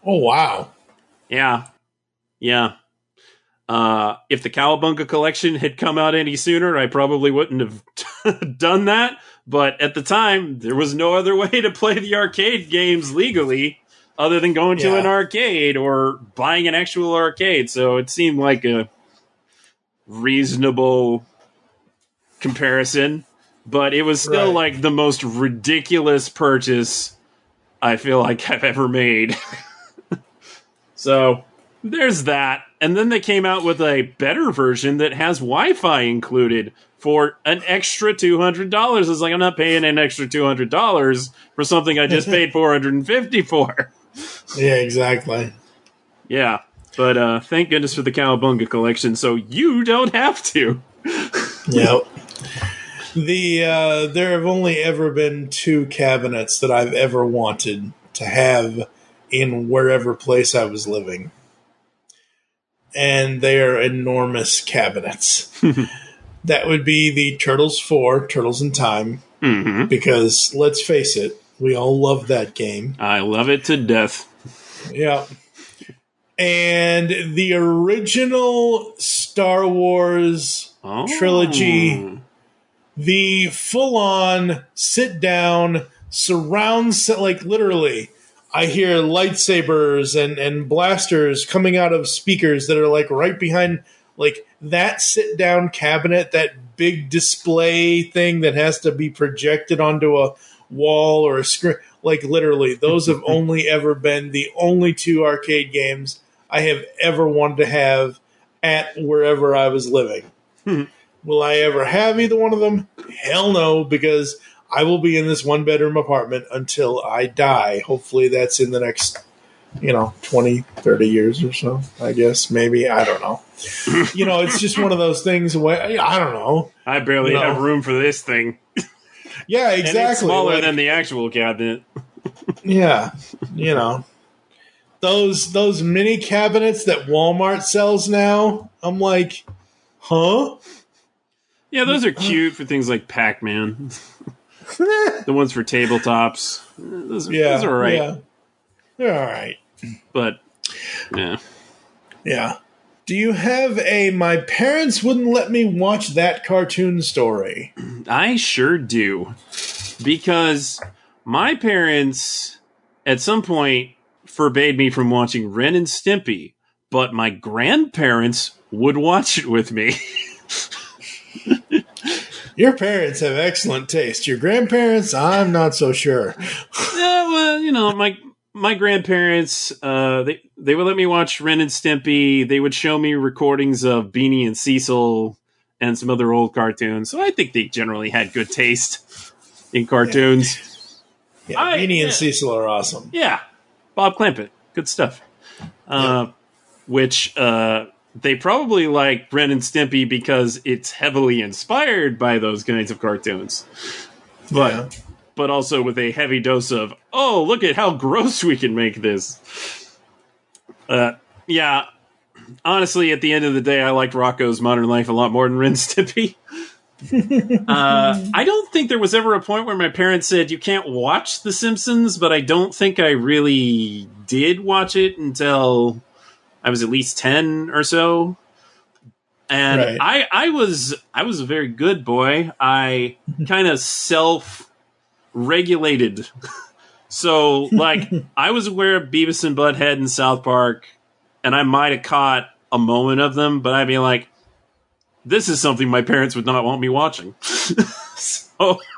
Oh, wow. Yeah. Yeah. If the Cowabunga collection had come out any sooner, I probably wouldn't have done that. But at the time, there was no other way to play the arcade games legally other than going to an arcade or buying an actual arcade. So it seemed like a reasonable comparison, but it was still like the most ridiculous purchase I feel like I've ever made. So there's that. And then they came out with a better version that has Wi-Fi included for an extra $200. It's like, I'm not paying an extra $200 for something I just paid $450 for. Yeah, exactly. Yeah. But thank goodness for the Cowabunga collection, so you don't have to. Yep. There have only ever been 2 cabinets that I've ever wanted to have in wherever place I was living. And they are enormous cabinets. That would be the Turtles 4, Turtles in Time, because let's face it, we all love that game. I love it to death. Yeah. And the original Star Wars trilogy, the full-on sit-down surround set, like literally, I hear lightsabers and blasters coming out of speakers that are like right behind, like that sit-down cabinet, that big display thing that has to be projected onto a wall or a screen. Like literally, those have only ever been the only 2 arcade games I have ever wanted to have at wherever I was living. Will I ever have either one of them? Hell no, because I will be in this 1-bedroom apartment until I die. Hopefully that's in the next, 20, 30 years or so, I guess. Maybe. I don't know. It's just one of those things where, I don't know. I barely have room for this thing. Yeah, exactly. And it's smaller than the actual cabinet. Yeah, Those mini cabinets that Walmart sells now, I'm like, huh? Yeah, those are cute for things like Pac-Man. The ones for tabletops. Those are all right. Yeah. They're all right. But, yeah. Yeah. Do you have my parents wouldn't let me watch that cartoon story? I sure do. Because my parents, at some point, forbade me from watching Ren and Stimpy, but my grandparents would watch it with me. Your parents have excellent taste. Your grandparents, I'm not so sure. Yeah, well, my grandparents, they would let me watch Ren and Stimpy. They would show me recordings of Beanie and Cecil and some other old cartoons. So I think they generally had good taste in cartoons. Yeah, Beanie and Cecil are awesome. Yeah. Bob Clampett. Good stuff. Which they probably like Ren and Stimpy because it's heavily inspired by those kinds of cartoons. But also with a heavy dose of, oh, look at how gross we can make this. Yeah. Honestly, at the end of the day, I liked Rocco's Modern Life a lot more than Ren and Stimpy. I don't think there was ever a point where my parents said, you can't watch The Simpsons, but I don't think I really did watch it until I was at least 10 or so. And I was a very good boy. I kind of self-regulated So, like, I was aware of Beavis and Butthead and South Park, and I might have caught a moment of them, but I'd be like, this is something my parents would not want me watching.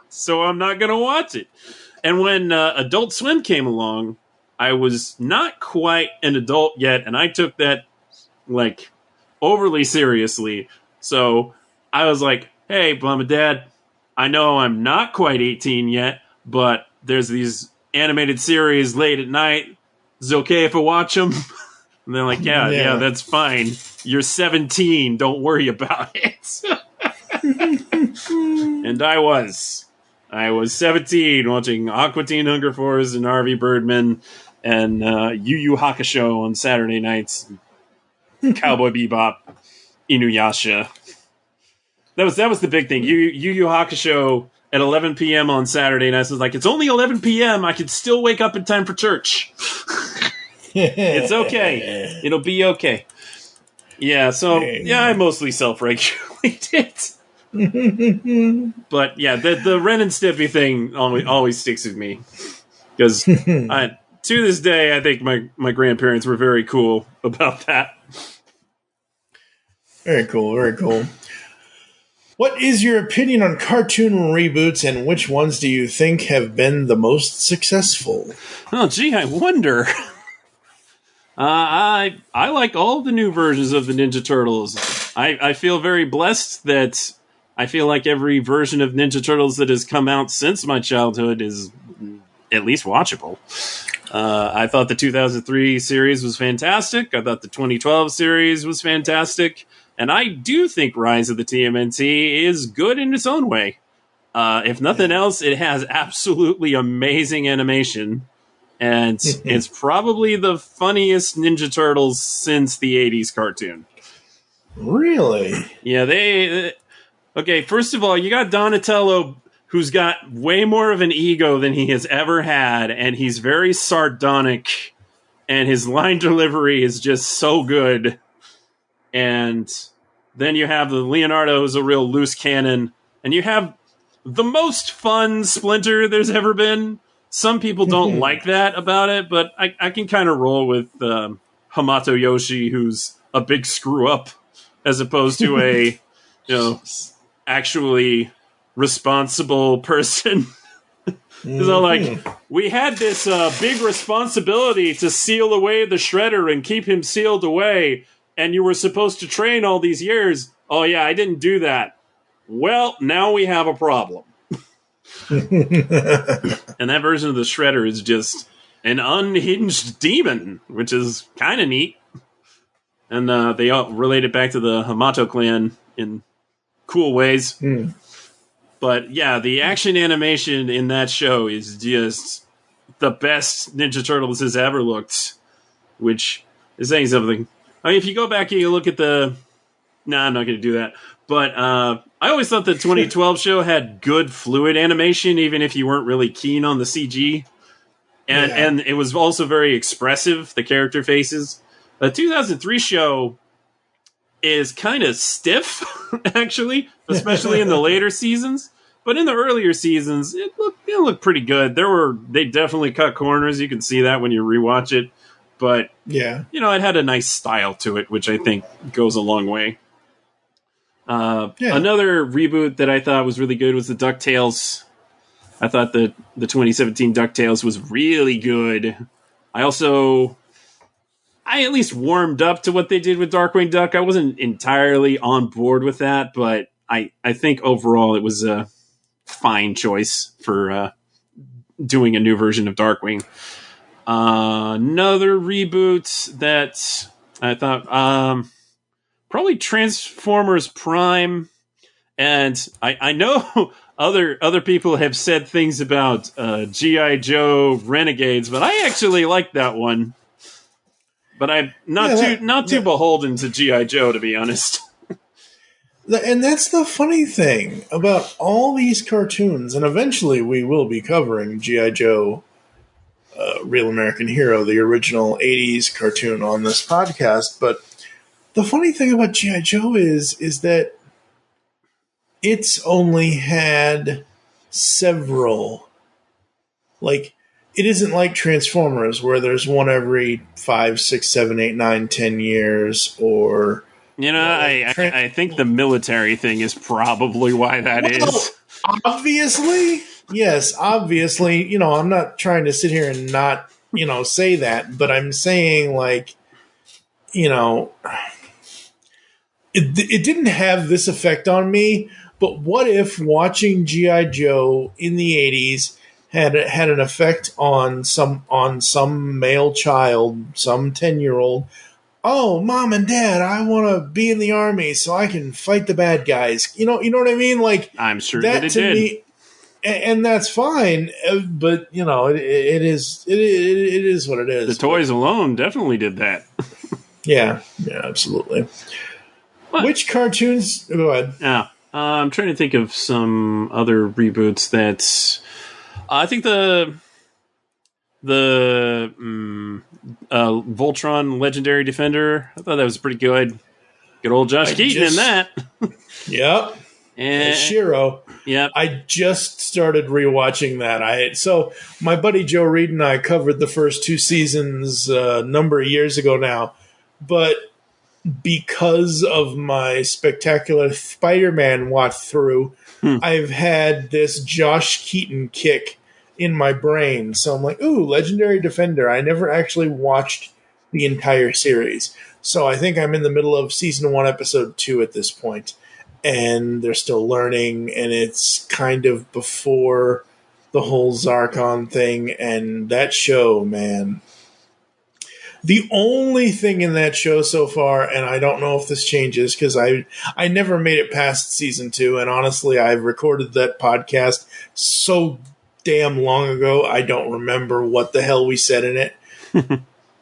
so I'm not going to watch it. And when Adult Swim came along, I was not quite an adult yet, and I took that, like, overly seriously. So I was like, hey, Mom and Dad, I know I'm not quite 18 yet, but there's these animated series late at night. Is it okay if I watch them? And they're like, yeah, that's fine. You're 17. Don't worry about it. And I was 17 watching Aqua Teen Hunger Force and Harvey Birdman and Yu Yu Hakusho on Saturday nights. Cowboy Bebop, Inuyasha. That was the big thing. Yu Yu Hakusho at 11 p.m. on Saturday nights. I was like, it's only 11 p.m. I can still wake up in time for church. It's okay. It'll be okay. Yeah, so, I mostly self-regulated. But, yeah, the Ren and Stimpy thing always sticks with me. Because, to this day, I think my grandparents were very cool about that. Very cool, very cool. What is your opinion on cartoon reboots, and which ones do you think have been the most successful? Oh, gee, I wonder. I like all the new versions of the Ninja Turtles. I feel very blessed that I feel like every version of Ninja Turtles that has come out since my childhood is at least watchable. I thought the 2003 series was fantastic. I thought the 2012 series was fantastic. And I do think Rise of the TMNT is good in its own way. If nothing else, it has absolutely amazing animation. And it's probably the funniest Ninja Turtles since the 80s cartoon. Really? Yeah, okay, first of all, you got Donatello, who's got way more of an ego than he has ever had, and he's very sardonic, and his line delivery is just so good. And then you have the Leonardo, who's a real loose cannon, and you have the most fun Splinter there's ever been. Some people don't like that about it, but I can kind of roll with Hamato Yoshi, who's a big screw-up, as opposed to a, actually responsible person. So, like, we had this big responsibility to seal away the Shredder and keep him sealed away, and you were supposed to train all these years. Oh, yeah, I didn't do that. Well, now we have a problem. And that version of the Shredder is just an unhinged demon, which is kind of neat. And they all relate it back to the Hamato clan in cool ways. But yeah, the action animation in that show is just the best Ninja Turtles has ever looked, which is saying something. I mean, if you go back and you look at the... Nah, I'm not going to do that. But I always thought the 2012 show had good fluid animation, even if you weren't really keen on the CG. And it was also very expressive, the character faces. The 2003 show is kind of stiff, actually, especially in the later seasons. But in the earlier seasons, it looked pretty good. They definitely cut corners. You can see that when you rewatch it. But, it had a nice style to it, which I think goes a long way. Another reboot that I thought was really good was the DuckTales. I thought the 2017 DuckTales was really good. I at least warmed up to what they did with Darkwing Duck. I wasn't entirely on board with that, but I think overall it was a fine choice for doing a new version of Darkwing. Another reboot that I thought... probably Transformers Prime, and I know other people have said things about G.I. Joe Renegades, but I actually like that one. But I'm not too beholden to G.I. Joe, to be honest. And that's the funny thing about all these cartoons, and eventually we will be covering G.I. Joe, Real American Hero, the original 80s cartoon on this podcast, but the funny thing about G.I. Joe is that it's only had several. Like, it isn't like Transformers where there's one every 5, 6, 7, 8, 9, 10 years, or I think the military thing is probably why that is. Obviously, yes, obviously, I'm not trying to sit here and not, say that, but I'm saying, like, it didn't have this effect on me, but what if watching G.I. Joe in the 80s had an effect on some male child, some 10-year-old? Oh, Mom and Dad, I want to be in the Army so I can fight the bad guys. You know what I mean? Like, I'm sure that it did. Me, and that's fine, but it is what it is. The toys alone definitely did that. Yeah, absolutely. What? Which cartoons? Go ahead. Yeah, I'm trying to think of some other reboots that I think the Voltron Legendary Defender. I thought that was pretty good. Good old Josh Keaton in that. Yep. And Shiro. Yep. I just started rewatching that. So my buddy Joe Reed and I covered the first 2 seasons a number of years ago now, but because of my spectacular Spider-Man watch through, I've had this Josh Keaton kick in my brain. So I'm like, ooh, Legendary Defender. I never actually watched the entire series. So I think I'm in the middle of season 1, episode 2 at this point. And they're still learning, and it's kind of before the whole Zarkon thing. And that show, man. The only thing in that show so far, and I don't know if this changes because I never made it past season 2, and honestly, I've recorded that podcast so damn long ago, I don't remember what the hell we said in it.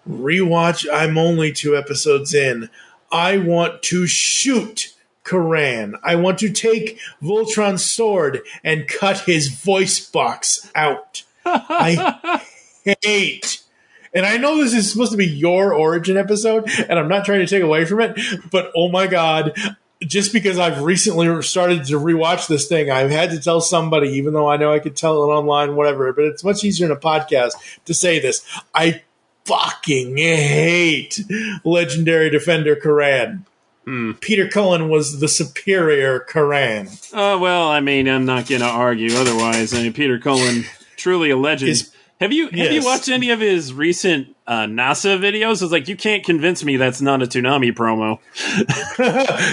Rewatch, I'm only 2 episodes in. I want to shoot Karan. I want to take Voltron's sword and cut his voice box out. I hate. And I know this is supposed to be your origin episode, and I'm not trying to take away from it, but oh my God, just because I've recently started to rewatch this thing, I've had to tell somebody, even though I know I could tell it online, whatever, but it's much easier in a podcast to say this. I fucking hate Legendary Defender Karan. Peter Cullen was the superior Karan. Oh, well, I mean, I'm not going to argue otherwise. I mean, Peter Cullen, truly a legend. Have you watched any of his recent NASA videos? It's like, you can't convince me that's not a Toonami promo.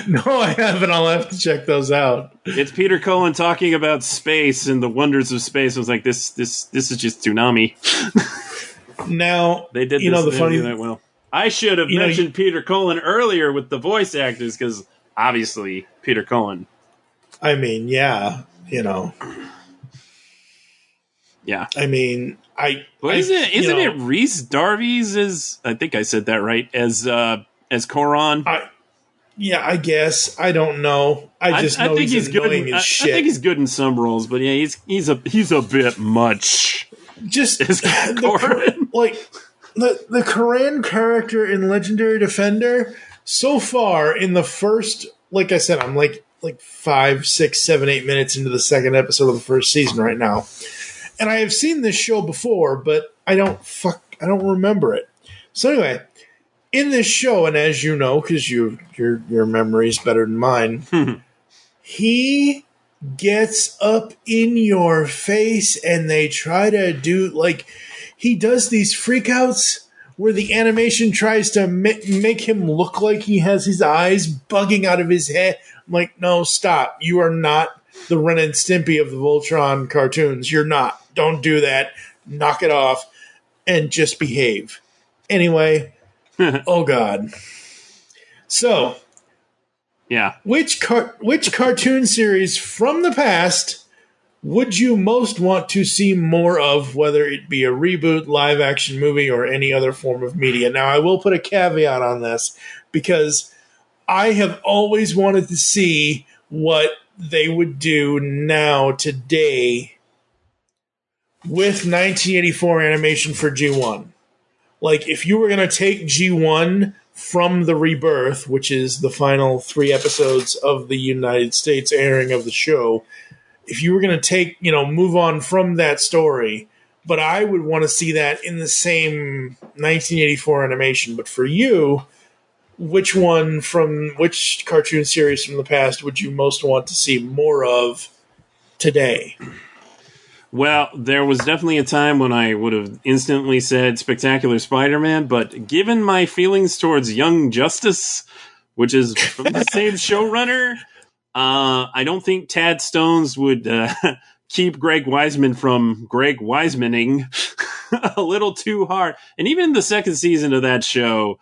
No, I haven't. I'll have to check those out. It's Peter Cullen talking about space and the wonders of space. I was like, this is just Toonami. Now, they did the funny that well. I should have mentioned Peter Cullen earlier with the voice actors because obviously Peter Cullen. I mean, yeah, Yeah. I mean, isn't it Rhys Darby's as I think I said that right as Koron? I guess I don't know. I think he's good. I think he's good in some roles, but yeah, he's a bit much. Just the Karan character in Legendary Defender so far in the first, like I said, I'm like 5, 6, 7, 8 minutes into the second episode of the first season right now. And I have seen this show before, but I don't remember it. So anyway, in this show, and as you know, because your memory is better than mine, he gets up in your face, and they try to do he does these freakouts where the animation tries to make him look like he has his eyes bugging out of his head. I'm like, no, stop! You are not the Ren and Stimpy of the Voltron cartoons. You're not. Don't do that. Knock it off and just behave. Anyway, oh God. So, yeah. Which cartoon series from the past would you most want to see more of, whether it be a reboot, live action movie, or any other form of media? Now, I will put a caveat on this because I have always wanted to see what they would do now, today, with 1984 animation for G1. Like, if you were going to take G1 from the Rebirth, which is the final 3 episodes of the United States airing of the show, if you were going to take, move on from that story, but I would want to see that in the same 1984 animation. But for you, which cartoon series from the past would you most want to see more of today? Well, there was definitely a time when I would have instantly said Spectacular Spider-Man, but given my feelings towards Young Justice, which is from the same showrunner, I don't think Tad Stones would keep Greg Weisman from Greg Weismaning a little too hard. And even the second season of that show,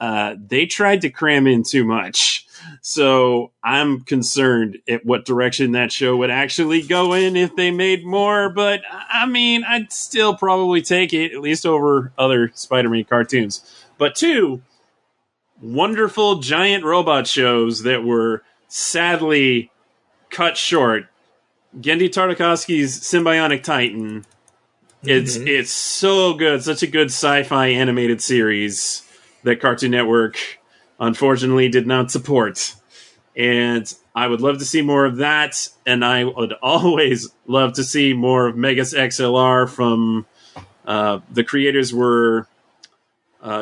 they tried to cram in too much. So I'm concerned at what direction that show would actually go in if they made more. But I mean, I'd still probably take it, at least over other Spider-Man cartoons. But two wonderful giant robot shows that were sadly cut short. Gendy Tartakovsky's Symbionic Titan. It's so good. Such a good sci-fi animated series that Cartoon Network unfortunately did not support. And I would love to see more of that. And I would always love to see more of Megas XLR from the creators were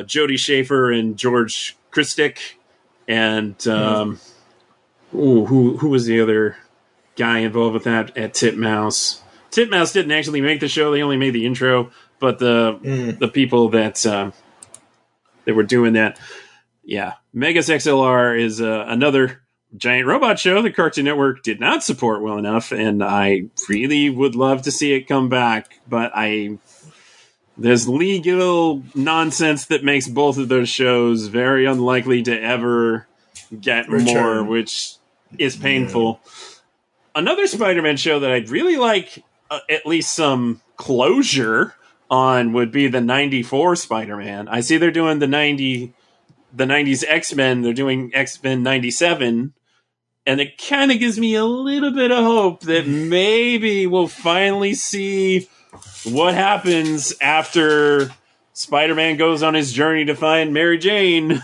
Jody Schaefer and George Christic. And who was the other guy involved with that at Titmouse? Titmouse didn't actually make the show. They only made the intro. But the people that were doing that, yeah. Megas XLR is another giant robot show the Cartoon Network did not support well enough, and I really would love to see it come back, but there's legal nonsense that makes both of those shows very unlikely to ever get more, which is painful. Another Spider-Man show that I'd really like at least some closure on would be the 94 Spider-Man. I see they're doing the 90s X-Men. They're doing X-Men 97. And it kind of gives me a little bit of hope that maybe we'll finally see what happens after Spider-Man goes on his journey to find Mary Jane.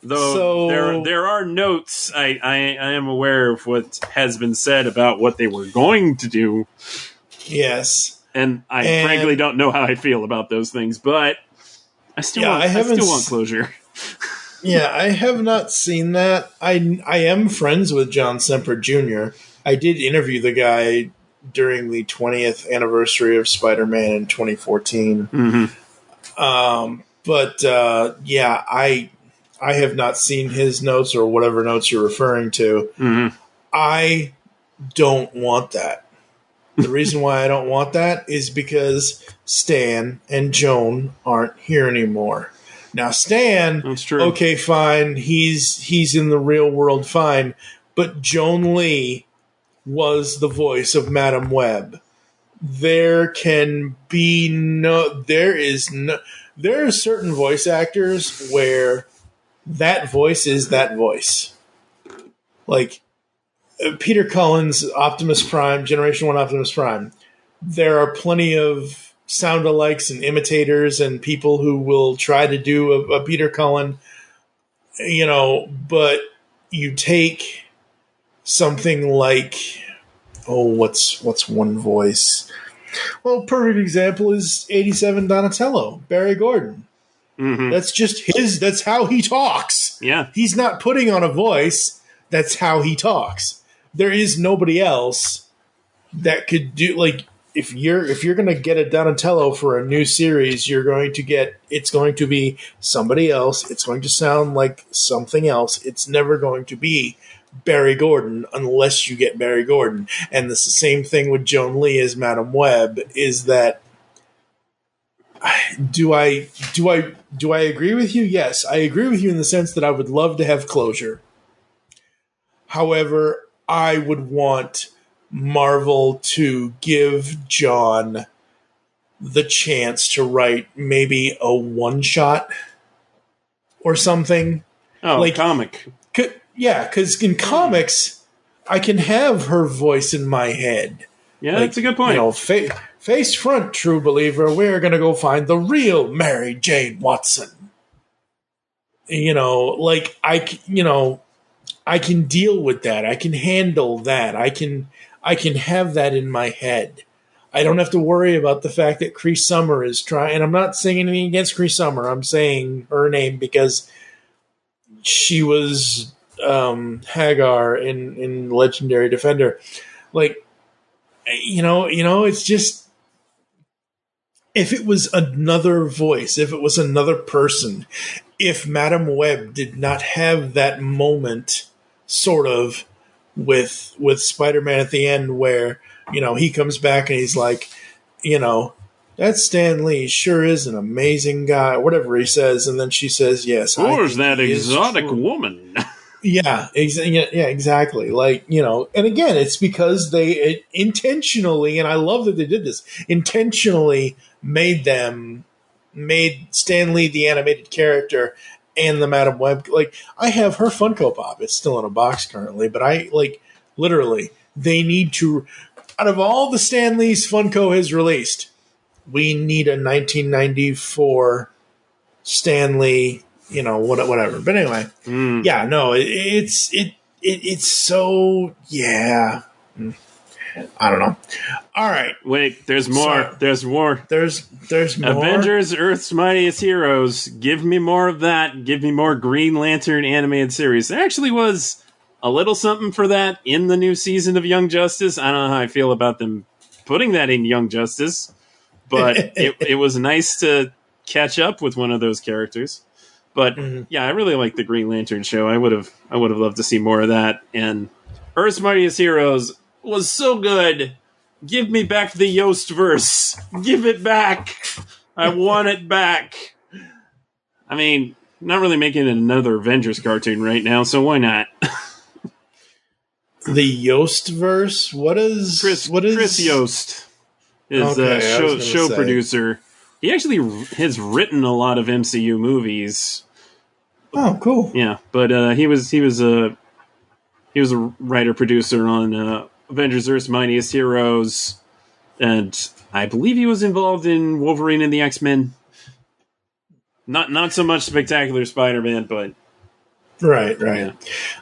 Though there are notes. I am aware of what has been said about what they were going to do. Yes. And I frankly don't know how I feel about those things, but I still want closure. Yeah, I have not seen that. I am friends with John Semper Jr. I did interview the guy during the 20th anniversary of Spider-Man in 2014. Yeah, I have not seen his notes or whatever notes you're referring to. I don't want that. The reason why I don't want that is because Stan and Joan aren't here anymore. Now, Stan, that's true. Okay, fine. He's in the real world, fine. But Joan Lee was the voice of Madam Web. There are certain voice actors where that voice is that voice. Like Peter Cullen's Optimus Prime, Generation 1 Optimus Prime. There are plenty of sound-alikes and imitators and people who will try to do a Peter Cullen, but you take something like, what's one voice? Well, perfect example is 87 Donatello, Barry Gordon. That's just that's how he talks. Yeah. He's not putting on a voice. That's how he talks. There is nobody else that could do, like, if you're going to get a Donatello for a new series, it's going to be somebody else. It's going to sound like something else. It's never going to be Barry Gordon unless you get Barry Gordon. And it's the same thing with Joan Lee as Madam Web, is that do I agree with you? Yes, I agree with you in the sense that I would love to have closure. However, I would want Marvel to give John the chance to write maybe a one-shot or something. Oh, like comic. Yeah, because in comics, I can have her voice in my head. Yeah, that's a good point. Face front, true believer, we're going to go find the real Mary Jane Watson. I can deal with that. I can handle that. I can have that in my head. I don't have to worry about the fact that Cree Summer is trying. And I'm not saying anything against Cree Summer. I'm saying her name because she was Hagar in Legendary Defender. Like, it's just, if it was another voice, if it was another person, if Madam Web did not have that moment, sort of, with Spider-Man at the end where, he comes back and he's like, that Stan Lee sure is an amazing guy, whatever he says, and then she says, yes. Who's that exotic woman? Yeah, exactly. Like, and again, it's because they intentionally, and I love that they did this, intentionally made Stan Lee the animated character and the Madam Web. Like, I have her Funko Pop. It's still in a box currently, but literally, they need to, out of all the Stan Lee's Funko has released, we need a 1994 Stan Lee, whatever. But anyway, yeah, no, it's so, yeah. I don't know. All right. Wait, there's more. So, there's more. There's more. Avengers, Earth's Mightiest Heroes. Give me more of that. Give me more Green Lantern animated series. There actually was a little something for that in the new season of Young Justice. I don't know how I feel about them putting that in Young Justice, but it was nice to catch up with one of those characters. But yeah, I really like the Green Lantern show. I would have loved to see more of that. And Earth's Mightiest Heroes was so good. Give me back the Yost verse. Give it back. I want it back. I mean, not really making another Avengers cartoon right now, so why not? The Yost verse? What is Chris Yost is a show producer. He actually has written a lot of MCU movies. Oh, cool. Yeah, but he was a writer producer on Avengers: Earth's Mightiest Heroes, and I believe he was involved in Wolverine and the X-Men. Not so much Spectacular Spider-Man, but right. Yeah.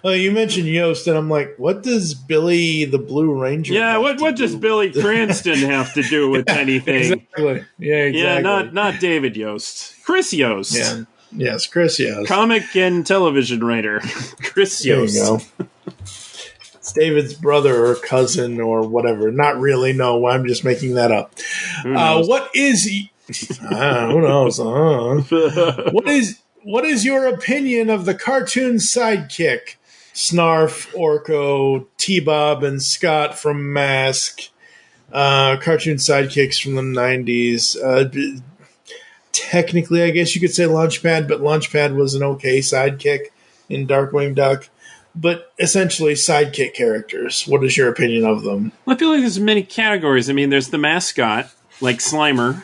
Well, you mentioned Yost, and I'm like, what does Billy the Blue Ranger? Yeah, what does Billy Cranston have to do with anything? Exactly. Yeah, exactly. Yeah, not David Yost, Chris Yost. Yeah. Yes, Chris Yost, comic and television writer, Chris Yost. There you go. It's David's brother or cousin or whatever. Not really. No, I'm just making that up. What is? Who knows? What is your opinion of the cartoon sidekick? Snarf, Orko, T-Bob, and Scott from Mask. Cartoon sidekicks from the 90s. Technically, I guess you could say Launchpad, but Launchpad was an okay sidekick in Darkwing Duck. But essentially, sidekick characters. What is your opinion of them? I feel like there's many categories. I mean, there's the mascot, like Slimer.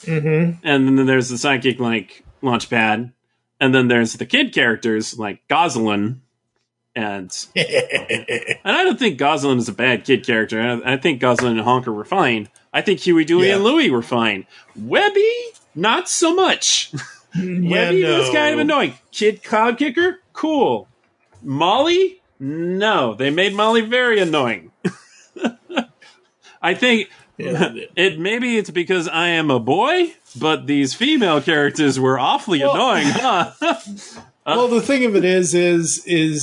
Mm-hmm. And then there's the sidekick, like Launchpad. And then there's the kid characters, like Gosalyn. And I don't think Gosalyn is a bad kid character. I think Gosalyn and Honker were fine. I think Huey, Dewey, and Louie were fine. Webby, not so much. Webby was kind of annoying. Kid Cloud Kicker, cool. Molly? No. They made Molly very annoying. I think maybe it's because I am a boy, but these female characters were awfully annoying, huh? Well, the thing of it is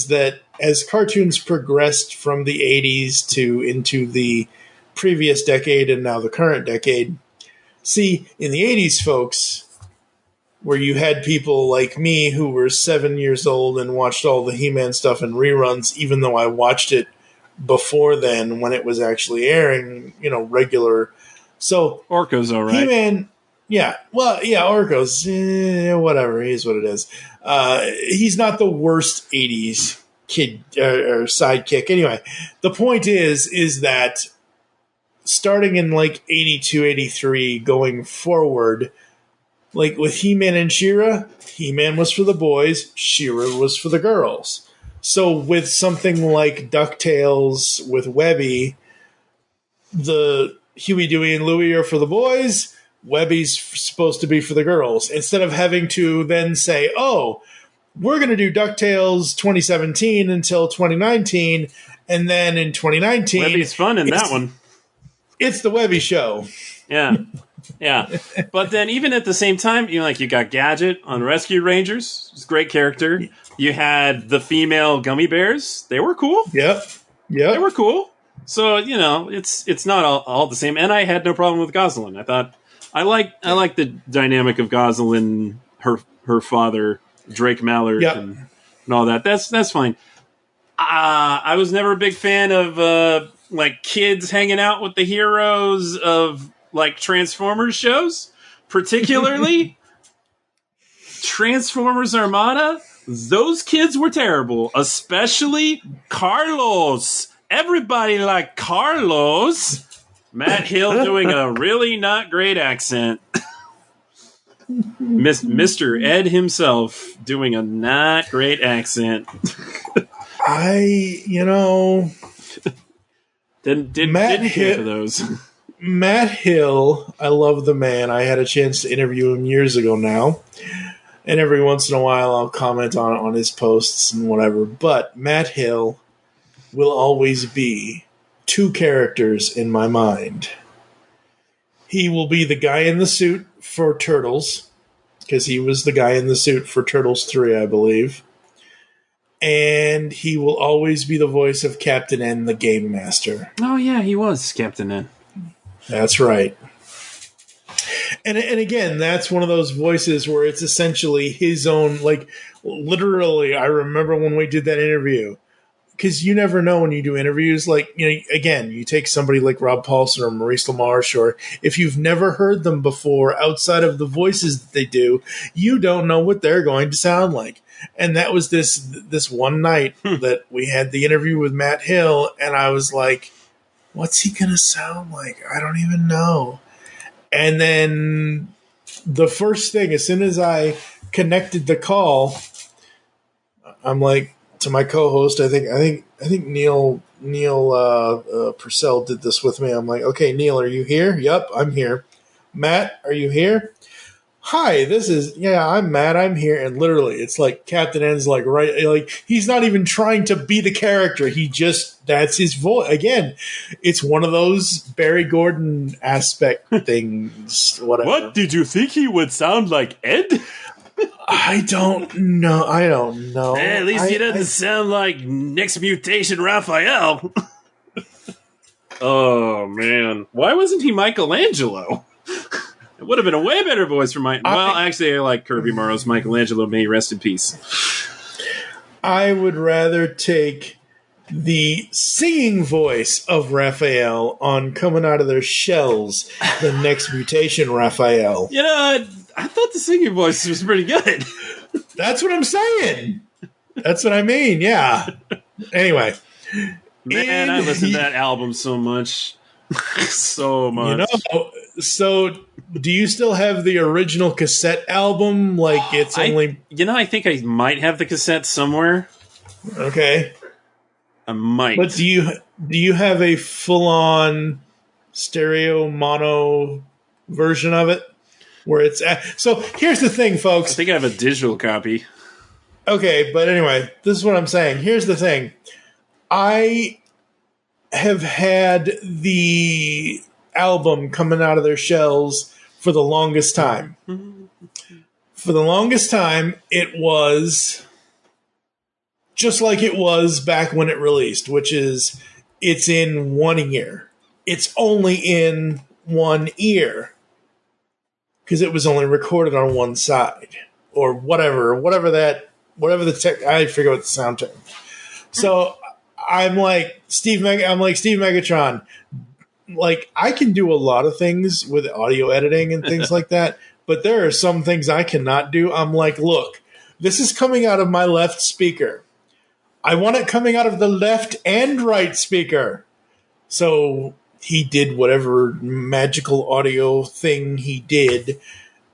that as cartoons progressed from the 80s into the previous decade and now the current decade, see, in the 80s, folks, where you had people like me who were 7 years old and watched all the He-Man stuff in reruns, even though I watched it before then when it was actually airing, regular. So Orko's all right. He-Man, Orko's, whatever, he's what it is. He's not the worst 80s kid or sidekick. Anyway, the point is that starting in like 82, 83, going forward, like with He-Man and She-Ra, He-Man was for the boys, She-Ra was for the girls. So with something like DuckTales with Webby, the Huey, Dewey, and Louie are for the boys, Webby's supposed to be for the girls. Instead of having to then say, oh, we're going to do DuckTales 2017 until 2019, and then in 2019... Webby's fun in that one. It's the Webby Show. Yeah. Yeah. But then even at the same time, you got Gadget on Rescue Rangers. It's a great character. You had the female gummy bears. They were cool. Yep. They were cool. So, it's not all the same. And I had no problem with Gosalyn. I like the dynamic of Gosalyn, her father, Drake Mallard, and all that. That's fine. I was never a big fan of kids hanging out with the heroes of Transformers shows, particularly Transformers Armada. Those kids were terrible, especially Carlos. Everybody liked Carlos. Matt Hill doing a really not great accent. Mr. Ed himself doing a not great accent. Didn't care for those. Matt Hill, I love the man. I had a chance to interview him years ago now. And every once in a while I'll comment on his posts and whatever. But Matt Hill will always be two characters in my mind. He will be the guy in the suit for Turtles, because he was the guy in the suit for Turtles 3, I believe. And he will always be the voice of Captain N, the Game Master. Oh, yeah, he was Captain N. That's right. And again, that's one of those voices where it's essentially his own, literally, I remember when we did that interview, because you never know when you do interviews, again, you take somebody like Rob Paulson or Maurice LaMarche, or if you've never heard them before outside of the voices that they do, you don't know what they're going to sound like. And that was this one night that we had the interview with Matt Hill, and I was like, what's he going to sound like? I don't even know. And then the first thing, as soon as I connected the call, I'm like, to my co-host, I think Neil Purcell did this with me. I'm like, okay, Neil, are you here? Yep, I'm here. Matt, are you here? Hi, I'm Matt, I'm here. And literally, it's like Captain N's he's not even trying to be the character. That's his voice. Again, it's one of those Barry Gordon aspect things, whatever. What, did you think he would sound like Ed? I don't know. At least he doesn't sound like Next Mutation Raphael. Oh, man. Why wasn't he Michelangelo? It would have been a way better voice for actually, I like Kirby Morrow's Michelangelo. May he rest in peace. I would rather take the singing voice of Raphael on Coming Out of Their Shells than Next Mutation Raphael. I thought the singing voice was pretty good. That's what I'm saying. That's what I mean, yeah. Anyway. Man, I listened to that album so much. So much. So do you still have the original cassette album? I think I might have the cassette somewhere. Okay. I might. But do you have a full-on stereo mono version of it? Where it's at? So here's the thing, folks. I think I have a digital copy. Okay, but anyway, this is what I'm saying. Here's the thing. I have had the album Coming Out of Their Shells for the longest time. For the longest time, it was just like it was back when it released, which is it's in one ear. It's only in one ear. Because it was only recorded on one side, or whatever the tech. I forget what the sound term. So I'm like Steve Megatron. I can do a lot of things with audio editing and things like that, but there are some things I cannot do. I'm like, look, this is coming out of my left speaker. I want it coming out of the left and right speaker. So he did whatever magical audio thing he did,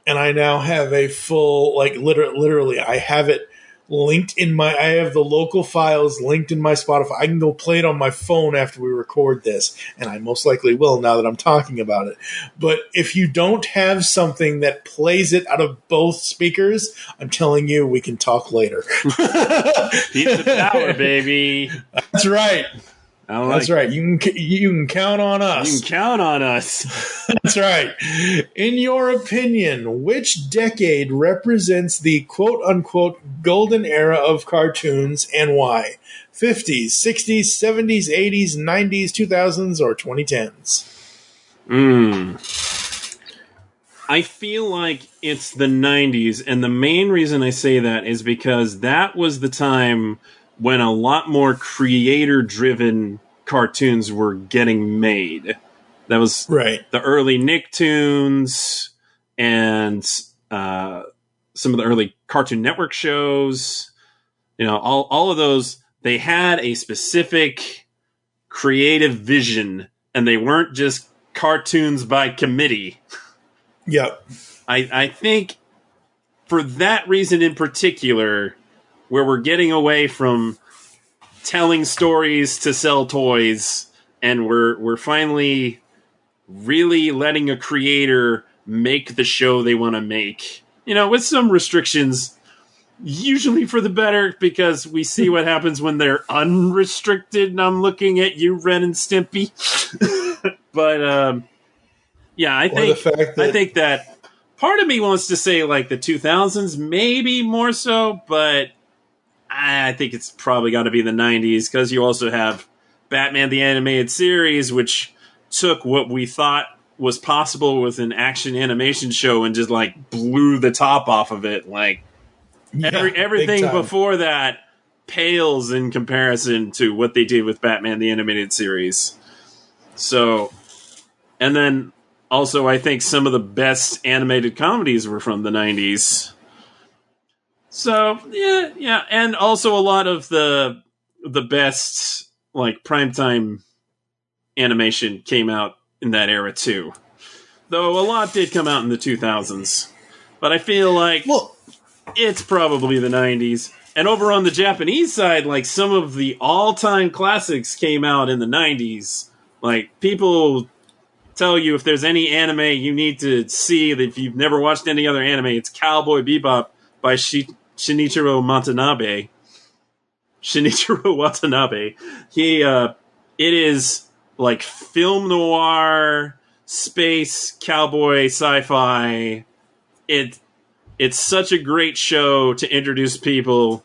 and I now have a full, literally, I have it linked I have the local files linked in my Spotify. I can go play it on my phone after we record this, and I most likely will now that I'm talking about it. But if you don't have something that plays it out of both speakers, I'm telling you, we can talk later. Pizza power, baby. That's right. That's right. You can count on us. You can count on us. That's right. In your opinion, which decade represents the quote-unquote golden era of cartoons and why? 50s, 60s, 70s, 80s, 90s, 2000s, or 2010s? I feel like it's the 90s, and the main reason I say that is because that was the time when a lot more creator-driven cartoons were getting made. That was right. The early Nicktoons and some of the early Cartoon Network shows. You know, all of those, they had a specific creative vision, and they weren't just cartoons by committee. Yep. I think for that reason in particular, where we're getting away from telling stories to sell toys, and we're finally really letting a creator make the show they want to make. You know, with some restrictions, usually for the better, because we see what happens when they're unrestricted, and I'm looking at you, Ren and Stimpy. But, yeah, I think that part of me wants to say, like, the 2000s, maybe more so, but I think it's probably got to be the 90s, because you also have Batman the Animated Series, which took what we thought was possible with an action animation show and just, like, blew the top off of it. Like, everything before that pales in comparison to what they did with Batman the Animated Series. So, and then also I think some of the best animated comedies were from the 90s. So, yeah, and also a lot of the best, like, primetime animation came out in that era, too. Though a lot did come out in the 2000s. But I feel like it's probably the 90s. And over on the Japanese side, like, some of the all-time classics came out in the 90s. Like, people tell you if there's any anime you need to see, that if you've never watched any other anime, it's Cowboy Bebop by Shinichiro Watanabe. It is like film noir, space, cowboy, sci-fi. It's such a great show to introduce people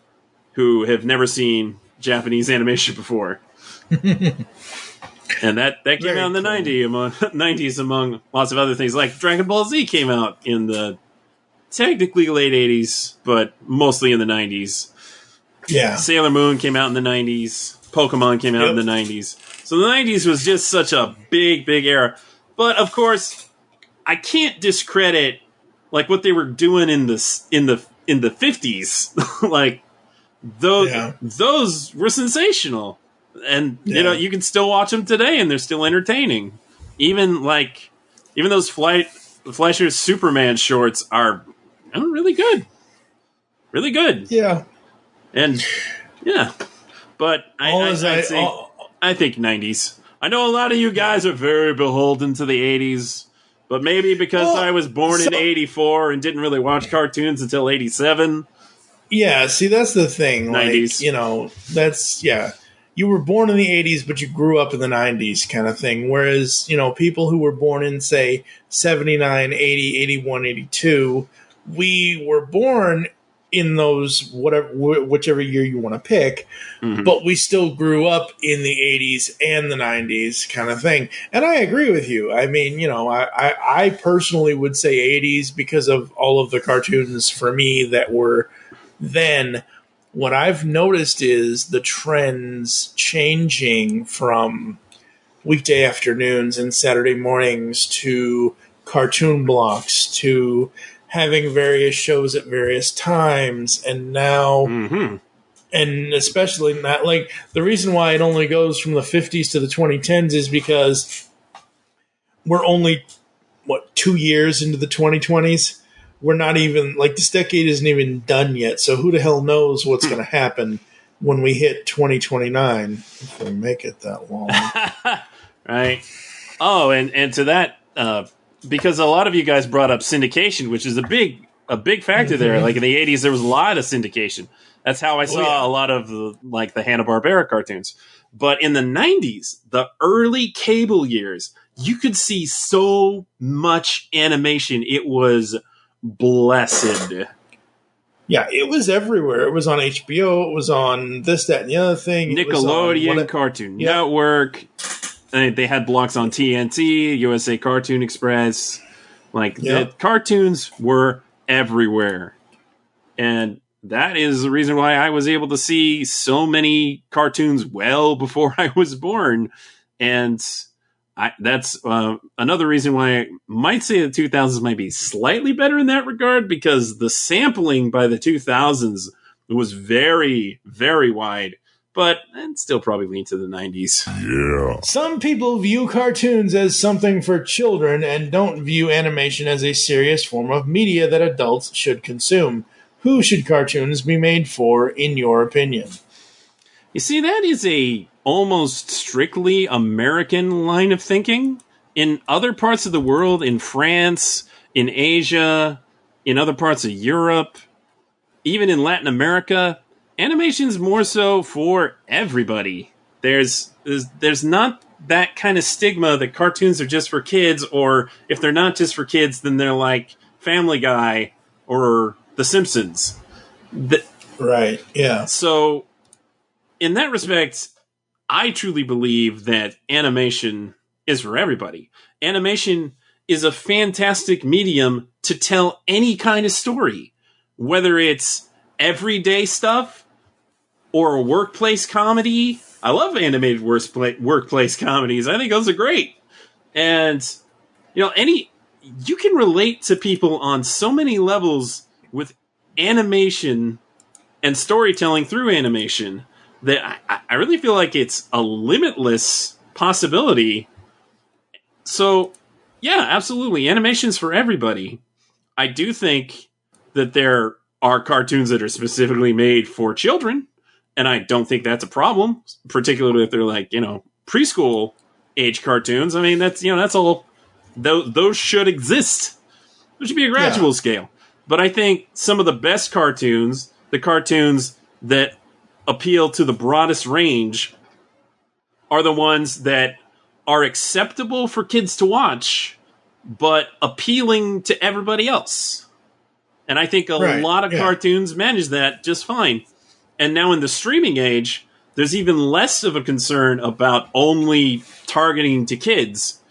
who have never seen Japanese animation before. And that came out in the 90s among lots of other things. Like Dragon Ball Z came out in the technically late 80s, but mostly in the 90s. Yeah. Sailor Moon came out in the 90s. Pokemon came out in the 90s. So the 90s was just such a big, big era. But of course, I can't discredit like what they were doing in the 50s. Like those were sensational. And you know, you can still watch them today and they're still entertaining. Even those Fleischer's Superman shorts are really good. Really good. Yeah. And yeah. But I think 90s. I know a lot of you guys are very beholden to the 80s, but maybe because I was born in 84 and didn't really watch cartoons until 87. Yeah, see, that's the thing. 90s. Like, you know, that's, yeah. You were born in the 80s, but you grew up in the 90s kind of thing. Whereas, you know, people who were born in, say, 79, 80, 81, 82, we were born in those, whichever year you want to pick, but we still grew up in the 80s and the 90s kind of thing. And I agree with you. I mean, you know, I personally would say 80s because of all of the cartoons for me that were then. What I've noticed is the trends changing from weekday afternoons and Saturday mornings to cartoon blocks to having various shows at various times. And now, and especially not like the reason why it only goes from the 50s to the 2010s is because we're only, 2 years into the 2020s? We're not even, like, this decade isn't even done yet, so who the hell knows what's going to happen when we hit 2029, if we make it that long. Right. Oh, and to that, because a lot of you guys brought up syndication, which is a big a big factor there. Like in the 80s, there was a lot of syndication. That's how I saw a lot of the Hanna-Barbera cartoons. But in the 90s, the early cable years, you could see so much animation. It was blessed. Yeah, it was everywhere. It was on HBO. It was on this, that, and the other thing. Nickelodeon, Cartoon Network. They had blocks on TNT, USA Cartoon Express. The cartoons were everywhere. And that is the reason why I was able to see so many cartoons well before I was born. And that's another reason why I might say the 2000s might be slightly better in that regard, because the sampling by the 2000s was very, very wide. But I'd still probably lean to the 90s. Yeah. Some people view cartoons as something for children and don't view animation as a serious form of media that adults should consume. Who should cartoons be made for, in your opinion? You see, that is a almost strictly American line of thinking. In other parts of the world, in France, in Asia, in other parts of Europe, even in Latin America, animation's more so for everybody. There's not that kind of stigma that cartoons are just for kids, or if they're not just for kids, then they're like Family Guy or The Simpsons. Right, yeah. So, in that respect, I truly believe that animation is for everybody. Animation is a fantastic medium to tell any kind of story, whether it's everyday stuff or a workplace comedy. I love animated workplace comedies. I think those are great. And, you can relate to people on so many levels with animation and storytelling through animation that I really feel like it's a limitless possibility. So, yeah, absolutely. Animation's for everybody. I do think that there are cartoons that are specifically made for children, and I don't think that's a problem, particularly if they're preschool age cartoons. I mean, that's all. Those should exist. There should be a gradual scale. But I think some of the best cartoons, the cartoons that appeal to the broadest range, are the ones that are acceptable for kids to watch, but appealing to everybody else. And I think a lot of cartoons manage that just fine. And now in the streaming age, there's even less of a concern about only targeting to kids.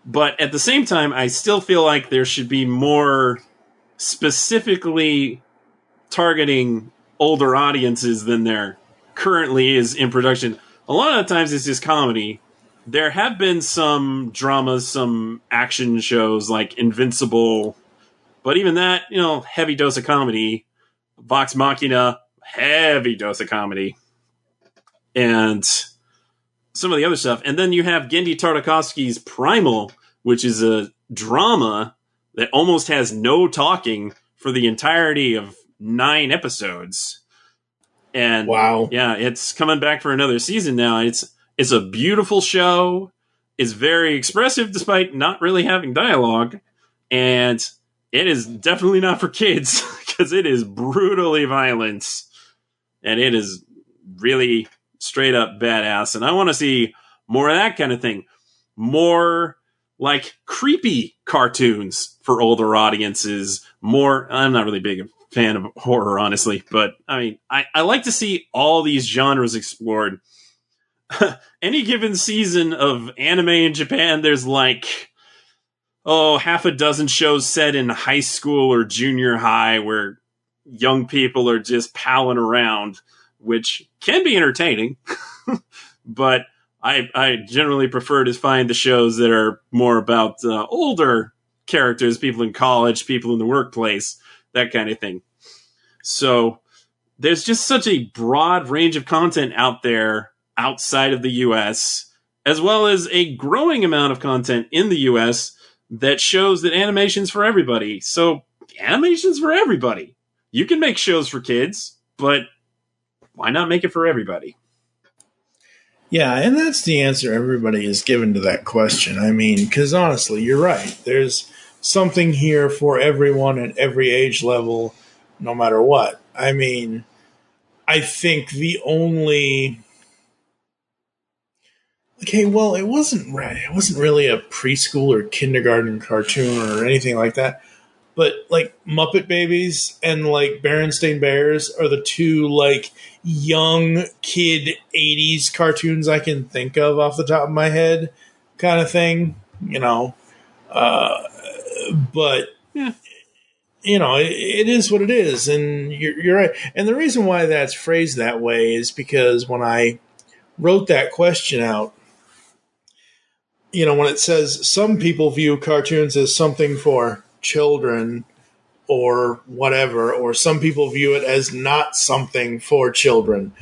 But at the same time, I still feel like there should be more specifically targeting older audiences than there currently is in production. A lot of the times it's just comedy. There have been some dramas, some action shows like Invincible, but even that, heavy dose of comedy. Vox Machina, heavy dose of comedy. And some of the other stuff. And then you have Genndy Tartakovsky's Primal, which is a drama that almost has no talking for the entirety of 9 episodes. And wow. Yeah, it's coming back for another season now. It's a beautiful show. It's very expressive despite not really having dialogue. And it is definitely not for kids because it is brutally violent. And it is really straight up badass. And I want to see more of that kind of thing. More like creepy cartoons for older audiences. I'm not really big a fan of horror, honestly, but I mean, I like to see all these genres explored. Any given season of anime in Japan, there's half a dozen shows set in high school or junior high where young people are just palling around, which can be entertaining, but I generally prefer to find the shows that are more about older characters, people in college, people in the workplace, that kind of thing. So there's just such a broad range of content out there outside of the US, as well as a growing amount of content in the US that shows that animation's for everybody. So animation's for everybody. You can make shows for kids, but why not make it for everybody? Yeah, and that's the answer everybody is given to that question. I mean, because honestly, you're right. There's something here for everyone at every age level, no matter what. I mean, I think the only... Okay, well, it wasn't really a preschool or kindergarten cartoon or anything like that. But, like, Muppet Babies and, like, Berenstain Bears are the two, like, young kid 80s cartoons I can think of off the top of my head kind of thing, you know. But, Yeah. you know, it is what it is, and you're right. And the reason why that's phrased that way is because when I wrote that question out, you know, when it says some people view cartoons as something for children or whatever, or some people view it as not something for children,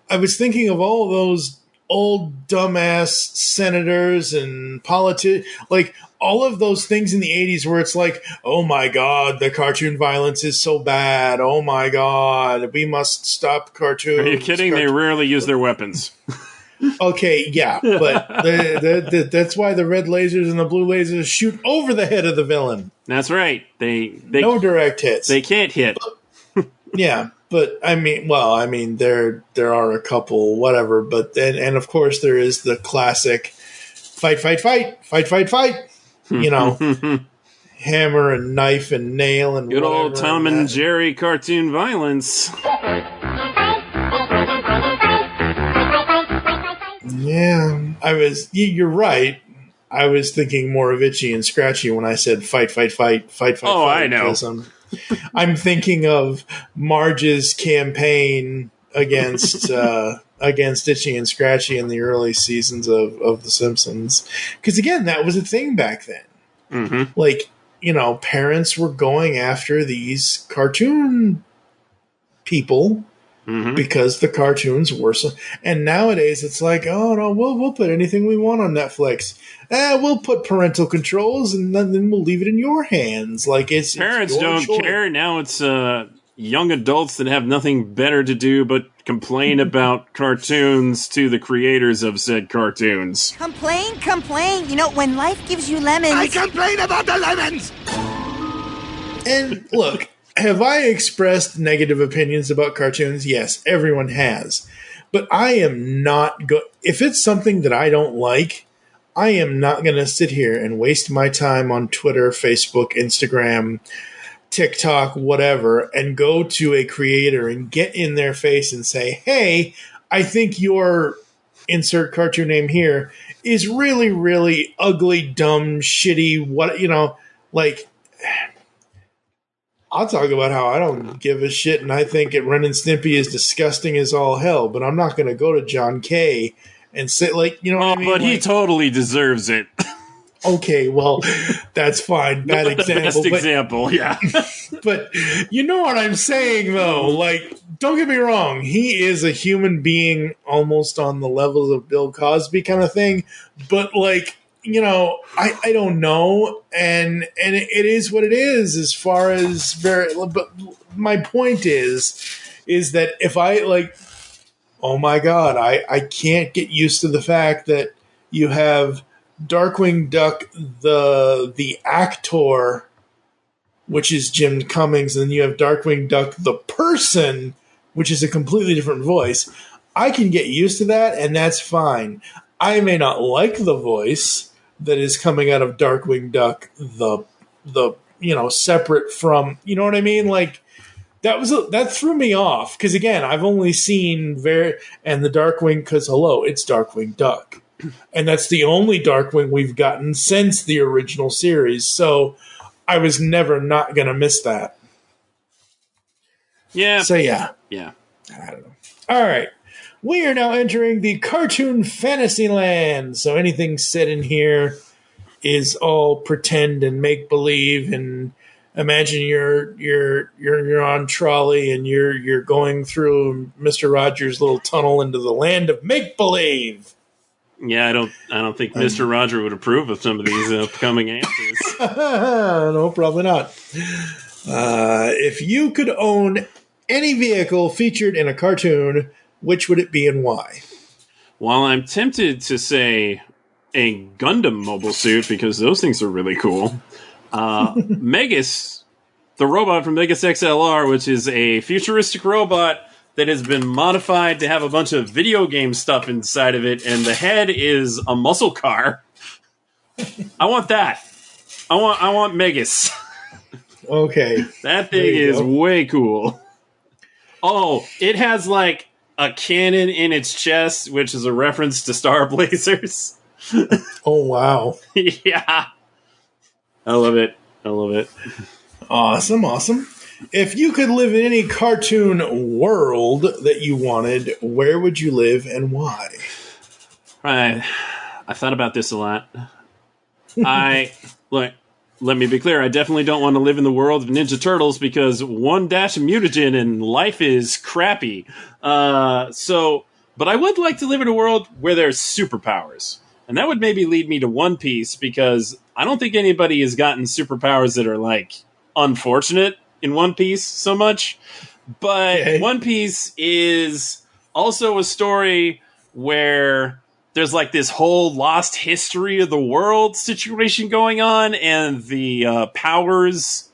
I was thinking of all those old dumbass senators and politicians, like all of those things in the 80s where it's like, oh my God, the cartoon violence is so bad. Oh my God, we must stop cartoons. Are you kidding? They rarely use their weapons. Okay, yeah, but that's why the red lasers and the blue lasers shoot over the head of the villain. That's right. They no direct hits. They can't hit. Yeah, but I mean, there are a couple, whatever. But then, and of course, there is the classic fight. You know, hammer and knife and nail and good whatever, old Tom and Jerry cartoon violence. Yeah, you're right. I was thinking more of Itchy and Scratchy when I said fight. Oh, I know. I'm thinking of Marge's campaign against against Itchy and Scratchy in the early seasons of The Simpsons. Because again, that was a thing back then. Mm-hmm. Like, you know, parents were going after these cartoon people. Mm-hmm. Because the cartoons were so, and nowadays it's like, oh no, we'll put anything we want on Netflix. We'll put parental controls, and then we'll leave it in your hands. Like parents don't care now. It's young adults that have nothing better to do but complain about cartoons to the creators of said cartoons. Complain. You know, when life gives you lemons, I complain about the lemons. And look. Have I expressed negative opinions about cartoons? Yes, everyone has. But I am not if it's something that I don't like, I am not going to sit here and waste my time on Twitter, Facebook, Instagram, TikTok, whatever, and go to a creator and get in their face and say, hey, I think your insert cartoon name here is really, really ugly, dumb, shitty, what, you know, like... I'll talk about how I don't give a shit, and I think Ren and Stimpy is disgusting as all hell, but I'm not going to go to John Kay and say, like, you know what I mean? But he totally deserves it. Okay, well, that's fine. Bad example. Best example, yeah. But you know what I'm saying, though? Like, don't get me wrong. He is a human being almost on the levels of Bill Cosby kind of thing, but, like, you know, I don't know, and it is what it is as far as but my point is that if I, like, oh my God, I can't get used to the fact that you have Darkwing Duck, the actor, which is Jim Cummings, and then you have Darkwing Duck, the person, which is a completely different voice. I can get used to that, and that's fine. I may not like the voice that is coming out of Darkwing Duck, the you know, separate from, you know what I mean? Like, that threw me off, because again, I've only seen and the Darkwing, because hello, it's Darkwing Duck, and that's the only Darkwing we've gotten since the original series, so I was never not gonna miss that. Yeah. So yeah. I don't know. All right. We are now entering the cartoon fantasy land. So anything said in here is all pretend and make believe. And imagine you're on trolley and you're going through Mr. Rogers' little tunnel into the land of make believe. Yeah, I don't think Mr. Roger would approve of some of these upcoming answers. No, probably not. If you could own any vehicle featured in a cartoon, which would it be and why? While I'm tempted to say a Gundam mobile suit, because those things are really cool, Megas, the robot from Megas XLR, which is a futuristic robot that has been modified to have a bunch of video game stuff inside of it, and the head is a muscle car. I want that. I want Megas. Okay. That thing is way cool. Oh, it has like a cannon in its chest, which is a reference to Star Blazers. Oh, wow. Yeah. I love it. Awesome. If you could live in any cartoon world that you wanted, where would you live and why? Right. I thought about this a lot. Let me be clear. I definitely don't want to live in the world of Ninja Turtles because one dash of mutagen and life is crappy. But I would like to live in a world where there's superpowers. And that would maybe lead me to One Piece because I don't think anybody has gotten superpowers that are like unfortunate in One Piece so much. But One Piece is also a story where there's like this whole lost history of the world situation going on, and the powers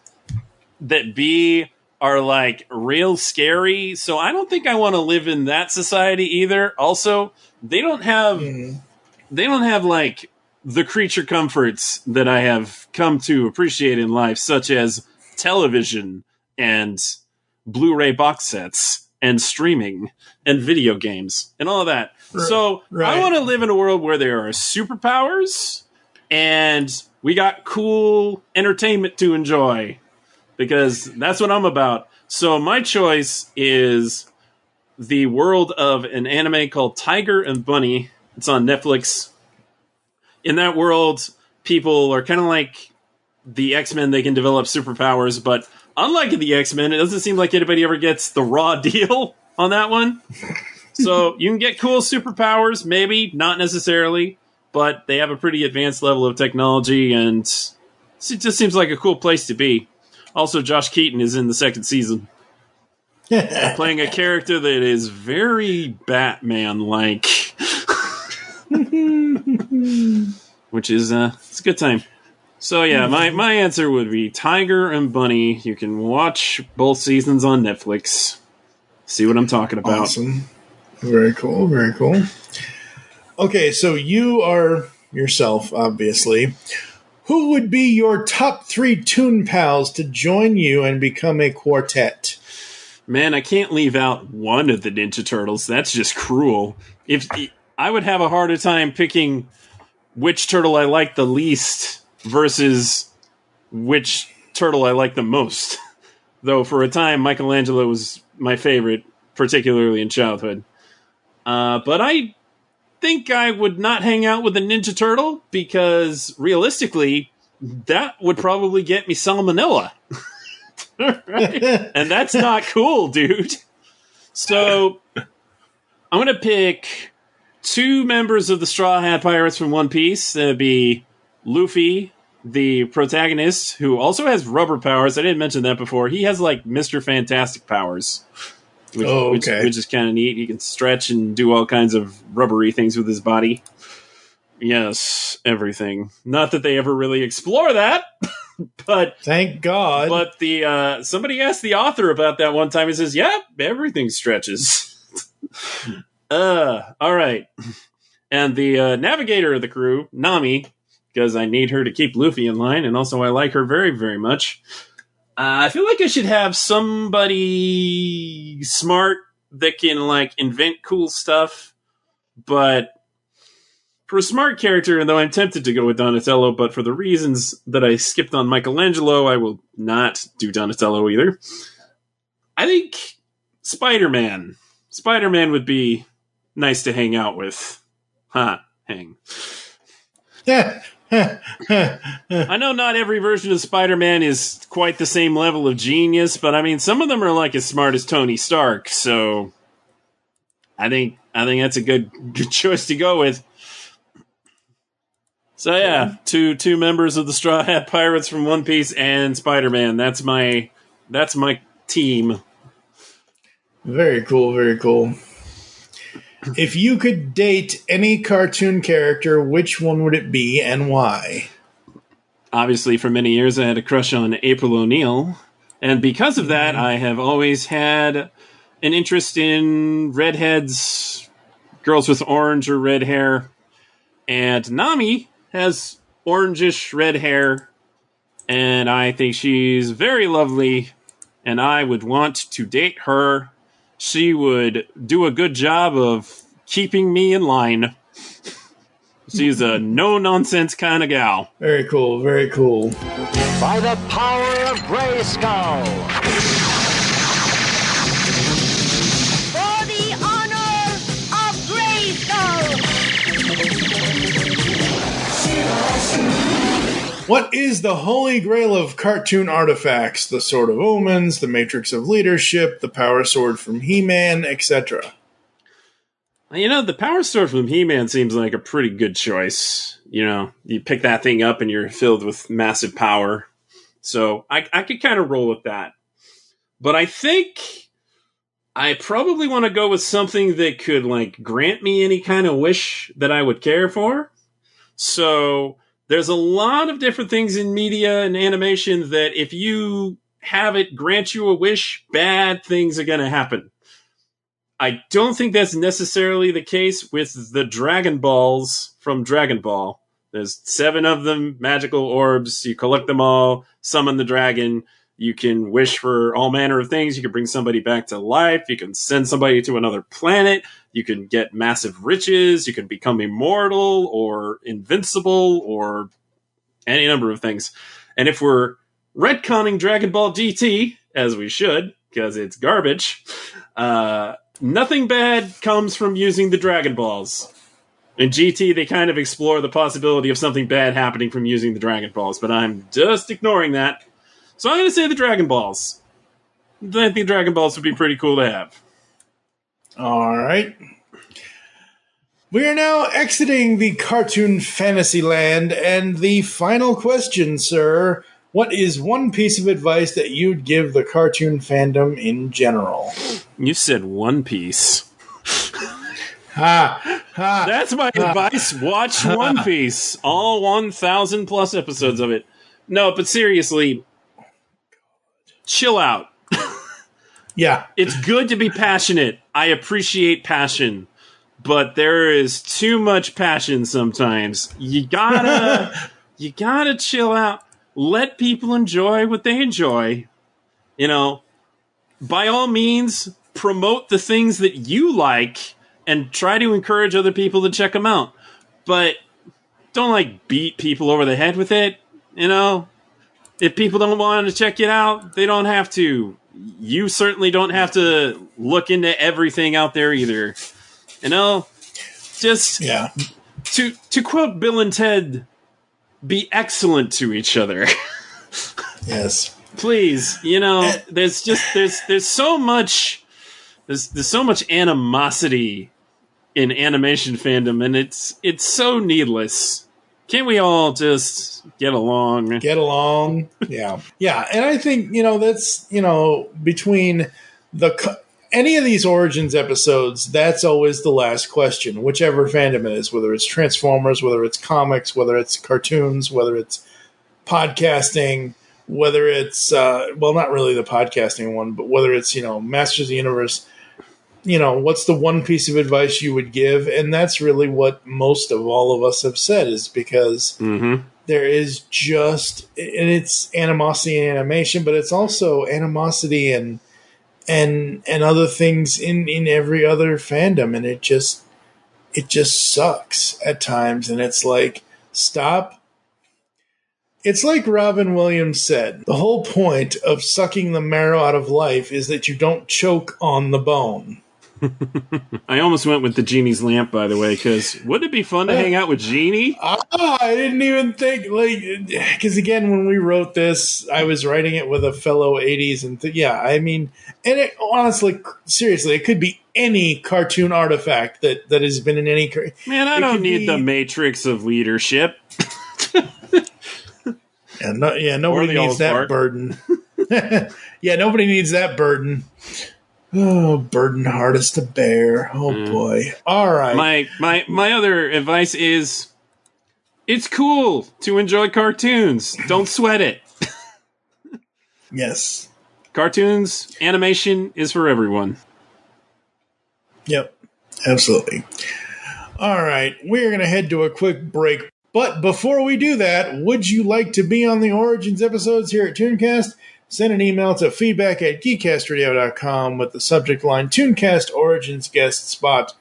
that be are like real scary. So I don't think I want to live in that society either. Also, they don't have like the creature comforts that I have come to appreciate in life, such as television and Blu-ray box sets and streaming and video games and all of that. So I want to live in a world where there are superpowers and we got cool entertainment to enjoy because that's what I'm about. So my choice is the world of an anime called Tiger and Bunny. It's on Netflix. In that world, people are kind of like the X-Men. They can develop superpowers, but unlike the X-Men, it doesn't seem like anybody ever gets the raw deal on that one. So you can get cool superpowers, maybe, not necessarily, but they have a pretty advanced level of technology, and it just seems like a cool place to be. Also, Josh Keaton is in the second season, playing a character that is very Batman-like, which is it's a good time. So yeah, my answer would be Tiger and Bunny. You can watch both seasons on Netflix. See what I'm talking about. Awesome. Very cool. Okay, so you are yourself, obviously. Who would be your top 3 Toon pals to join you and become a quartet? Man, I can't leave out one of the Ninja Turtles. That's just cruel. If I would have a harder time picking which turtle I like the least versus which turtle I like the most. Though for a time, Michelangelo was my favorite, particularly in childhood. But I think I would not hang out with a Ninja Turtle because, realistically, that would probably get me salmonella. Right? And that's not cool, dude. So I'm going to pick 2 members of the Straw Hat Pirates from One Piece. That'd be Luffy, the protagonist, who also has rubber powers. I didn't mention that before. He has, like, Mr. Fantastic powers. Which is kind of neat. He can stretch and do all kinds of rubbery things with his body. Yes, everything. Not that they ever really explore that, but thank God. But the somebody asked the author about that one time. He says, "Yeah, everything stretches." All right. And the navigator of the crew, Nami, because I need her to keep Luffy in line, and also I like her very, very much. I feel like I should have somebody smart that can, like, invent cool stuff. But for a smart character, though I'm tempted to go with Donatello, but for the reasons that I skipped on Michelangelo, I will not do Donatello either. I think Spider-Man. Spider-Man would be nice to hang out with. Hang. I know not every version of Spider-Man is quite the same level of genius, but I mean, some of them are like as smart as Tony Stark, so I think that's a good choice to go with. So yeah, two members of the Straw Hat Pirates from One Piece and Spider-Man. That's my team. Very cool. If you could date any cartoon character, which one would it be and why? obviously for many years I had a crush on April O'Neil, and because of that I have always had an interest in redheads, girls with orange or red hair, and Nami has orangish red hair, and I think she's very lovely, and I would want to date her. She would do a good job of keeping me in line. She's a no-nonsense kind of gal. Very cool, very cool. By the power of Grayskull! For the honor of Grayskull! What is the holy grail of cartoon artifacts? The Sword of Omens, the Matrix of Leadership, the Power Sword from He-Man, etc. You know, the Power Sword from He-Man seems like a pretty good choice. You know, you pick that thing up and you're filled with massive power. So I could kind of roll with that. But I think I probably want to go with something that could, like, grant me any kind of wish that I would care for. So there's a lot of different things in media and animation that if you have it grant you a wish, bad things are going to happen. I don't think that's necessarily the case with the Dragon Balls from Dragon Ball. There's 7 of them, magical orbs. You collect them all, summon the dragon. You can wish for all manner of things. You can bring somebody back to life. You can send somebody to another planet. You can get massive riches. You can become immortal or invincible or any number of things. And if we're retconning Dragon Ball GT, as we should, because it's garbage, nothing bad comes from using the Dragon Balls. In GT, they kind of explore the possibility of something bad happening from using the Dragon Balls, but I'm just ignoring that. So I'm going to say the Dragon Balls. I think Dragon Balls would be pretty cool to have. All right. We are now exiting the cartoon fantasy land, and the final question, sir. What is one piece of advice that you'd give the cartoon fandom in general? You said One Piece. Ha! Ha! That's my advice. Watch One Piece. All 1,000 plus episodes of it. No, but seriously, chill out. Yeah. It's good to be passionate. I appreciate passion. But there is too much passion sometimes. You gotta chill out. Let people enjoy what they enjoy. You know, by all means, promote the things that you like and try to encourage other people to check them out. But don't, like, beat people over the head with it, you know? If people don't want to check it out, they don't have to. You certainly don't have to look into everything out there either. You know? Just, yeah. To quote Bill and Ted, be excellent to each other. Yes. Please, you know, there's so much animosity in animation fandom, and it's so needless. Can't we all just get along? Get along. Yeah. Yeah, and I think, you know, that's, you know, between any of these Origins episodes, that's always the last question, whichever fandom it is, whether it's Transformers, whether it's comics, whether it's cartoons, whether it's podcasting, whether it's, well, not really the podcasting one, but whether it's, you know, Masters of the Universe, you know, what's the one piece of advice you would give? And that's really what most of all of us have said, is because there is just, and it's animosity in animation, but it's also animosity and other things in every other fandom, and it just sucks at times, and it's like, stop. It's like Robin Williams said, the whole point of sucking the marrow out of life is that you don't choke on the bone. I almost went with the Genie's Lamp, by the way, because wouldn't it be fun to hang out with Genie? I didn't even think, like, because again, when we wrote this, I was writing it with a fellow 80s, and yeah, I mean, and it, honestly, seriously, it could be any cartoon artifact that has been in any. Man, I don't need the Matrix of Leadership. Nobody needs that burden. Yeah, nobody needs that burden. Oh, burden hardest to bear. Oh boy. All right. My other advice is It's cool to enjoy cartoons. Don't sweat it. Yes. Cartoons, animation is for everyone. Yep. Absolutely. All right. We're going to head to a quick break. But before we do that, would you like to be on the Origins episodes here at ToonCast? Send an email to feedback@geekcastradio.com with the subject line ToonCast Origins Guest Spot.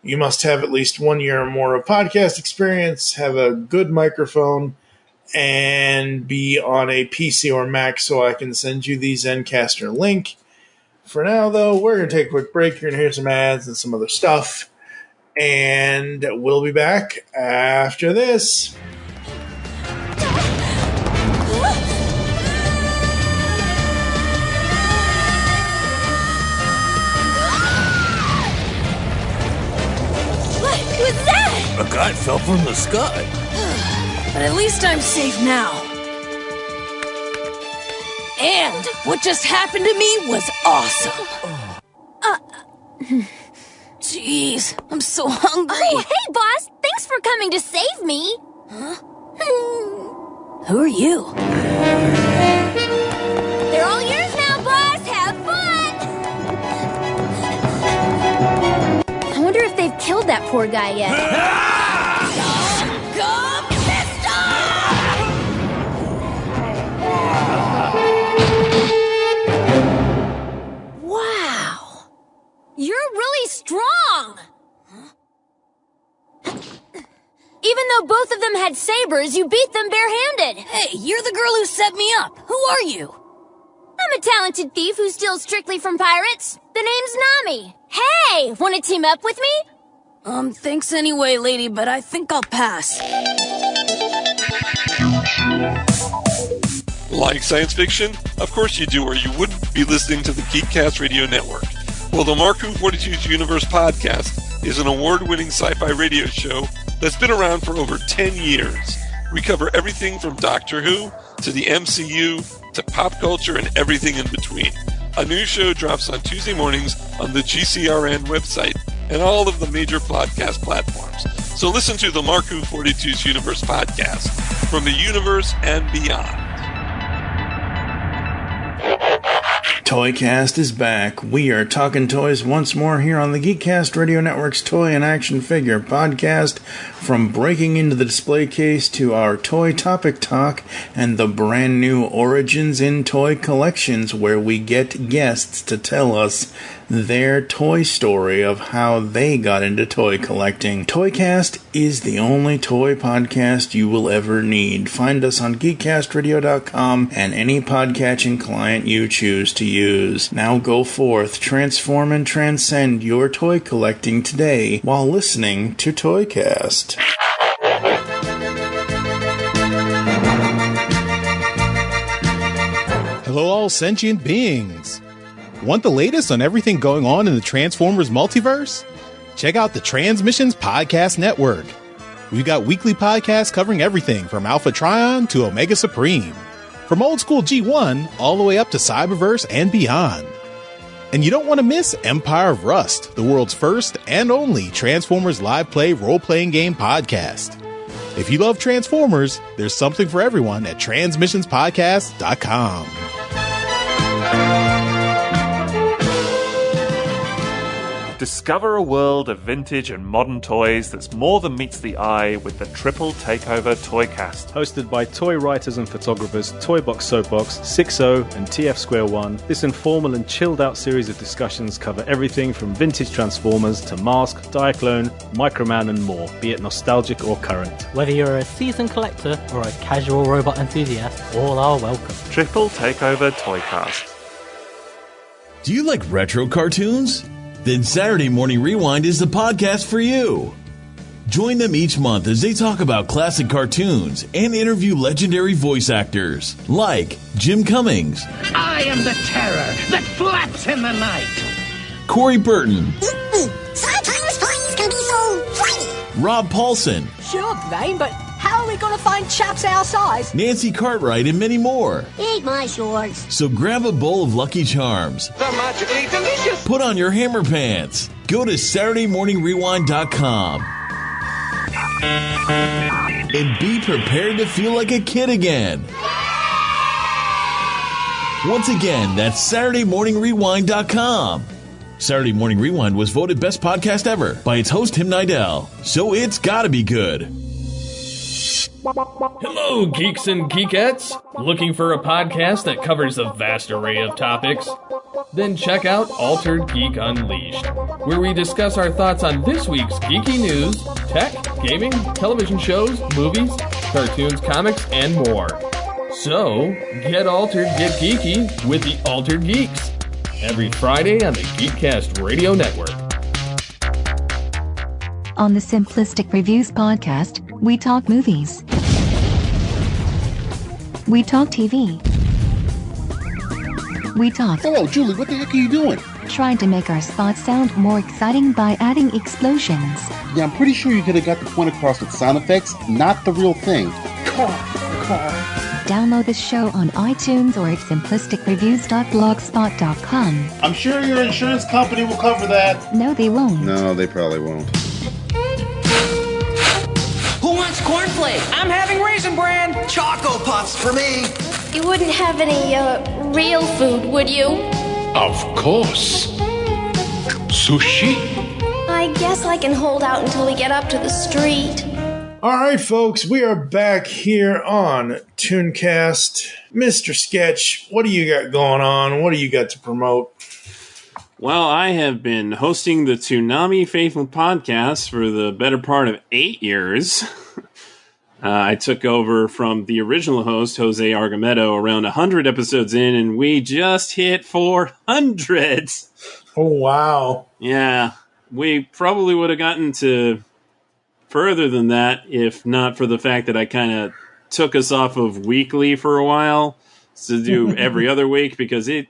You must have at least 1 year or more of podcast experience, have a good microphone, and be on a PC or Mac so I can send you the Zencastr link. For now, though, we're going to take a quick break. You're going to hear some ads and some other stuff. And we'll be back after this. What was that? A guy fell from the sky. But at least I'm safe now. And what just happened to me was awesome. Jeez, I'm so hungry. Oh, hey, boss. Thanks for coming to save me. Huh? Who are you? They're all yours now, boss. Have fun. I wonder if they've killed that poor guy yet. Go, Wow. You're really strong. Even though both of them had sabers, you beat them barehanded. Hey, you're the girl who set me up. Who are you? I'm a talented thief who steals strictly from pirates. The name's Nami. Hey, want to team up with me? Thanks anyway, lady, but I think I'll pass. Like science fiction? Of course you do, or you wouldn't be listening to the GeekCast Radio Network. Well, the Marku 42's Universe podcast is an award-winning sci-fi radio show that's been around for over 10 years. We cover everything from Doctor Who to the MCU to pop culture and everything in between. A new show drops on Tuesday mornings on the GCRN website and all of the major podcast platforms. So listen to the Marku 42's Universe podcast from the universe and beyond. ToyCast is back. We are talking toys once more here on the GeekCast Radio Network's Toy and Action Figure podcast. From breaking into the display case to our toy topic talk and the brand new Origins in Toy collections where we get guests to tell us their toy story of how they got into toy collecting. ToyCast is the only toy podcast you will ever need. Find us on geekcastradio.com and any podcatching client you choose to use. Now go forth, transform and transcend your toy collecting today while listening to ToyCast. Hello all sentient beings. Want the latest on everything going on in the Transformers multiverse? Check out the Transmissions Podcast Network. We've got weekly podcasts covering everything from Alpha Trion to Omega Supreme. From old school G1 all the way up to Cyberverse and beyond. And you don't want to miss Empire of Rust, the world's first and only Transformers live play role-playing game podcast. If you love Transformers, there's something for everyone at transmissionspodcast.com. Discover a world of vintage and modern toys that's more than meets the eye with the Triple Takeover Toycast. Hosted by toy writers and photographers Toybox Soapbox, 6O, and TF Square 1, this informal and chilled out series of discussions cover everything from vintage Transformers to Mask, Diaclone, Microman and more, be it nostalgic or current. Whether you're a seasoned collector or a casual robot enthusiast, all are welcome. Triple Takeover Toycast. Do you like retro cartoons? Then Saturday Morning Rewind is the podcast for you. Join them each month as they talk about classic cartoons and interview legendary voice actors like Jim Cummings. I am the terror that flaps in the night. Corey Burton. Sometimes toys can be so funny. Rob Paulson. Sure, Brain, but how are we going to find chaps our size? Nancy Cartwright and many more. Eat my shorts. So grab a bowl of Lucky Charms. They're magically delicious. Put on your hammer pants. Go to SaturdayMorningRewind.com And be prepared to feel like a kid again. Once again, that's SaturdayMorningRewind.com. Saturday Morning Rewind was voted Best Podcast Ever by its host, Tim Nidell. So it's gotta be good. Hello, geeks and geekettes! Looking for a podcast that covers a vast array of topics? Then check out Altered Geek Unleashed, where we discuss our thoughts on this week's geeky news, tech, gaming, television shows, movies, cartoons, comics, and more. So, get altered, get geeky with the Altered Geeks. Every Friday on the GeekCast Radio Network. On the Simplistic Reviews podcast, we talk movies. We talk TV. We talk... Hello, Julie, what the heck are you doing? Trying to make our spots sound more exciting by adding explosions. Yeah, I'm pretty sure you could have got the point across with sound effects, not the real thing. Car. Download the show on iTunes or at simplisticreviews.blogspot.com. I'm sure your insurance company will cover that. No, they won't. No, they probably won't. Who wants cornflakes? I'm having Raisin Bran. Choco Puffs for me. You wouldn't have any, real food, would you? Of course. Sushi? I guess I can hold out until we get up to the street. All right, folks, we are back here on ToonCast. Mr. Sketch, what do you got going on? What do you got to promote? Well, I have been hosting the Toonami Faithful podcast for the better part of 8 years. I took over from the original host, Jose Argamedo, around 100 episodes in, and we just hit 400. Oh, wow. Yeah, we probably would have gotten to further than that if not for the fact that I kind of took us off of weekly for a while to do every other week, because at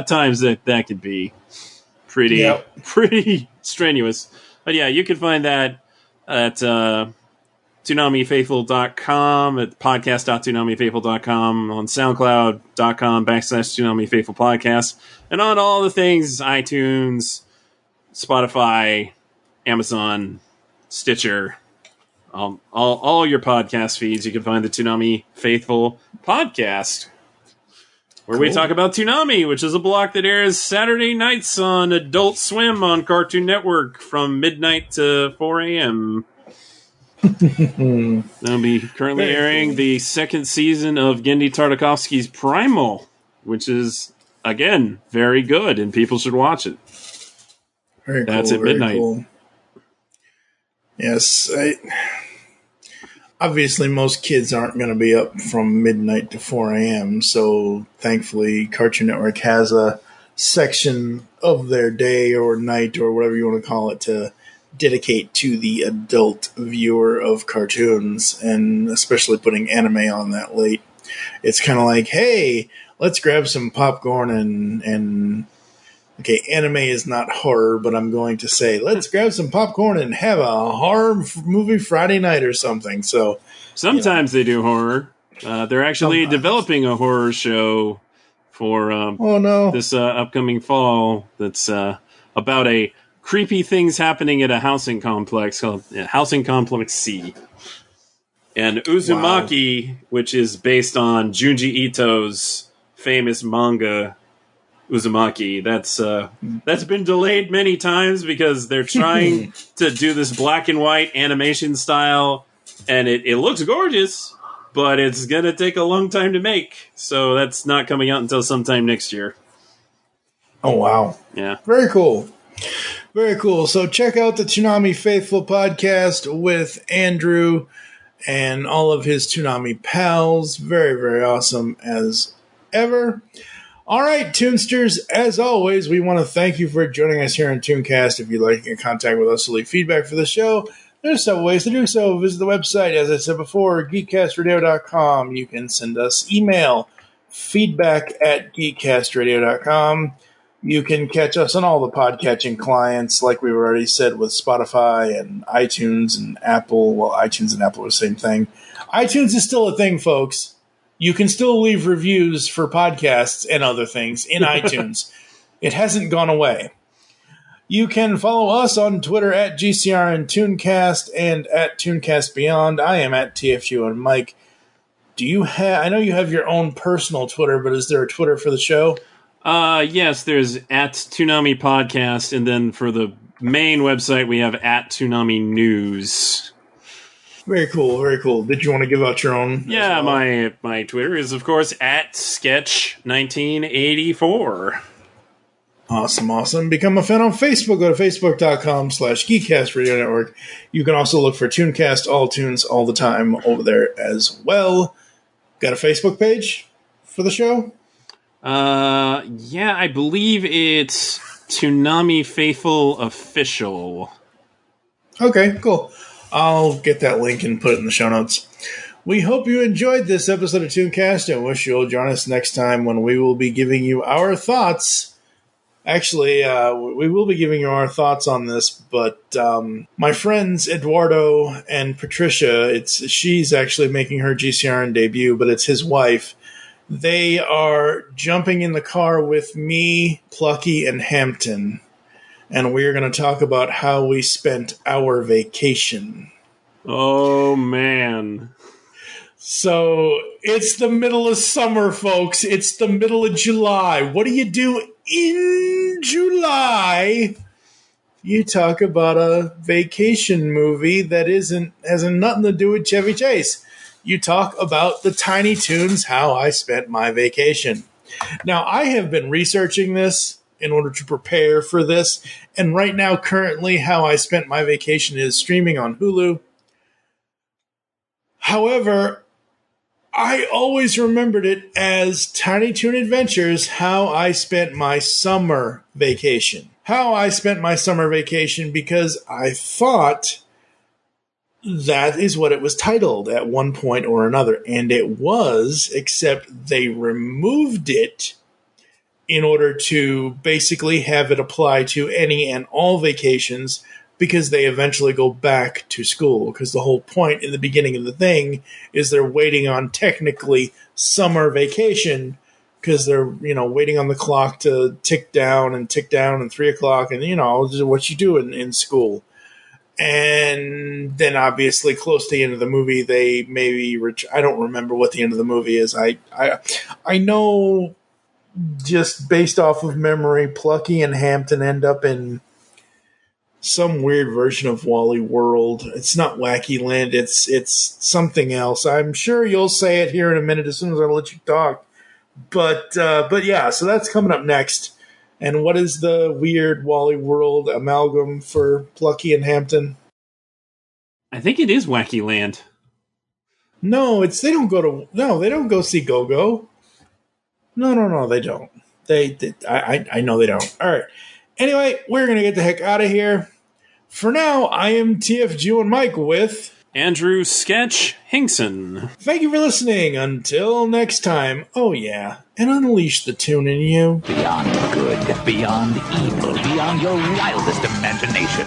times that could be pretty strenuous. But yeah, you can find that at ToonamiFaithful.com, at podcast.ToonamiFaithful.com, on SoundCloud.com/ToonamiFaithful Podcast, and on all the things: iTunes, Spotify, Amazon, Stitcher, all your podcast feeds. You can find the Toonami Faithful podcast, where we talk about Toonami, which is a block that airs Saturday nights on Adult Swim on Cartoon Network from midnight to 4 a.m. They'll be currently airing the second season of Gendy Tartakovsky's Primal, which is, again, very good, and people should watch it. That's at midnight. Cool. Yes, obviously most kids aren't going to be up from midnight to 4 a.m., so thankfully Cartoon Network has a section of their day or night or whatever you want to call it to dedicate to the adult viewer of cartoons, and especially putting anime on that late. It's kind of like, hey, let's grab some popcorn and okay, anime is not horror, but I'm going to say, let's grab some popcorn and have a horror movie Friday night or something. So sometimes they do horror. They're actually developing a horror show for this upcoming fall that's about a creepy things happening at a housing complex called Housing Complex C. And Uzumaki, which is based on Junji Ito's famous manga Uzumaki, that's been delayed many times because they're trying to do this black and white animation style, and it looks gorgeous, but it's gonna take a long time to make. So that's not coming out until sometime next year. Oh wow. Yeah. Very cool. Very cool. So check out the Toonami Faithful podcast with Andrew and all of his Toonami pals. Very, very awesome as ever. All right, Toonsters, as always, we want to thank you for joining us here on ToonCast. If you'd like to get in contact with us to leave feedback for the show, there's several ways to do so. Visit the website, as I said before, geekcastradio.com. You can send us email, feedback@geekcastradio.com. You can catch us on all the podcatching clients, like we've already said, with Spotify and iTunes and Apple. Well, iTunes and Apple are the same thing. iTunes is still a thing, folks. You can still leave reviews for podcasts and other things in iTunes. It hasn't gone away. You can follow us on Twitter at GCRN ToonCast and at ToonCast Beyond. I am at TFG1Mike. I know you have your own personal Twitter, but is there a Twitter for the show? Yes, there's at Toonami Podcast, and then for the main website, we have at Toonami News. Very cool, very cool. Did you want to give out your own? Yeah, well? my Twitter is, of course, at Sketch1984. Awesome. Become a fan on Facebook. Go to facebook.com/Geekcast Radio Network. You can also look for ToonCast, all tunes, all the time over there as well. Got a Facebook page for the show? Yeah, I believe it's Toonami Faithful Official. Okay, cool. I'll get that link and put it in the show notes. We hope you enjoyed this episode of ToonCast and wish you'll join us next time when we will be giving you our thoughts. Actually, we will be giving you our thoughts on this, but my friends Eduardo and Patricia, she's actually making her GCRN debut, but it's his wife. They are jumping in the car with me, Plucky, and Hampton, and we're going to talk about how we spent our vacation. Oh, man. So, it's the middle of summer, folks. It's the middle of July. What do you do in July? You talk about a vacation movie that has nothing to do with Chevy Chase. You talk about the Tiny Toons, How I Spent My Vacation. Now, I have been researching this in order to prepare for this, and right now, currently, How I Spent My Vacation is streaming on Hulu. However, I always remembered it as Tiny Toon Adventures, How I Spent My Summer Vacation. How I Spent My Summer Vacation because I thought that is what it was titled at one point or another. And it was, except they removed it in order to basically have it apply to any and all vacations because they eventually go back to school. Because the whole point in the beginning of the thing is they're waiting on technically summer vacation because they're, waiting on the clock to tick down and 3 o'clock and, just what you do in school. And then obviously close to the end of the movie, they maybe, I don't remember what the end of the movie is. I know just based off of memory, Plucky and Hampton end up in some weird version of Wally World. It's not Wacky Land. It's something else. I'm sure you'll say it here in a minute as soon as I let you talk. But yeah, so that's coming up next. And what is the weird Wally World amalgam for Plucky and Hampton? I think it is Wacky Land. No, they don't go see Go-Go. No, they don't. I know they don't. All right. Anyway, we're going to get the heck out of here. For now, I am TFG1Mike with Andrew Sketch Hingson. Thank you for listening. Until next time. Oh, yeah. And unleash the Toon in you. Beyond good, beyond evil, beyond your wildest imagination.